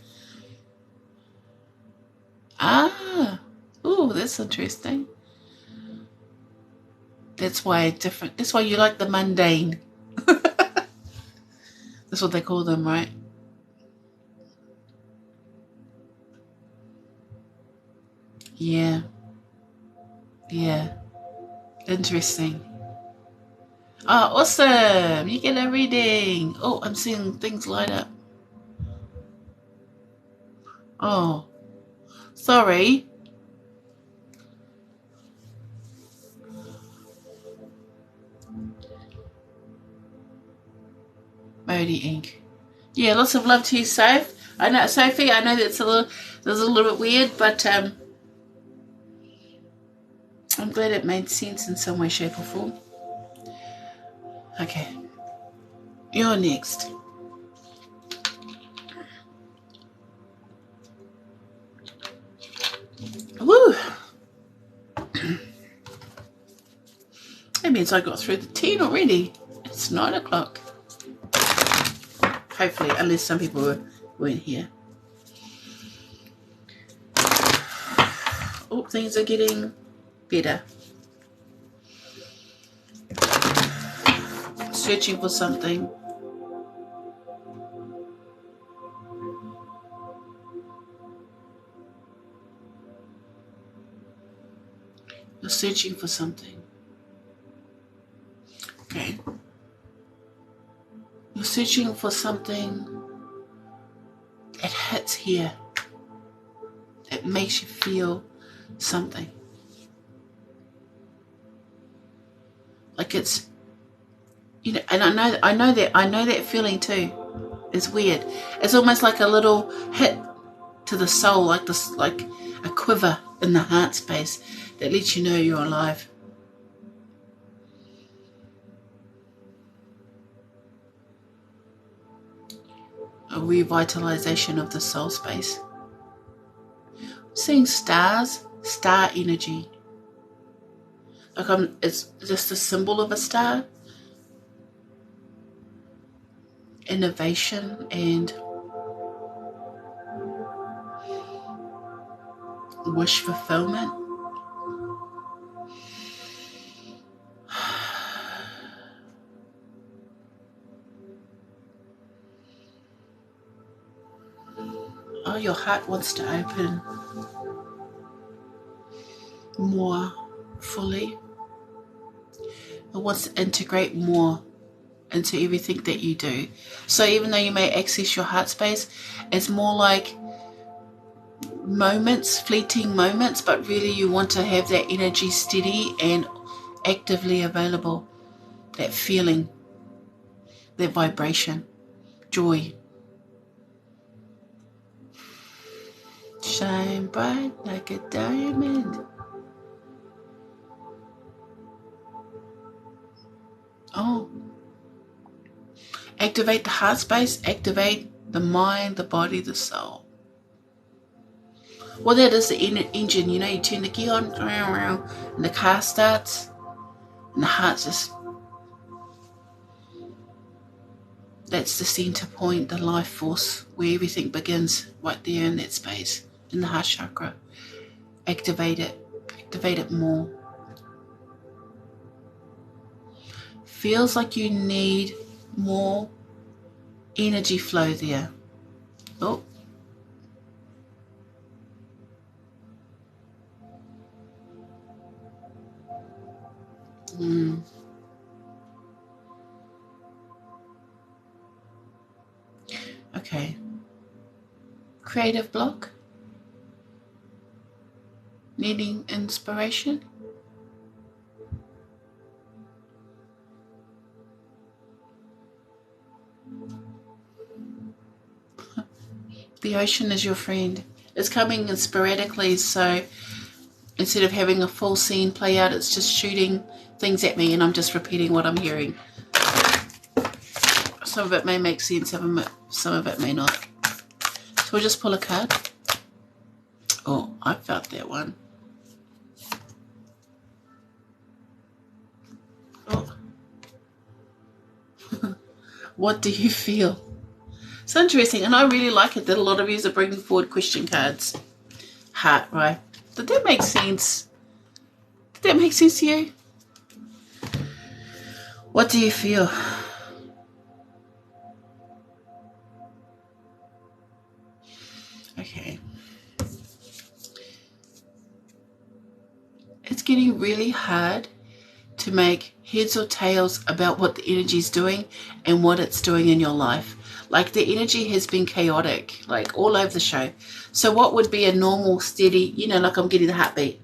Ah. Oh, that's interesting. That's why you like the mundane. That's what they call them, right? Yeah. Yeah. Interesting. Oh, awesome. You get a reading. Oh, I'm seeing things light up. Oh. Sorry. Modi ink. Yeah, lots of love to you, Soph. I know, Sophie, I know that's a little bit weird, but I'm glad it made sense in some way, shape, or form. Okay. You're next. Woo! That means I got through the 10 already. It's 9 o'clock. Hopefully, unless some people weren't here. Oh, things are getting better. Searching for something. You're searching for something. Okay. You're searching for something that hits here. That makes you feel something. Like it's, you know, and I know that feeling too. It's weird. It's almost like a little hit to the soul, like a quiver in the heart space that lets you know you're alive. A revitalization of the soul space. I'm seeing stars, star energy. Like it's just a symbol of a star. Innovation and wish fulfillment. Oh, your heart wants to open more fully. It wants to integrate more into everything that you do. So even though you may access your heart space, it's more like moments, fleeting moments, but really you want to have that energy steady and actively available. That feeling, that vibration, joy. Shine bright like a diamond. Oh. Activate the heart space, activate the mind, the body, the soul. Well, that is the engine, you know, you turn the key on, and the car starts, and the heart just, that's the center point, the life force, where everything begins, right there in that space, in the heart chakra. Activate it more. Feels like you need more energy flow there. Oh. Okay. Creative block. Needing inspiration. The ocean is your friend. It's coming in sporadically, so instead of having a full scene play out, it's just shooting things at me and I'm just repeating what I'm hearing. Some of it may make sense, some of it may not. So we'll just pull a card. Oh, I felt that one. Oh. What do you feel? It's interesting, and I really like it that a lot of you are bringing forward question cards. Heart, right? Did that make sense? Did that make sense to you? What do you feel? Okay. It's getting really hard to make heads or tails about what the energy is doing and what it's doing in your life. Like the energy has been chaotic, like all over the show. So what would be a normal, steady, you know, like I'm getting the heartbeat.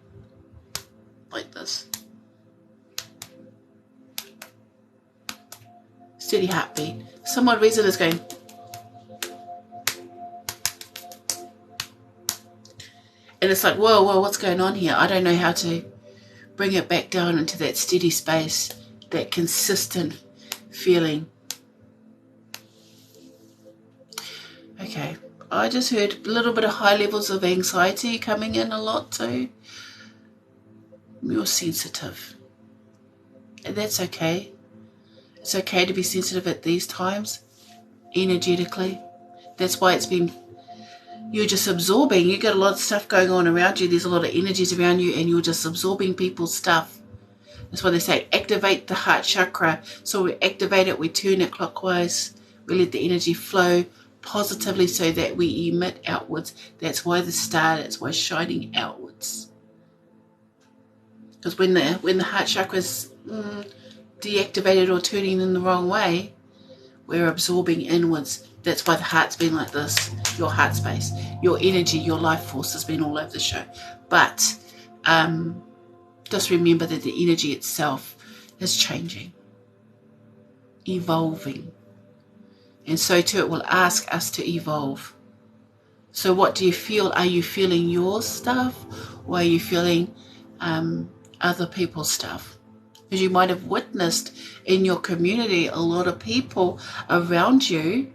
Like this. Steady heartbeat. Some odd reason it's going. And it's like, whoa, whoa, what's going on here? I don't know how to bring it back down into that steady space, that consistent feeling. Okay, I just heard a little bit of high levels of anxiety coming in a lot too. You're sensitive. And that's okay. It's okay to be sensitive at these times, energetically. That's why it's been, you're just absorbing. You got a lot of stuff going on around you. There's a lot of energies around you and you're just absorbing people's stuff. That's why they say activate the heart chakra. So we activate it, we turn it clockwise, we let the energy flow positively so that we emit outwards. That's why the star, that's why shining outwards. Because when the heart chakra is deactivated or turning in the wrong way, we're absorbing inwards. That's why the heart's been like this. Your heart space, your energy, your life force has been all over the show. But just remember that the energy itself is changing, evolving. And so too, it will ask us to evolve. So what do you feel? Are you feeling your stuff? Or are you feeling other people's stuff? Because you might have witnessed in your community, a lot of people around you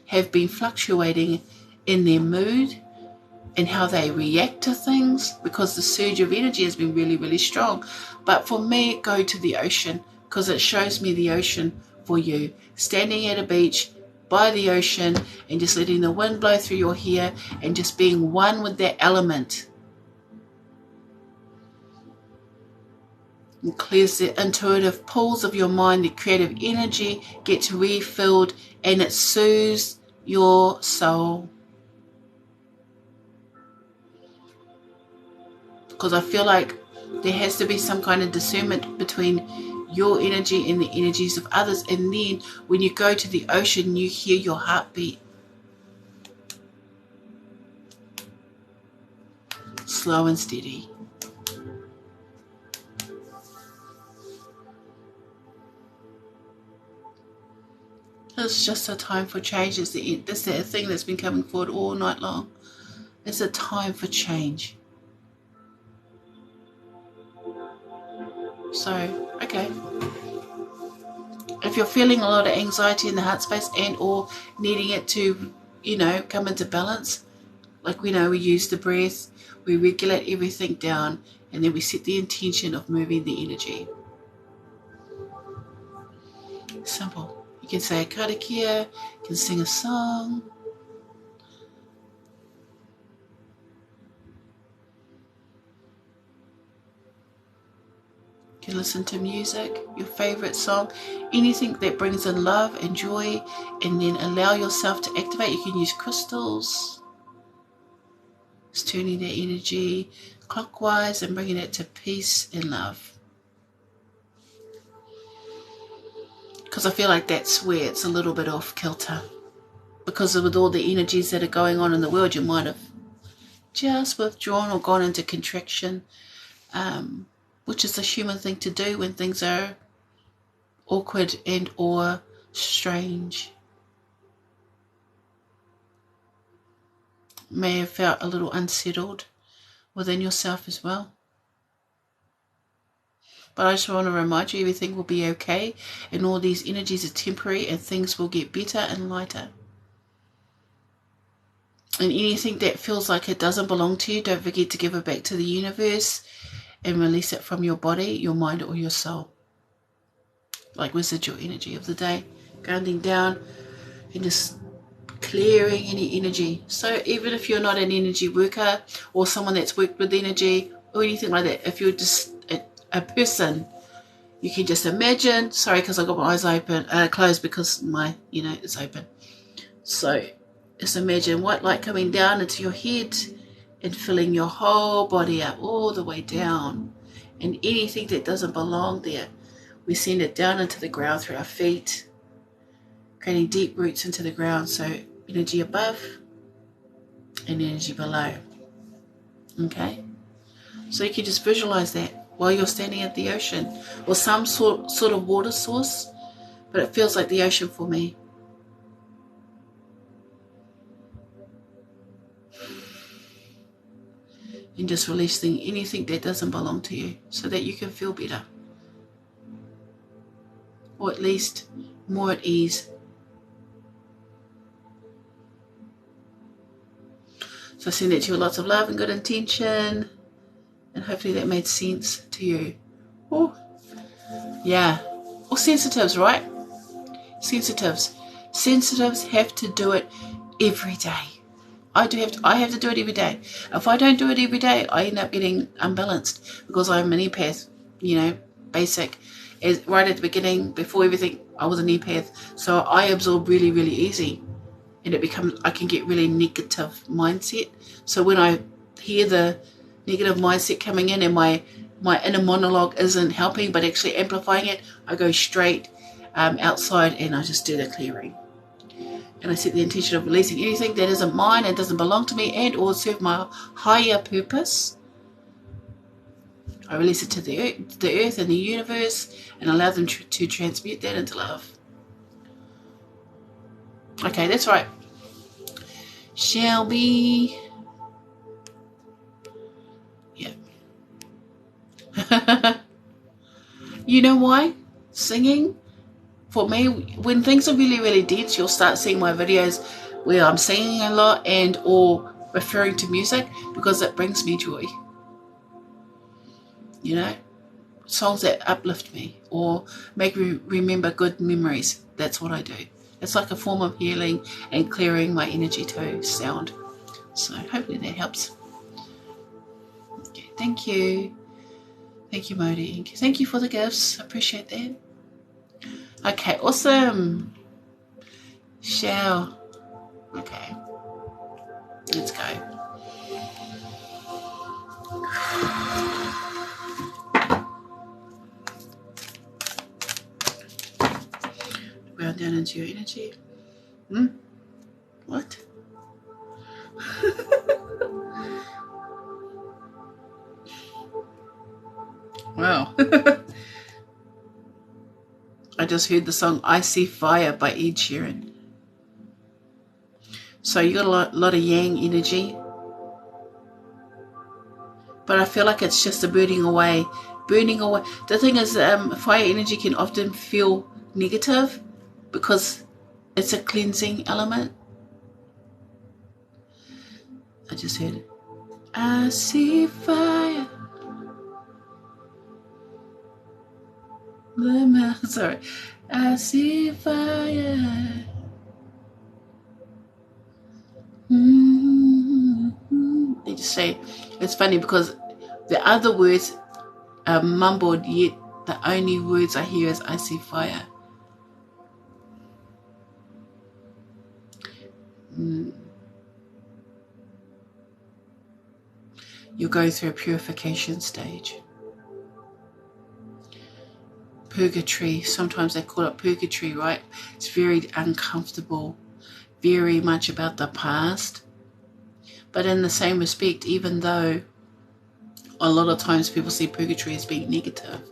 have been fluctuating in their mood and how they react to things, because the surge of energy has been really, really strong. But for me, go to the ocean, because it shows me the ocean for you. Standing at a beach by the ocean and just letting the wind blow through your hair and just being one with that element. It clears the intuitive pools of your mind. The creative energy gets refilled and it soothes your soul. Because I feel like there has to be some kind of discernment between your energy and the energies of others. And then when you go to the ocean, you hear your heartbeat. Slow and steady. It's just a time for change. It's the thing that's been coming forward all night long. It's a time for change. So, okay. If you're feeling a lot of anxiety in the heart space and or needing it to, come into balance, like we know we use the breath, we regulate everything down, and then we set the intention of moving the energy. Simple. You can say a karakia, you can sing a song. You can listen to music, your favorite song, anything that brings in love and joy, and then allow yourself to activate. You can use crystals. It's turning that energy clockwise and bringing it to peace and love. Because I feel like that's where it's a little bit off kilter. Because with all the energies that are going on in the world, you might have just withdrawn or gone into contraction, which is a human thing to do when things are awkward and or strange. May have felt a little unsettled within yourself as well. But I just want to remind you, everything will be okay, and all these energies are temporary, and things will get better and lighter. And anything that feels like it doesn't belong to you, don't forget to give it back to the universe and release it from your body, your mind, or your soul. Like residual energy of the day, grounding down and just clearing any energy. So even if you're not an energy worker or someone that's worked with energy or anything like that, if you're just a person, you can just imagine, sorry because I got my eyes open, closed because my, it's open. So just imagine white light coming down into your head and filling your whole body up all the way down. And anything that doesn't belong there, we send it down into the ground through our feet, creating deep roots into the ground. So energy above and energy below. Okay? So you can just visualize that while you're standing at the ocean or some sort of water source, but it feels like the ocean for me. And just releasing anything that doesn't belong to you so that you can feel better. Or at least more at ease. So I send it to you with lots of love and good intention. And hopefully that made sense to you. Oh, yeah. Or sensitives, right? Sensitives. Sensitives have to do it every day. I have to do it every day. If I don't do it every day, I end up getting unbalanced because I'm an empath, basic. Right at the beginning, before everything, I was an empath. So I absorb really, really easy. And I can get really negative mindset. So when I hear the negative mindset coming in and my inner monologue isn't helping but actually amplifying it, I go straight outside and I just do the clearing. And I set the intention of releasing anything that isn't mine and doesn't belong to me and or serve my higher purpose. I release it to the earth and the universe and allow them to transmute that into love. Okay, that's right. Shelby. Yeah. You know why? Singing. For me, when things are really, really dense, you'll start seeing my videos where I'm singing a lot and or referring to music because it brings me joy. Songs that uplift me or make me remember good memories. That's what I do. It's like a form of healing and clearing my energy to sound. So hopefully that helps. Okay, thank you. Thank you, Modi. Thank you for the gifts. I appreciate that. Okay, awesome. Shell. Okay. Let's go. Ground down into your energy. What? Wow. I just heard the song I See Fire by Ed Sheeran. So you got a lot of yang energy. But I feel like it's just a burning away. The thing is, fire energy can often feel negative because it's a cleansing element. I just heard it. I see fire. Sorry. I see fire. They just say, it's funny because the other words are mumbled yet The only words I hear is I see fire. You're going through a purification stage. Purgatory, sometimes they call it purgatory, right? It's very uncomfortable, very much about the past. But in the same respect, even though a lot of times people see purgatory as being negative,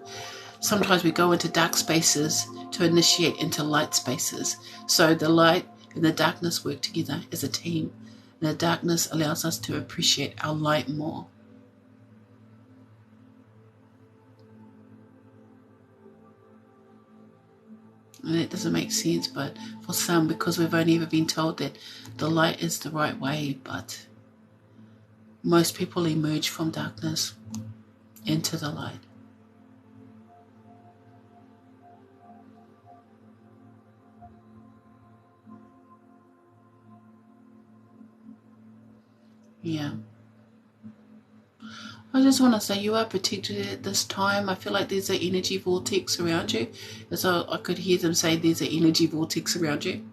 sometimes we go into dark spaces to initiate into light spaces. So the light and the darkness work together as a team. And the darkness allows us to appreciate our light more. And it doesn't make sense, but for some, because we've only ever been told that the light is the right way, but most people emerge from darkness into the light. Yeah. I just want to say you are protected at this time. I feel like there's an energy vortex around you. So I could hear them say there's an energy vortex around you.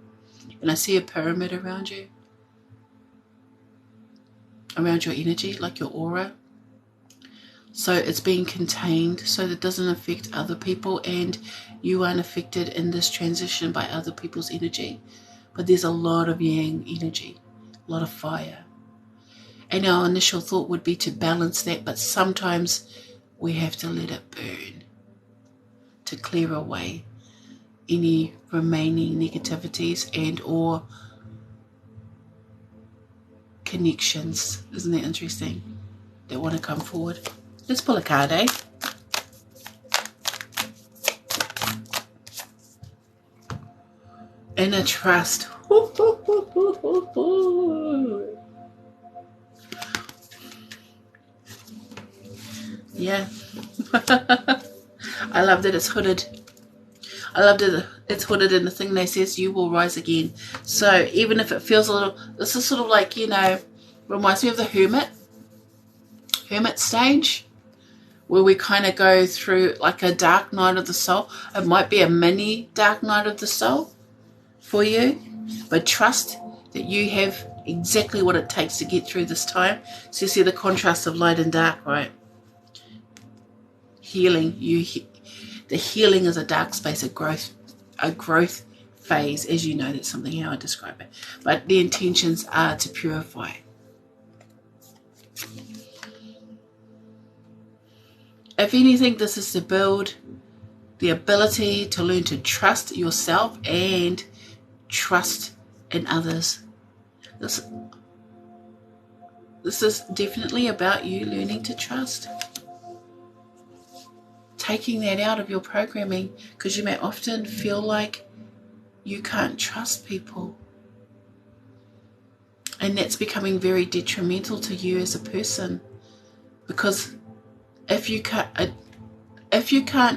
And I see a pyramid around you. Around your energy, like your aura. So it's being contained so that it doesn't affect other people, and you aren't affected in this transition by other people's energy. But there's a lot of yang energy, a lot of fire. And our initial thought would be to balance that, but sometimes we have to let it burn to clear away any remaining negativities and or connections. Isn't that interesting? That want to come forward. Let's pull a card, eh? Inner trust. Yeah. I love that it's hooded. I love that it's hooded in the thing that says you will rise again. So even if it feels a little, this is sort of like, you know, reminds me of the hermit stage, where we kind of go through like a dark night of the soul. It might be a mini dark night of the soul for you, but trust that you have exactly what it takes to get through this time. So you see the contrast of light and dark, right? Healing, the healing is a dark space, a growth phase, as you know. That's something how I describe it. But the intentions are to purify. If anything, this is to build the ability to learn to trust yourself and trust in others. This is definitely about you learning to trust. Taking that out of your programming, because you may often feel like you can't trust people. And that's becoming very detrimental to you as a person. Because if you can't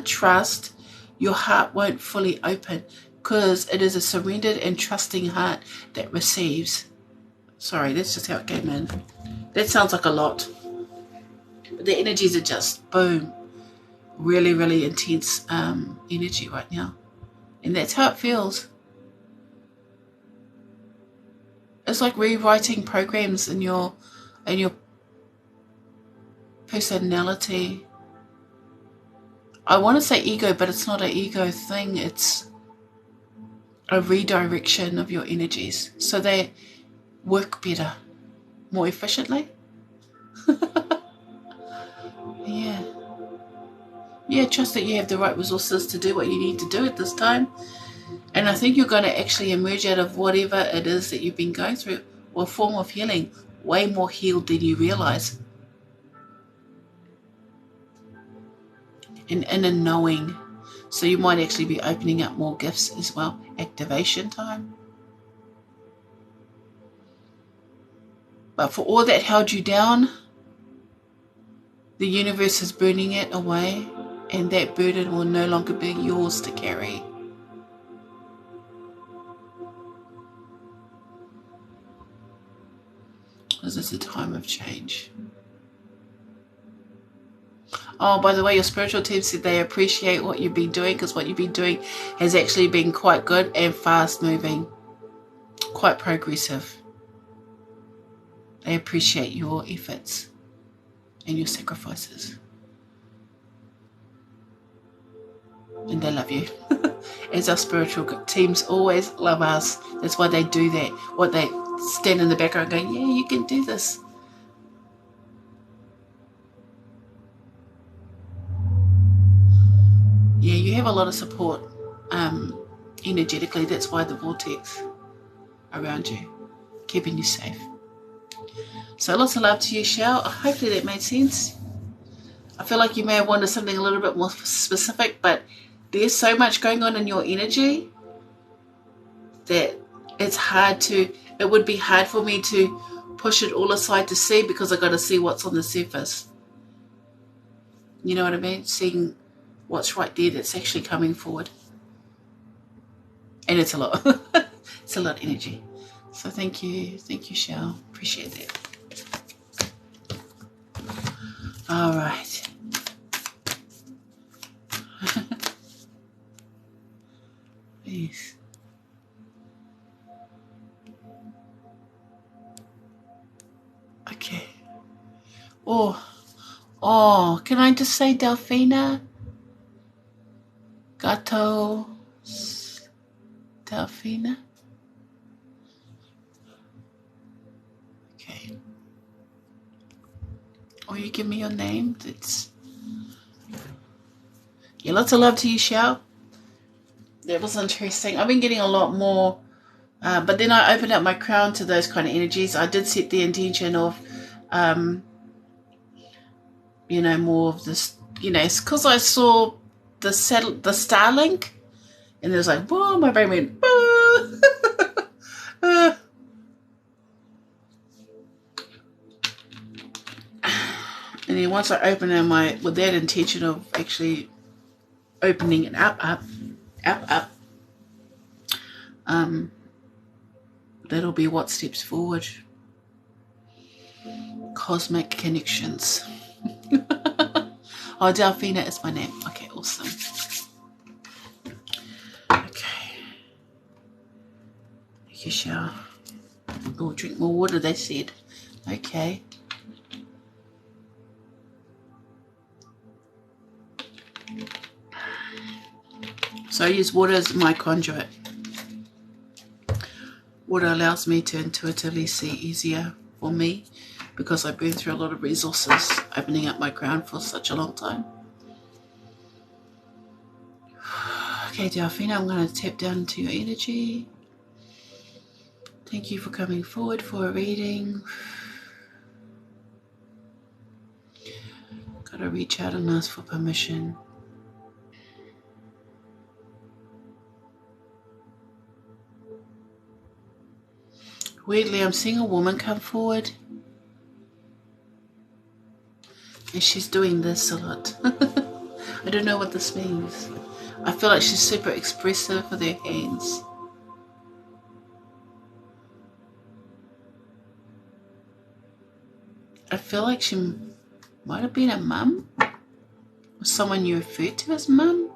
trust, your heart won't fully open, because it is a surrendered and trusting heart that receives. Sorry, that's just how it came in. That sounds like a lot. But the energies are just boom. Really, really intense energy right now. And that's how it feels. It's like rewriting programs in your personality. I want to say ego, but it's not an ego thing. It's a redirection of your energies so they work better, more efficiently. Yeah, trust that you have the right resources to do what you need to do at this time. And I think you're going to actually emerge out of whatever it is that you've been going through, or a form of healing, way more healed than you realize. And in a knowing. So you might actually be opening up more gifts as well. Activation time. But for all that held you down, the universe is burning it away, and that burden will no longer be yours to carry. Because it's a time of change. Oh, by the way, your spiritual team said they appreciate what you've been doing, because what you've been doing has actually been quite good and fast moving, quite progressive. They appreciate your efforts and your sacrifices. And they love you. As our spiritual teams always love us. That's why they do that. What they stand in the background going, yeah, you can do this. Yeah, you have a lot of support energetically. That's why the vortex around you, keeping you safe. So lots of love to you, Shell. Hopefully that made sense. I feel like you may have wanted something a little bit more specific, but there's so much going on in your energy that it would be hard for me to push it all aside to see, because I got to see what's on the surface. You know what I mean? Seeing what's right there that's actually coming forward. And it's a lot. It's a lot of energy. So thank you, Shell. Appreciate that. All right. Please. Okay. Oh, can I just say Delphina? Gato. Delphina? Okay. Or you give me your name. Yeah, lots of love to you, Shell. That was interesting. I've been getting a lot more, but then I opened up my crown to those kind of energies. I did set the intention of, more of this, it's because I saw the Starlink, and it was like, whoa, my brain went, boo. And then once I opened it, with that intention of actually opening it up, that'll be what steps forward. Cosmic connections. Oh, Delphina is my name. Okay, awesome. Okay. Thank you, Shell. Oh, drink more water, they said. Okay. So I use water as my conduit. Water allows me to intuitively see easier for me, because I've been through a lot of resources opening up my crown for such a long time. Okay, Delphina, I'm going to tap down into your energy. Thank you for coming forward for a reading. Got to reach out and ask for permission. Weirdly, I'm seeing a woman come forward. And she's doing this a lot. I don't know what this means. I feel like she's super expressive with her hands. I feel like she might have been a mum. Or someone you referred to as mum.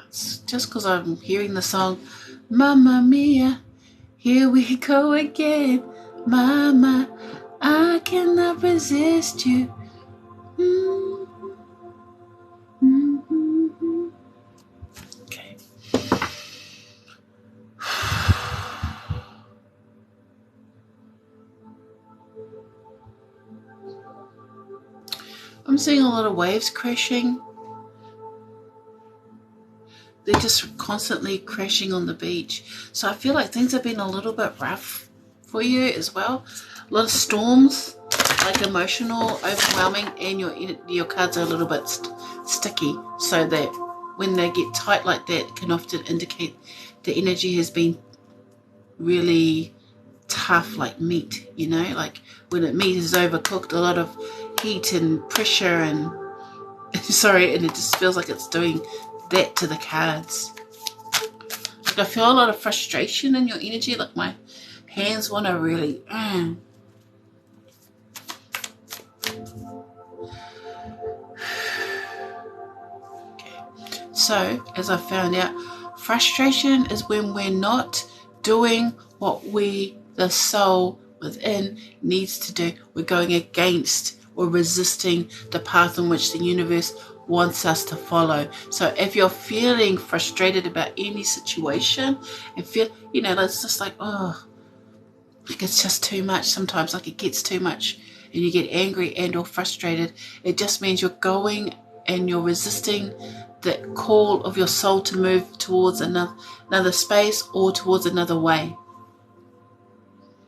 It's just because I'm hearing the song, Mamma Mia, here we go again. Mama, I cannot resist you. Okay. I'm seeing a lot of waves crashing. They're just constantly crashing on the beach. So I feel like things have been a little bit rough for you as well. A lot of storms, like emotional, overwhelming, and your cards are a little bit sticky. So that when they get tight like that, it can often indicate the energy has been really tough, like meat, like when meat is overcooked, a lot of heat and pressure and and it just feels like it's doing that to the cards. I feel a lot of frustration in your energy, like my hands want to really... So, as I found out, frustration is when we're not doing what the soul within needs to do. We're going against or resisting the path in which the universe wants us to follow. So if you're feeling frustrated about any situation and feel, it's just like, like it's just too much sometimes, like it gets too much and you get angry and or frustrated, it just means you're going and you're resisting the call of your soul to move towards another space or towards another way.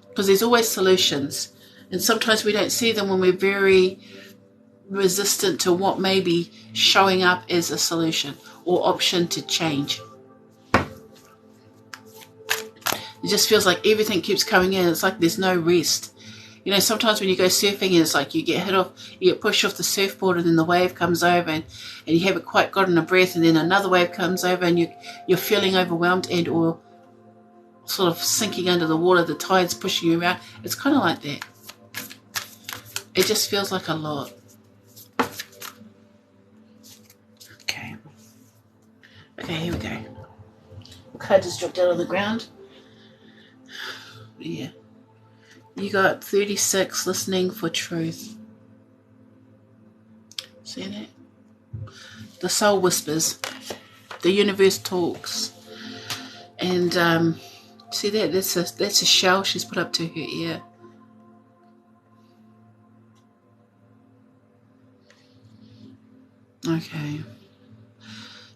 Because there's always solutions. And sometimes we don't see them when we're very resistant to what may be showing up as a solution or option to change. It just feels like everything keeps coming in. It's like there's no rest. Sometimes when you go surfing, it's like you get you get pushed off the surfboard and then the wave comes over and you haven't quite gotten a breath and then another wave comes over and you're feeling overwhelmed and or sort of sinking under the water, the tide's pushing you around. It's kind of like that. It just feels like a lot. Okay, here we go. Card just dropped out of the ground. Yeah. You got 36, listening for truth. See that? The soul whispers. The universe talks. And see that? That's a shell she's put up to her ear. Okay.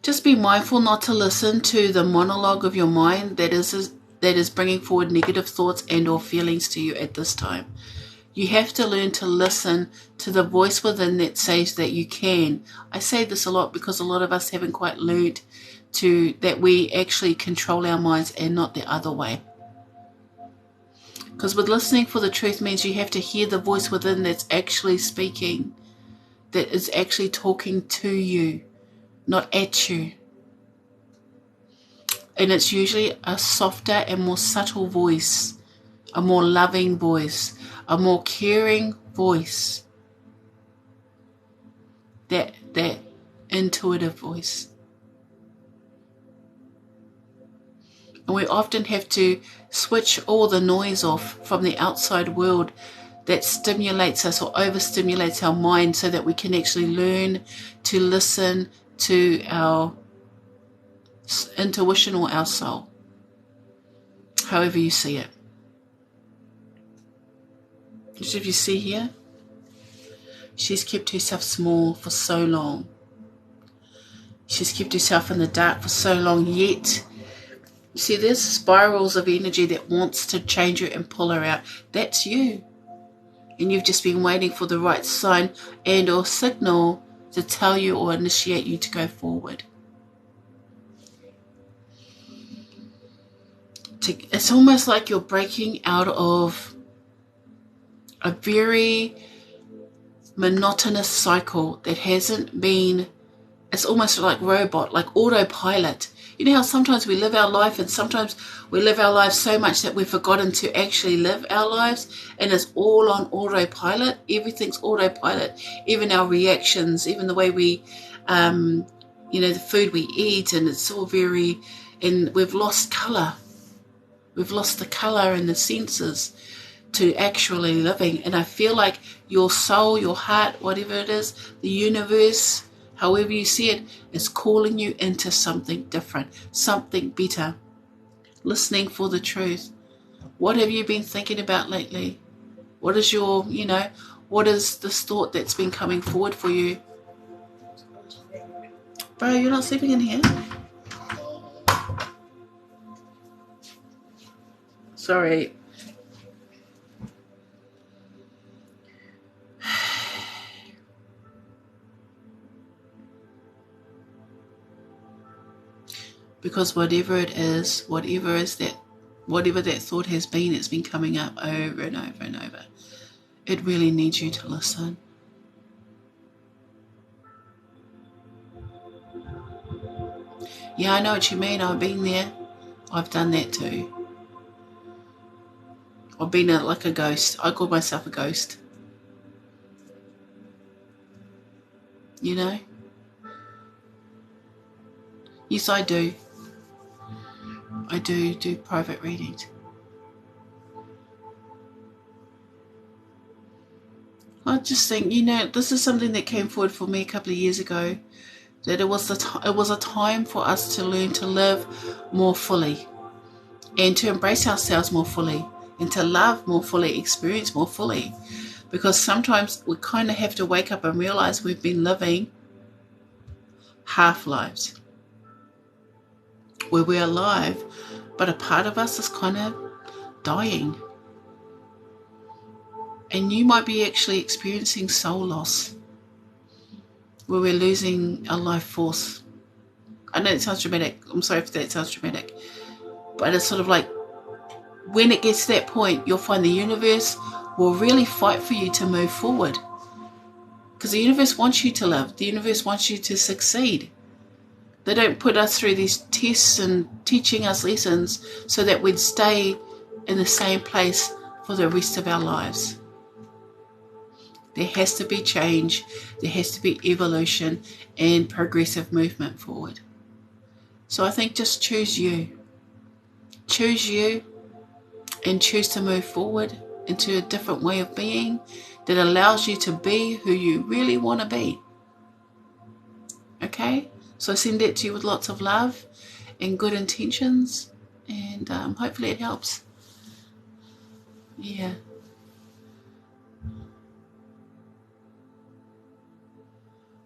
Just be mindful not to listen to the monologue of your mind that is bringing forward negative thoughts and or feelings to you at this time. You have to learn to listen to the voice within that says that you can. I say this a lot because a lot of us haven't quite learned that we actually control our minds and not the other way. Because with listening for the truth means you have to hear the voice within that's actually speaking, that is actually talking to you, not at you. And it's usually a softer and more subtle voice, a more loving voice, a more caring voice, that intuitive voice. And we often have to switch all the noise off from the outside world that stimulates us or overstimulates our mind so that we can actually learn to listen to our intuition or our soul, however you see it. Just if you see here, she's kept herself small for so long. She's kept herself in the dark for so long, yet you see there's spirals of energy that wants to change her and pull her out. That's you. And you've just been waiting for the right sign and or signal to tell you or initiate you to go forward. It's almost like you're breaking out of a very monotonous cycle that hasn't been, it's almost like robot, like autopilot. You know how sometimes we live our life and sometimes we live our lives so much that we've forgotten to actually live our lives, and it's all on autopilot. Everything's autopilot, even our reactions, even the way we, the food we eat, and it's all very, and we've lost colour. We've lost the colour and the senses to actually living. And I feel like your soul, your heart, whatever it is, the universe, however you see it, is calling you into something different, something better. Listening for the truth. What have you been thinking about lately? What is your, what is this thought that's been coming forward for you? Bro, you're not sleeping in here? Sorry. Because whatever that thought has been, it's been coming up over and over and over. It really needs you to listen. Yeah, I know what you mean. I've been there. I've done that too. I've been like a ghost. I call myself a ghost. You know? Yes, I do. I do private readings. I just think, you know, this is something that came forward for me a couple of years ago, that it was a time for us to learn to live more fully and to embrace ourselves more fully and to love more fully, experience more fully. Because sometimes we kind of have to wake up and realize we've been living half lives, where we're alive, but a part of us is kind of dying. And you might be actually experiencing soul loss, where we're losing our life force. I know it sounds dramatic. I'm sorry if that sounds dramatic. But it's sort of like, when it gets to that point, you'll find the universe will really fight for you to move forward. Because the universe wants you to live. The universe wants you to succeed. They don't put us through these tests and teaching us lessons so that we'd stay in the same place for the rest of our lives. There has to be change. There has to be evolution and progressive movement forward. So I think just choose you. Choose you and choose to move forward into a different way of being that allows you to be who you really want to be. Okay? So I send that to you with lots of love and good intentions, and hopefully it helps. Yeah.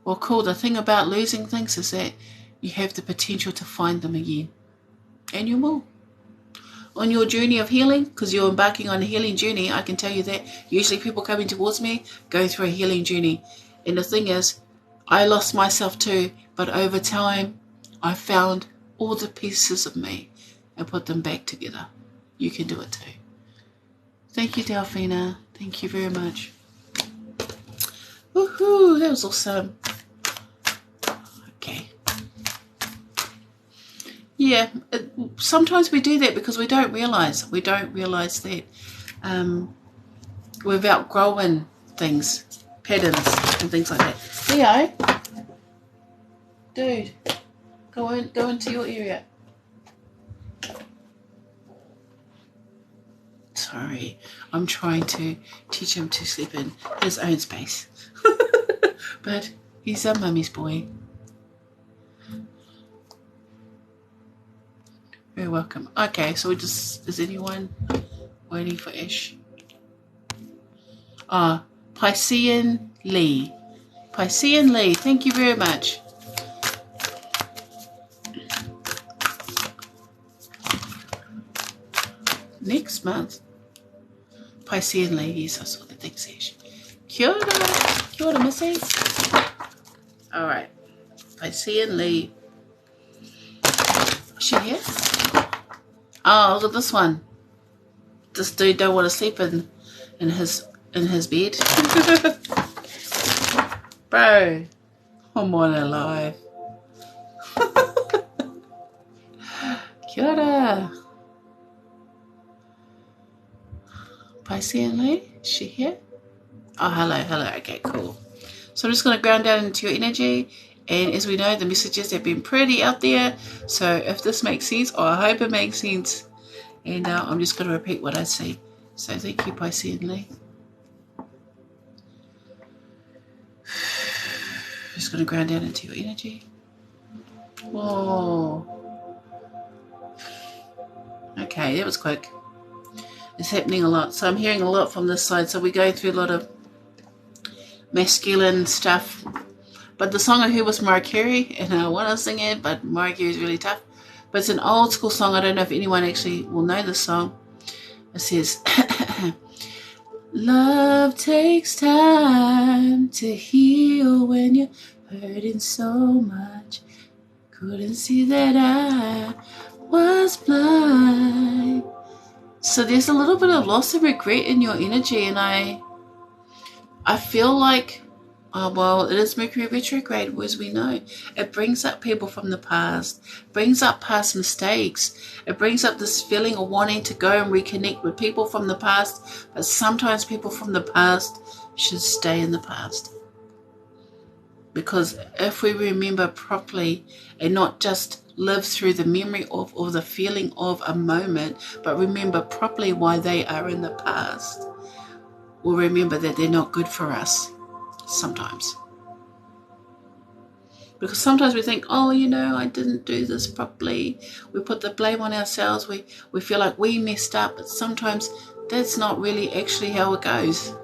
Well, cool. The thing about losing things is that you have the potential to find them again. And you will. On your journey of healing, because you're embarking on a healing journey, I can tell you that usually people coming towards me going through a healing journey. And the thing is, I lost myself too, but over time, I found all the pieces of me and put them back together. You can do it too. Thank you, Delphina. Thank you very much. Woohoo, that was awesome. Okay. Yeah, sometimes we do that because we don't realise that we've outgrown things, patterns and things like that. Leo, dude, go into your area. Sorry, I'm trying to teach him to sleep in his own space. But he's a mummy's boy. You're welcome. Okay, so is anyone waiting for Ish? Piscean Lee. Piscean Lee, thank you very much. Next month. Piscean Lee, yes, I saw the things Ish. Kia ora, Missy. Alright. Piscean Lee. Is she here? Oh, look at this one. This dude don't want to sleep in his bed. Bro, I'm on alive. Kia ora. Piscean Lee, is she here? Oh, hello. Okay, cool. So I'm just going to ground down into your energy. And as we know, the messages have been pretty out there. So if this makes sense, or I hope it makes sense. And I'm just going to repeat what I see. So thank you, Piscean Lee. Just going to ground down into your energy. Whoa. Okay, that was quick. It's happening a lot. So I'm hearing a lot from this side. So we're going through a lot of masculine stuff. But the song I heard was Mercury, and I want to sing it, but Mercury is really tough. But it's an old school song. I don't know if anyone actually will know this song. It says, love takes time to heal when you're hurting so much. Couldn't see that I was blind. So there's a little bit of loss and regret in your energy, and I feel like Oh, well, it is Mercury Retrograde, as we know. It brings up people from the past, brings up past mistakes. It brings up this feeling of wanting to go and reconnect with people from the past, but sometimes people from the past should stay in the past. Because if we remember properly and not just live through the memory of or the feeling of a moment, but remember properly why they are in the past, we'll remember that they're not good for us. Sometimes. Because sometimes we think, oh, I didn't do this properly. We put the blame on ourselves. We feel like we messed up. But sometimes that's not really actually how it goes.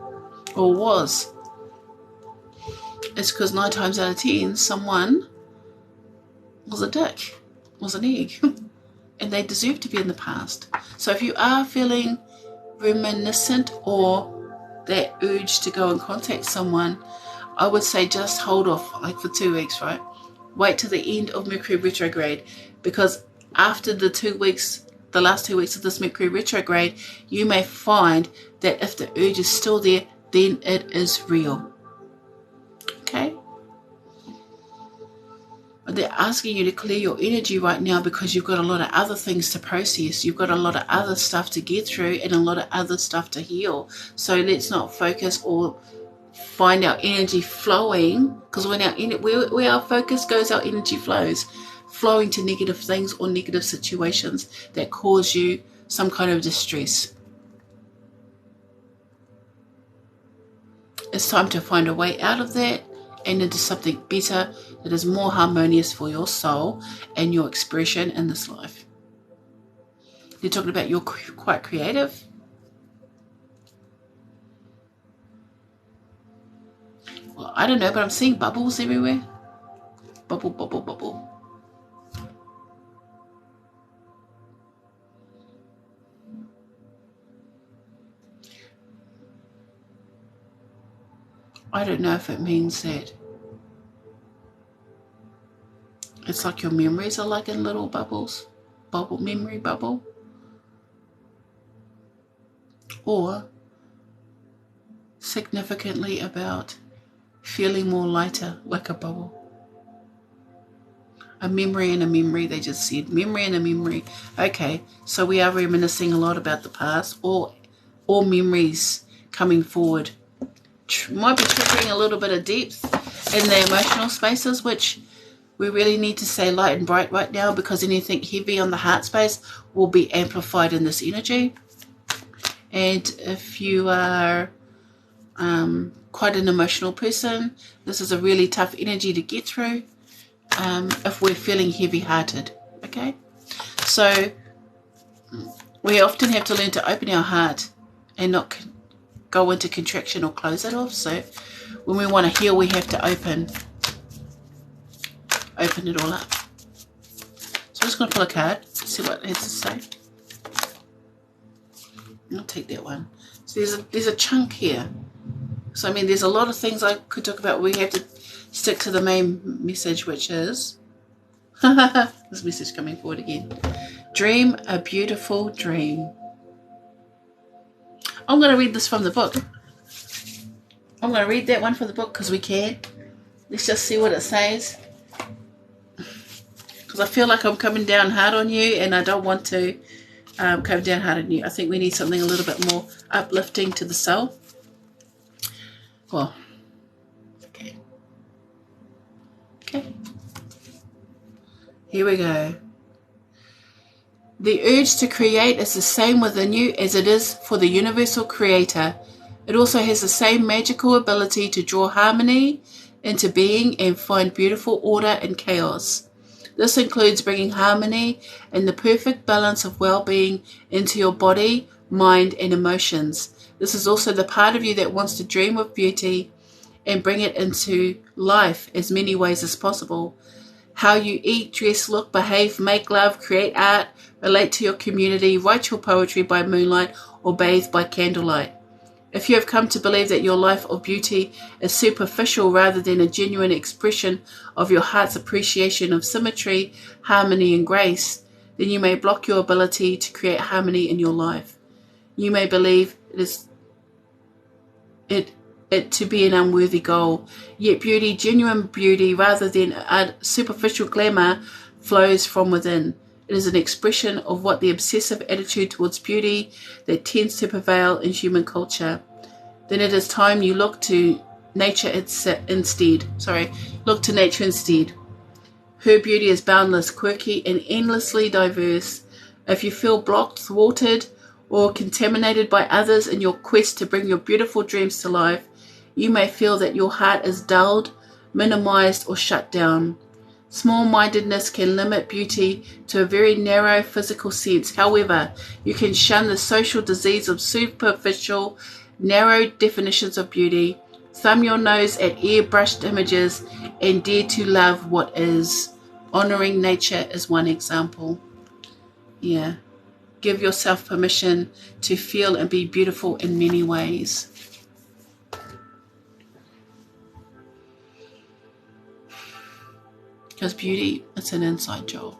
Or was. It's because 9 times out of 10, someone was a dick. Was an egg. And they deserve to be in the past. So if you are feeling reminiscent or that urge to go and contact someone, I would say just hold off like for 2 weeks, right? Wait till the end of Mercury Retrograde, because after the last 2 weeks of this Mercury Retrograde, you may find that if the urge is still there, then it is real. Okay? But they're asking you to clear your energy right now because you've got a lot of other things to process. You've got a lot of other stuff to get through and a lot of other stuff to heal. So let's not focus or find our energy flowing, because when where our focus goes, our energy flows, flowing to negative things or negative situations that cause you some kind of distress. It's time to find a way out of that and into something better that is more harmonious for your soul and your expression in this life. You're talking about you're quite creative. Well, I don't know, but I'm seeing bubbles everywhere. Bubble, bubble, bubble. I don't know if it means that it's like your memories are like in little bubbles. Memory bubble. Or significantly about feeling more lighter, like a bubble. A memory and a memory, they just said. Memory and a memory. Okay, so we are reminiscing a lot about the past, or memories coming forward. Might be triggering a little bit of depth in the emotional spaces, which we really need to stay light and bright right now, because anything heavy on the heart space will be amplified in this energy. And if you are quite an emotional person, this is a really tough energy to get through if we're feeling heavy-hearted. Okay, so we often have to learn to open our heart and not go into contraction or close it off. So when we want to heal, we have to open it all up. So I'm just going to pull a card, see what it has to say. I'll take that one. So there's a chunk here. So I mean, there's a lot of things I could talk about. We have to stick to the main message, which is this message coming forward again. Dream a beautiful dream. I'm going to read this from the book. I'm going to read that one from the book because we can. Let's just see what it says. Because I feel like I'm coming down hard on you, and I don't want to come down hard on you. I think we need something a little bit more uplifting to the soul. Well, okay. Here we go. The urge to create is the same within you as it is for the universal creator. It also has the same magical ability to draw harmony into being and find beautiful order in chaos. This includes bringing harmony and the perfect balance of well-being into your body, mind, and emotions. This is also the part of you that wants to dream of beauty and bring it into life as many ways as possible. How you eat, dress, look, behave, make love, create art, relate to your community, write your poetry by moonlight, or bathe by candlelight. If you have come to believe that your life of beauty is superficial rather than a genuine expression of your heart's appreciation of symmetry, harmony, and grace, then you may block your ability to create harmony in your life. You may believe it it to be an unworthy goal. Yet beauty, genuine beauty, rather than a superficial glamour, flows from within. It is an expression of what the obsessive attitude towards beauty that tends to prevail in human culture. Then it is time you look to nature instead. Look to nature instead. Her beauty is boundless, quirky, and endlessly diverse. If you feel blocked, thwarted, or contaminated by others in your quest to bring your beautiful dreams to life, you may feel that your heart is dulled, minimized, or shut down. Small-mindedness can limit beauty to a very narrow physical sense. However, you can shun the social disease of superficial, narrow definitions of beauty, thumb your nose at airbrushed images, and dare to love what is. Honoring nature is one example. Yeah. Give yourself permission to feel and be beautiful in many ways. Because beauty, it's an inside job.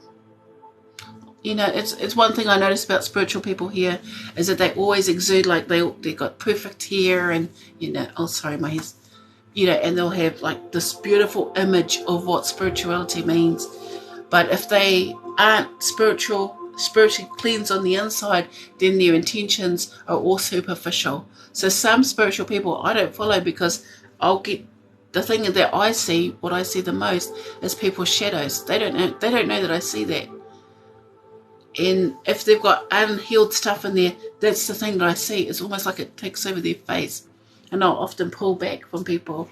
You know, it's one thing I notice about spiritual people here is that they always exude like they got perfect hair and, you know, oh sorry, my hair's, you know, and they'll have like this beautiful image of what spirituality means. But if they aren't spiritually cleansed on the inside, then their intentions are all superficial. So some spiritual people I don't follow because I'll get the thing that I see, what I see the most is people's shadows. They don't know that I see that. And if they've got unhealed stuff in there, that's the thing that I see. It's almost like it takes over their face. And I'll often pull back from people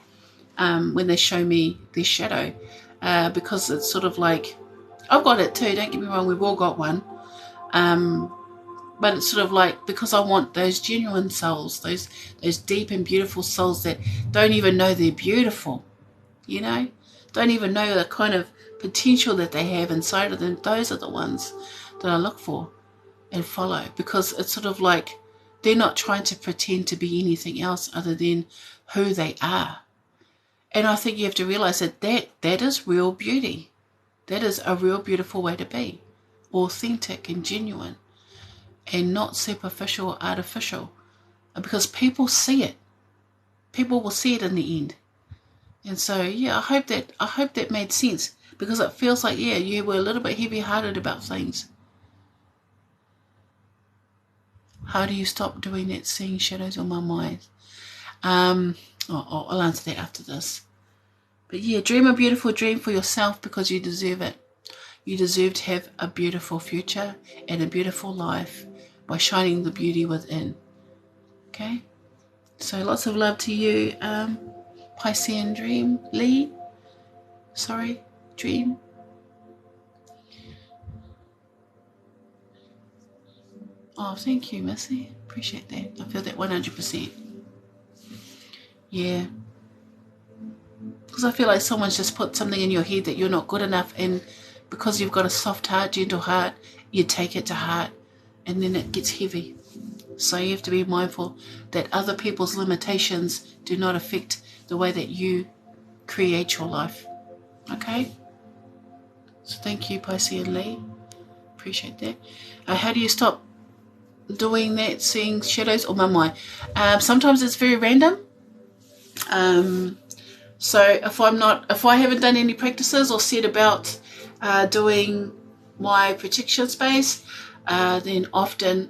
when they show me their shadow, because it's sort of like, I've got it too, don't get me wrong, we've all got one. But it's sort of like, because I want those genuine souls, those deep and beautiful souls that don't even know they're beautiful, you know, don't even know the kind of potential that they have inside of them. Those are the ones that I look for and follow, because it's sort of like they're not trying to pretend to be anything else other than who they are. And I think you have to realize that is real beauty. That is a real beautiful way to be, authentic and genuine, and not superficial or artificial, because people see it. People will see it in the end. And so, yeah, I hope that made sense, because it feels like, yeah, you were a little bit heavy-hearted about things. How do you stop doing that, seeing shadows on my mind? I'll answer that after this. But yeah, dream a beautiful dream for yourself, because you deserve it. You deserve to have a beautiful future and a beautiful life by shining the beauty within. Okay? So lots of love to you, Piscean Dream, Dream. Oh, thank you, Missy. Appreciate that. I feel that 100%. Yeah. Because I feel like someone's just put something in your head that you're not good enough, and because you've got a soft heart, gentle heart, you take it to heart, and then it gets heavy. So you have to be mindful that other people's limitations do not affect the way that you create your life. Okay? So thank you, Piscean Lee. Appreciate that. How do you stop doing that, seeing shadows on my mind? Sometimes it's very random. So if I haven't done any practices or said about doing my protection space, then often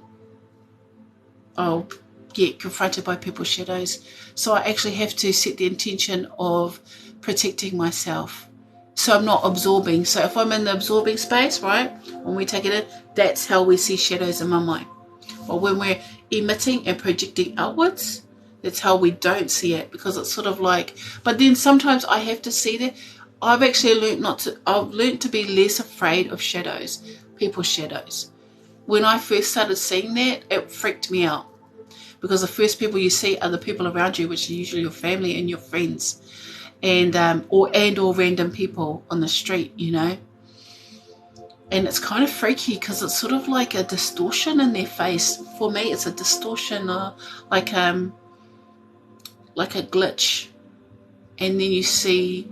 I'll get confronted by people's shadows. So I actually have to set the intention of protecting myself, so I'm not absorbing. So if I'm in the absorbing space, right, when we take it in, that's how we see shadows in my mind. But when we're emitting and projecting outwards, that's how we don't see it, because it's sort of like, but then sometimes I have to see that. I've actually learned to be less afraid of shadows, people's shadows. When I first started seeing that, it freaked me out, because the first people you see are the people around you, which are usually your family and your friends, and or random people on the street, you know. And it's kind of freaky, because it's sort of like a distortion in their face. For me, it's a distortion, like a glitch, and then you see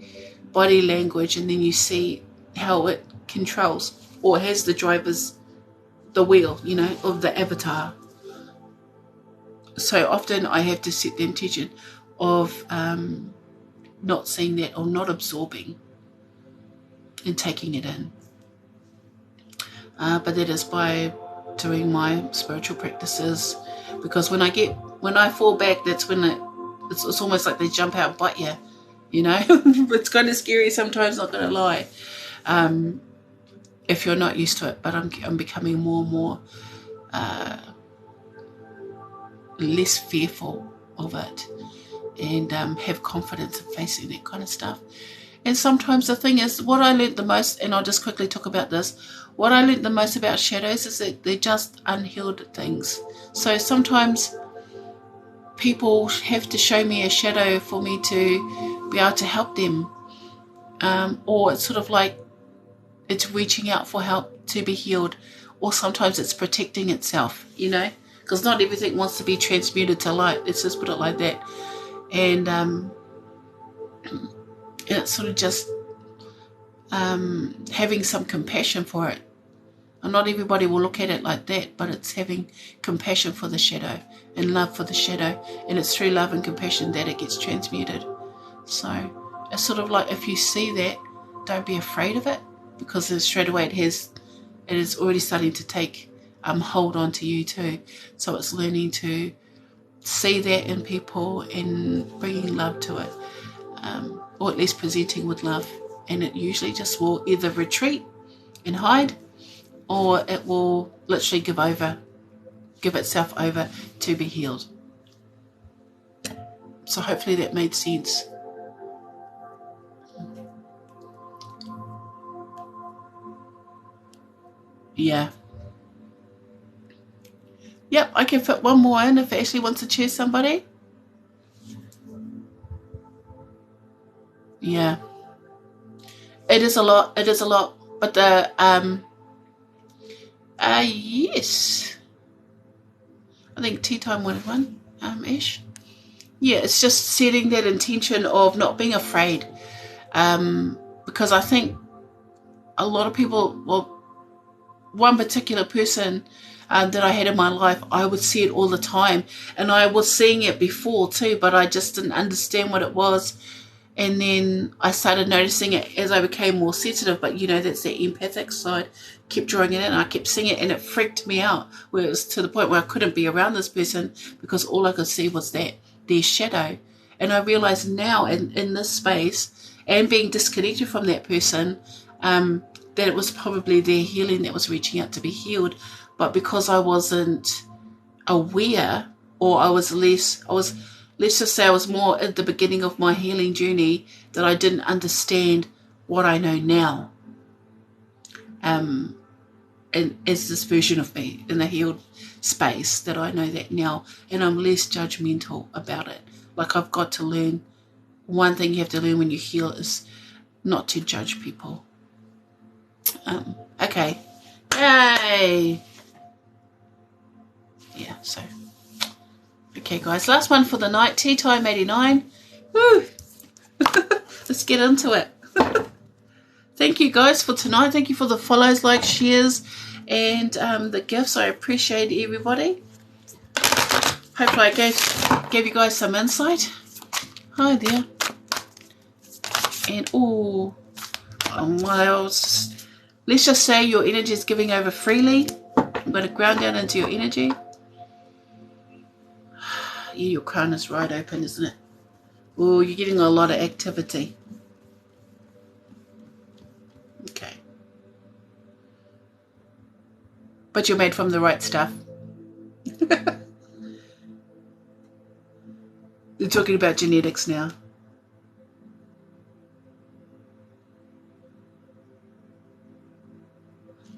body language, and then you see how it controls or has the wheel, you know, of the avatar. So often I have to set the intention, of not seeing that or not absorbing and taking it in. But that is by doing my spiritual practices, because when I fall back, that's when it's almost like they jump out and bite you, you know. It's kind of scary sometimes, not gonna lie, if you're not used to it. But I'm becoming more and more less fearful of it, and have confidence in facing that kind of stuff. And sometimes the thing is, what I learned the most, and I'll just quickly talk about this, what I learned the most about shadows is that they're just unhealed things. So sometimes people have to show me a shadow for me to be able to help them, or it's sort of like it's reaching out for help to be healed, or sometimes it's protecting itself, you know, because not everything wants to be transmuted to light. Let's just put it like that. And it's sort of just having some compassion for it. And not everybody will look at it like that, but it's having compassion for the shadow and love for the shadow, and it's through love and compassion that it gets transmuted. So it's sort of like, if you see that, don't be afraid of it, because then straight away it is already starting to take hold on to you too. So it's learning to see that in people and bringing love to it, or at least presenting with love. And it usually just will either retreat and hide, or it will literally give itself over to be healed. So hopefully that made sense. Yeah. Yep, I can fit one more in if Ashley wants to choose somebody. Yeah. It is a lot. But the yes, I think tea time wanted one. Ash. Yeah, it's just setting that intention of not being afraid, because I think a lot of people, well, one particular person that I had in my life, I would see it all the time, and I was seeing it before too, but I just didn't understand what it was. And then I started noticing it as I became more sensitive. But you know, that's the empathic side. Kept drawing it in, and I kept seeing it, and it freaked me out, where it was to the point where I couldn't be around this person because all I could see was their shadow. And I realized now in this space, and being disconnected from that person, that it was probably their healing that was reaching out to be healed. But because I wasn't aware, or let's just say I was more at the beginning of my healing journey, that I didn't understand what I know now. And as this version of me in the healed space, that I know that now, and I'm less judgmental about it. Like, I've got to learn, one thing you have to learn when you heal is not to judge people. Okay. Yay! Yeah, so... Okay, guys, last one for the night. Tea time 89. Woo! Let's get into it. Thank you, guys, for tonight. Thank you for the follows, likes, shares, and the gifts. I appreciate everybody. Hopefully I gave you guys some insight. Hi there. And let's just say your energy is giving over freely. I'm going to ground down into your energy. Yeah, your crown is right open, isn't it? Oh, you're getting a lot of activity. Okay. But you're made from the right stuff. You're talking about genetics now.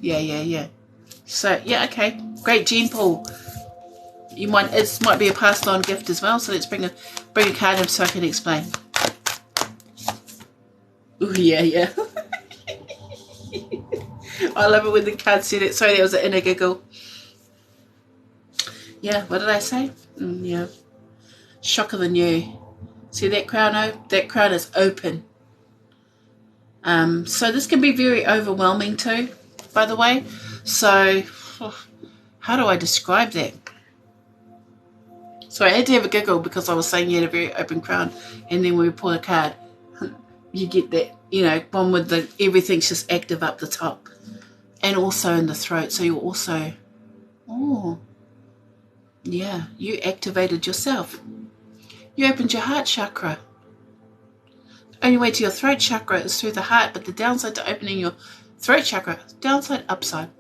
Yeah. So, yeah, okay. Great gene pool. It might be a passed on gift as well. So let's bring a card in so I can explain. Oh yeah. I love it when the card said it. Sorry, that was an inner giggle. Yeah, what did I say? Yeah. Shock of the new. See that crown? That crown is open. So this can be very overwhelming too, by the way. So how do I describe that? Sorry, I had to have a giggle because I was saying you had a very open crown, and then when we pull a card, you get that, you know, one with the everything's just active up the top, and also in the throat. So you're also, oh, yeah, you activated yourself. You opened your heart chakra. The only way to your throat chakra is through the heart, but the downside to opening your throat chakra, downside, upside.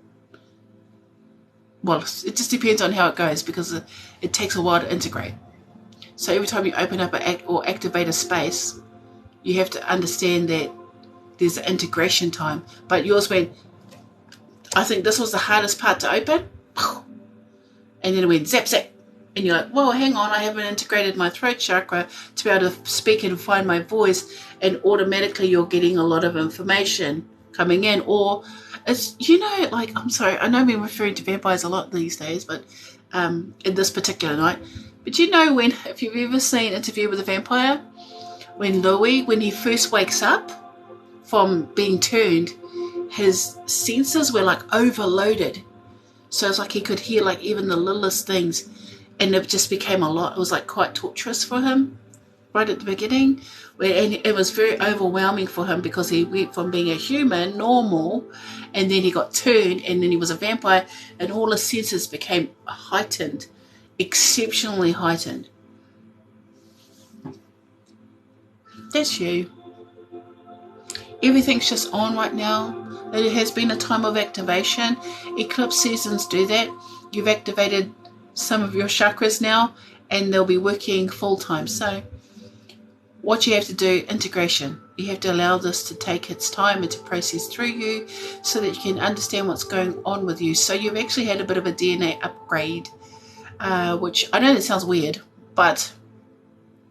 Well, it just depends on how it goes, because it takes a while to integrate. So every time you open up or activate a space, you have to understand that there's an integration time. But yours went, I think this was the hardest part to open, and then it went zap zap, and you're like, whoa, hang on, I haven't integrated my throat chakra to be able to speak and find my voice, and automatically you're getting a lot of information coming in. Or it's, you know, like, I'm sorry, I know I'm referring to vampires a lot these days, but in this particular night, but you know, when, if you've ever seen Interview with a Vampire, when Louis, when he first wakes up from being turned, his senses were like overloaded. So it's like he could hear like even the littlest things, and it just became a lot. It was like quite torturous for him right at the beginning, and it was very overwhelming for him because he went from being a human, normal, and then he got turned, and then he was a vampire, and all his senses became heightened, exceptionally heightened. That's you. Everything's just on right now. It has been a time of activation. Eclipse seasons do that. You've activated some of your chakras now, and they'll be working full time. So what you have to do, integration. You have to allow this to take its time and to process through you so that you can understand what's going on with you. So you've actually had a bit of a DNA upgrade, which I know that sounds weird, but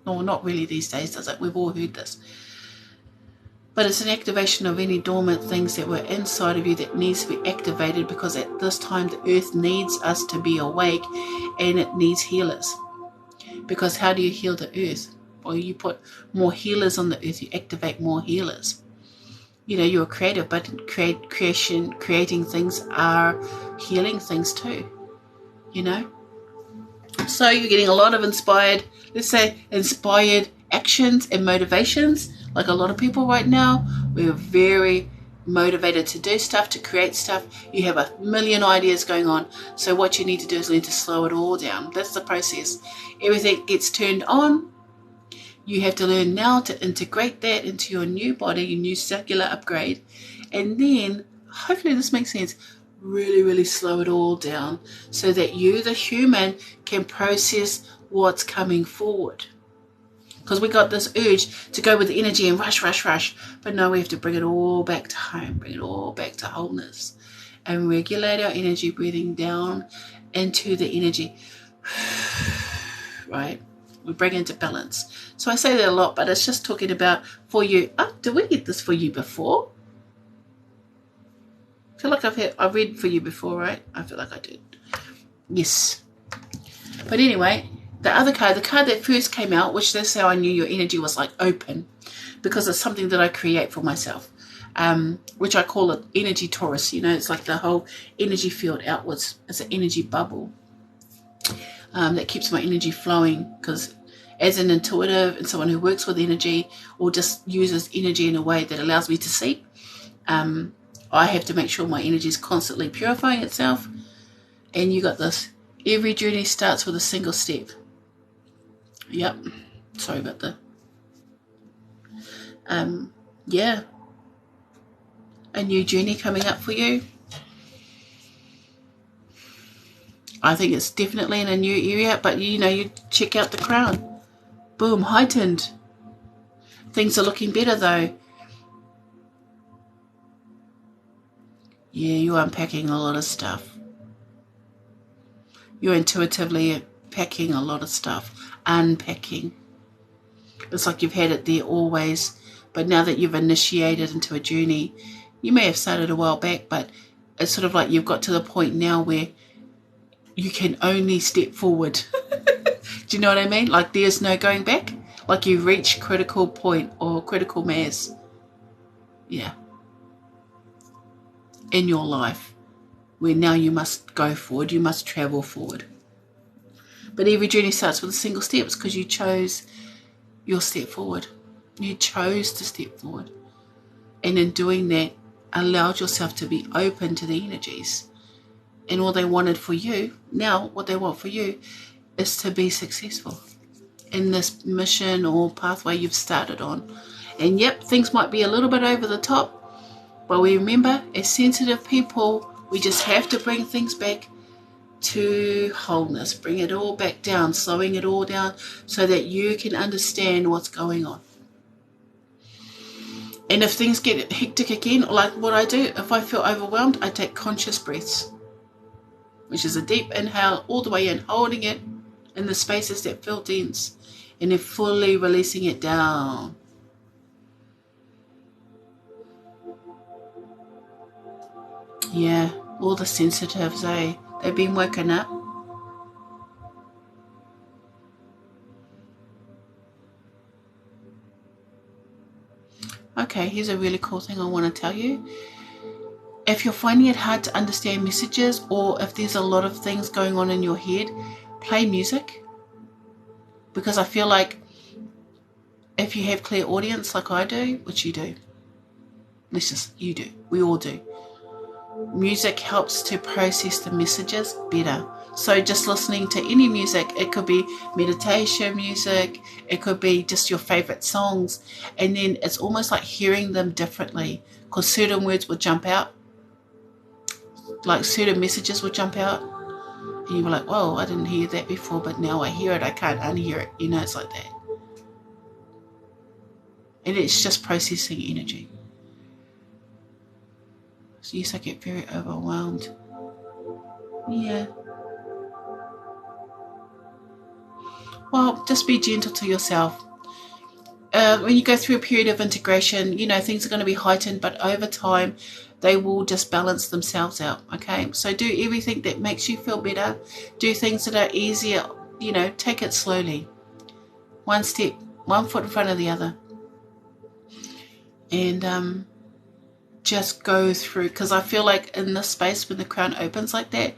no, not really these days, does it? We've all heard this. But it's an activation of any dormant things that were inside of you that needs to be activated, because at this time the earth needs us to be awake, and it needs healers. Because how do you heal the earth? Well, you put more healers on the earth, you activate more healers. You know, you're creative, but creating things are healing things too, you know. So you're getting a lot of inspired, let's say inspired actions and motivations. Like a lot of people right now, we're very motivated to do stuff, to create stuff. You have a million ideas going on. So what you need to do is learn to slow it all down. That's the process. Everything gets turned on. You have to learn now to integrate that into your new body, your new cellular upgrade. And then, hopefully this makes sense, really, really slow it all down so that you, the human, can process what's coming forward. Because we got this urge to go with the energy and rush, rush, rush. But no, we have to bring it all back to home, bring it all back to wholeness. And regulate our energy, breathing down into the energy. Right? We bring into balance. So I say that a lot, but it's just talking about for you. Oh, did we get this for you before? I feel like I've read for you before, right? I feel like I did. Yes. But anyway, the other card, the card that first came out, which that's how I knew your energy was like open, because it's something that I create for myself, which I call it energy torus. You know, it's like the whole energy field outwards. It's an energy bubble that keeps my energy flowing, because as an intuitive and someone who works with energy or just uses energy in a way that allows me to see, I have to make sure my energy is constantly purifying itself. And you got this. Every journey starts with a single step. Yep. Sorry about that. Yeah. A new journey coming up for you. I think it's definitely in a new area, but you know, you check out the crown. Boom, heightened. Things are looking better though. Yeah, you're unpacking a lot of stuff. You're intuitively packing a lot of stuff. Unpacking. It's like you've had it there always, but now that you've initiated into a journey, you may have started a while back, but it's sort of like you've got to the point now where you can only step forward. Do you know what I mean? Like there's no going back. Like you reach critical point or critical mass. Yeah. In your life, where now you must go forward, you must travel forward. But every journey starts with a single step because you chose your step forward. You chose to step forward. And in doing that, allowed yourself to be open to the energies. And all they wanted for you, now what they want for you is to be successful in this mission or pathway you've started on. And yep, things might be a little bit over the top, but we remember, as sensitive people, we just have to bring things back to wholeness, bring it all back down, slowing it all down so that you can understand what's going on. And if things get hectic again, like what I do, if I feel overwhelmed, I take conscious breaths, which is a deep inhale all the way in, holding it in the spaces that feel dense, and then fully releasing it down. Yeah, all the sensitives, they've been woken up. Okay, here's a really cool thing I want to tell you. If you're finding it hard to understand messages, or if there's a lot of things going on in your head, play music. Because I feel like if you have clear audience like I do, which you do, you do, we all do, music helps to process the messages better. So just listening to any music, it could be meditation music, it could be just your favorite songs, and then it's almost like hearing them differently, because certain words would jump out, like certain messages would jump out, and you were like, whoa, I didn't hear that before, but now I hear it, I can't unhear it, it's like that. And it's just processing energy. So yes, I get very overwhelmed. Yeah. Well, just be gentle to yourself. When you go through a period of integration, things are going to be heightened, but over time, they will just balance themselves out, okay? So do everything that makes you feel better. Do things that are easier, take it slowly. One step, one foot in front of the other. And just go through, because I feel like in this space, when the crown opens like that,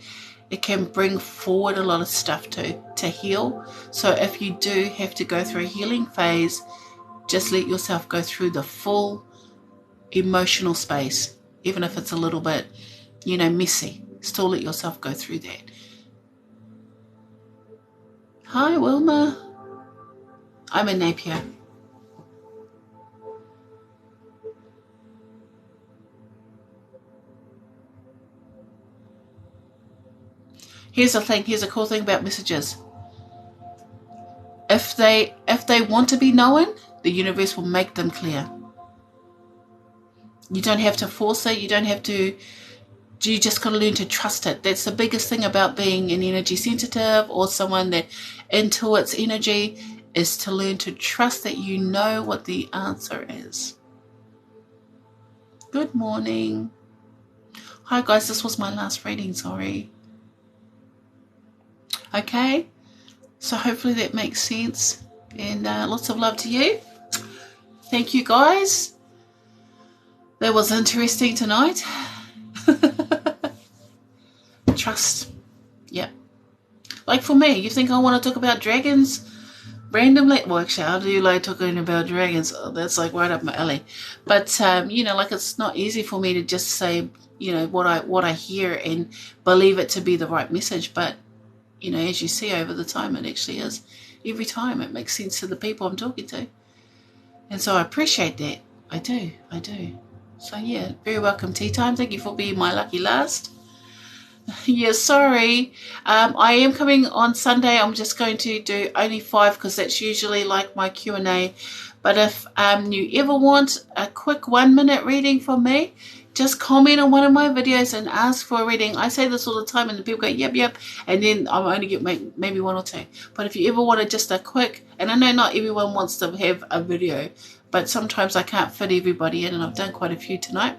it can bring forward a lot of stuff to heal. So if you do have to go through a healing phase, just let yourself go through the full emotional space, even if it's a little bit, messy. Still let yourself go through that. Hi, Wilma. I'm in Napier. Here's the thing. Here's a cool thing about messages. If they want to be known, the universe will make them clear. You don't have to force it. You don't have to. You just got to learn to trust it. That's the biggest thing about being an energy sensitive or someone that intuits energy, is to learn to trust that you know what the answer is. Good morning. Hi guys, this was my last reading, sorry. Okay, so hopefully that makes sense, and lots of love to you. Thank you guys. That was interesting tonight. Trust. Yep. Like for me, you think I want to talk about dragons randomly? Well, actually, I do like talking about dragons. Oh, that's like right up my alley. But like it's not easy for me to just say, what I hear and believe it to be the right message. But as you see over the time, it actually is. Every time it makes sense to the people I'm talking to. And so I appreciate that. I do. So yeah, very welcome tea time. Thank you for being my lucky last. Yeah, sorry. I am coming on Sunday. I'm just going to do only 5 because that's usually like my Q&A. But if you ever want a quick 1-minute reading from me, just comment on one of my videos and ask for a reading. I say this all the time and the people go, yep. And then I'll only get maybe 1 or 2. But if you ever wanted just a quick, and I know not everyone wants to have a video, but sometimes I can't fit everybody in, and I've done quite a few tonight.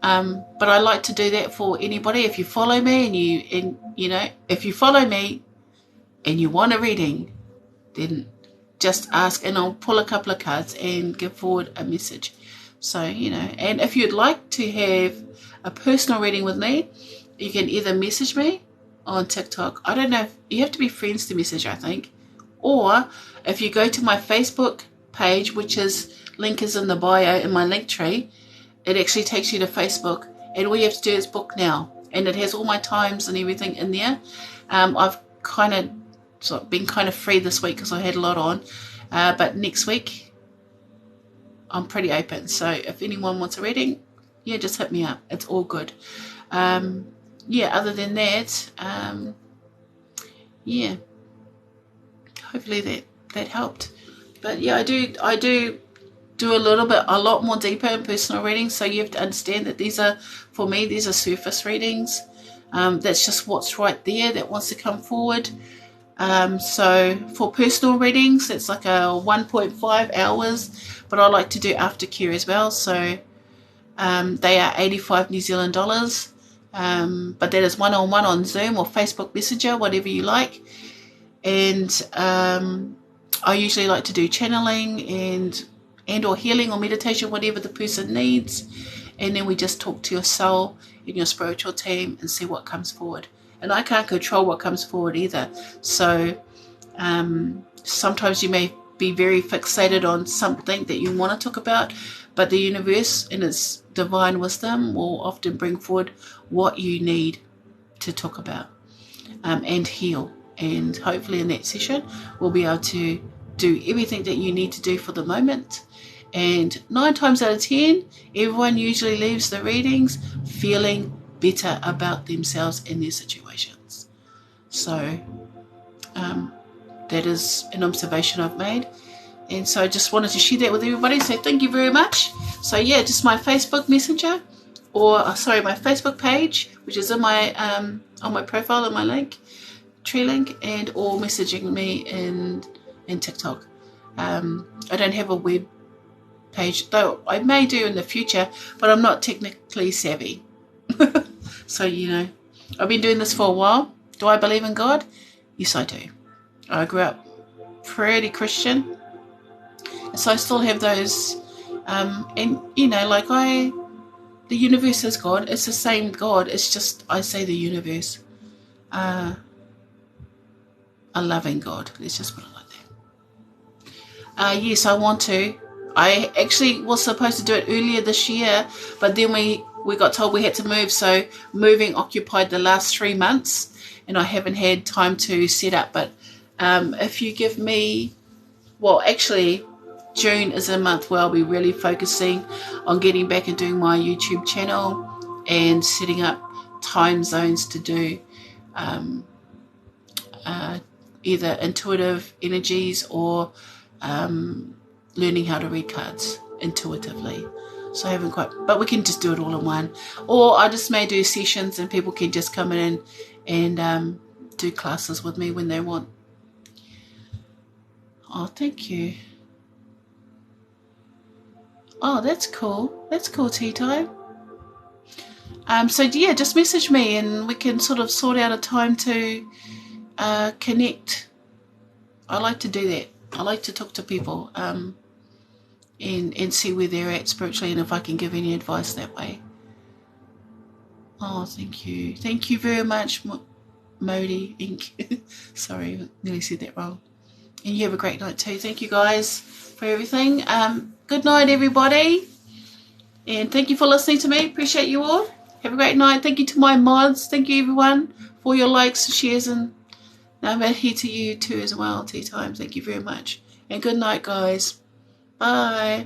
But I like to do that for anybody. If you follow me if you follow me and you want a reading, then just ask and I'll pull a couple of cards and give forward a message. So, and if you'd like to have a personal reading with me, you can either message me on TikTok. I don't know if you have to be friends to message, I think. Or if you go to my Facebook page, which is link is in the bio in my link tree, it actually takes you to Facebook, and all you have to do is book now, and it has all my times and everything in there. I've kind of been kind of free this week because I had a lot on, but next week I'm pretty open. So if anyone wants a reading, yeah, just hit me up. It's all good. Yeah, other than that, yeah, hopefully that helped. But yeah, I do a lot more deeper in personal readings. So you have to understand that these are surface readings. That's just what's right there that wants to come forward. So for personal readings, it's like a 1.5 hours, but I like to do aftercare as well. So they are 85 New Zealand dollars. But that is one-on-one on Zoom or Facebook Messenger, whatever you like. And I usually like to do channeling and or healing or meditation, whatever the person needs. And then we just talk to your soul and your spiritual team and see what comes forward. And I can't control what comes forward either. So sometimes you may be very fixated on something that you want to talk about, but the universe in its divine wisdom will often bring forward what you need to talk about and heal. And hopefully in that session we'll be able to do everything that you need to do for the moment. And 9 times out of 10, everyone usually leaves the readings feeling better about themselves and their situations. So that is an observation I've made. And so I just wanted to share that with everybody. So thank you very much. So yeah, just my Facebook Messenger, or my Facebook page, which is in my on my profile in my link, tree link, and or messaging me in TikTok. I don't have a web page, though I may do in the future, but I'm not technically savvy. So I've been doing this for a while. Do I believe in God? Yes, I do. I grew up pretty Christian, so I still have those. And the universe is God. It's the same God. It's just I say the universe. A loving God. Let's just put it like that. Yes, I want to. I actually was supposed to do it earlier this year, but then we got told we had to move, so moving occupied the last 3 months, and I haven't had time to set up. But if you give me, June is a month where I'll be really focusing on getting back and doing my YouTube channel and setting up time zones to do either intuitive energies or learning how to read cards intuitively. So I haven't quite, but we can just do it all in one. Or I just may do sessions and people can just come in and do classes with me when they want. Oh, thank you. Oh, that's cool. That's cool, tea time. So yeah, just message me and we can sort out a time to connect. I like to do that. I like to talk to people and see where they're at spiritually, and if I can give any advice that way. Oh, thank you. Thank you very much, Modi Inc. Sorry, I nearly said that wrong. And you have a great night too. Thank you guys for everything. Good night, everybody. And thank you for listening to me. Appreciate you all. Have a great night. Thank you to my mods. Thank you, everyone, for your likes and shares. And I'm here to you too as well, tea time. Thank you very much. And good night, guys. Bye.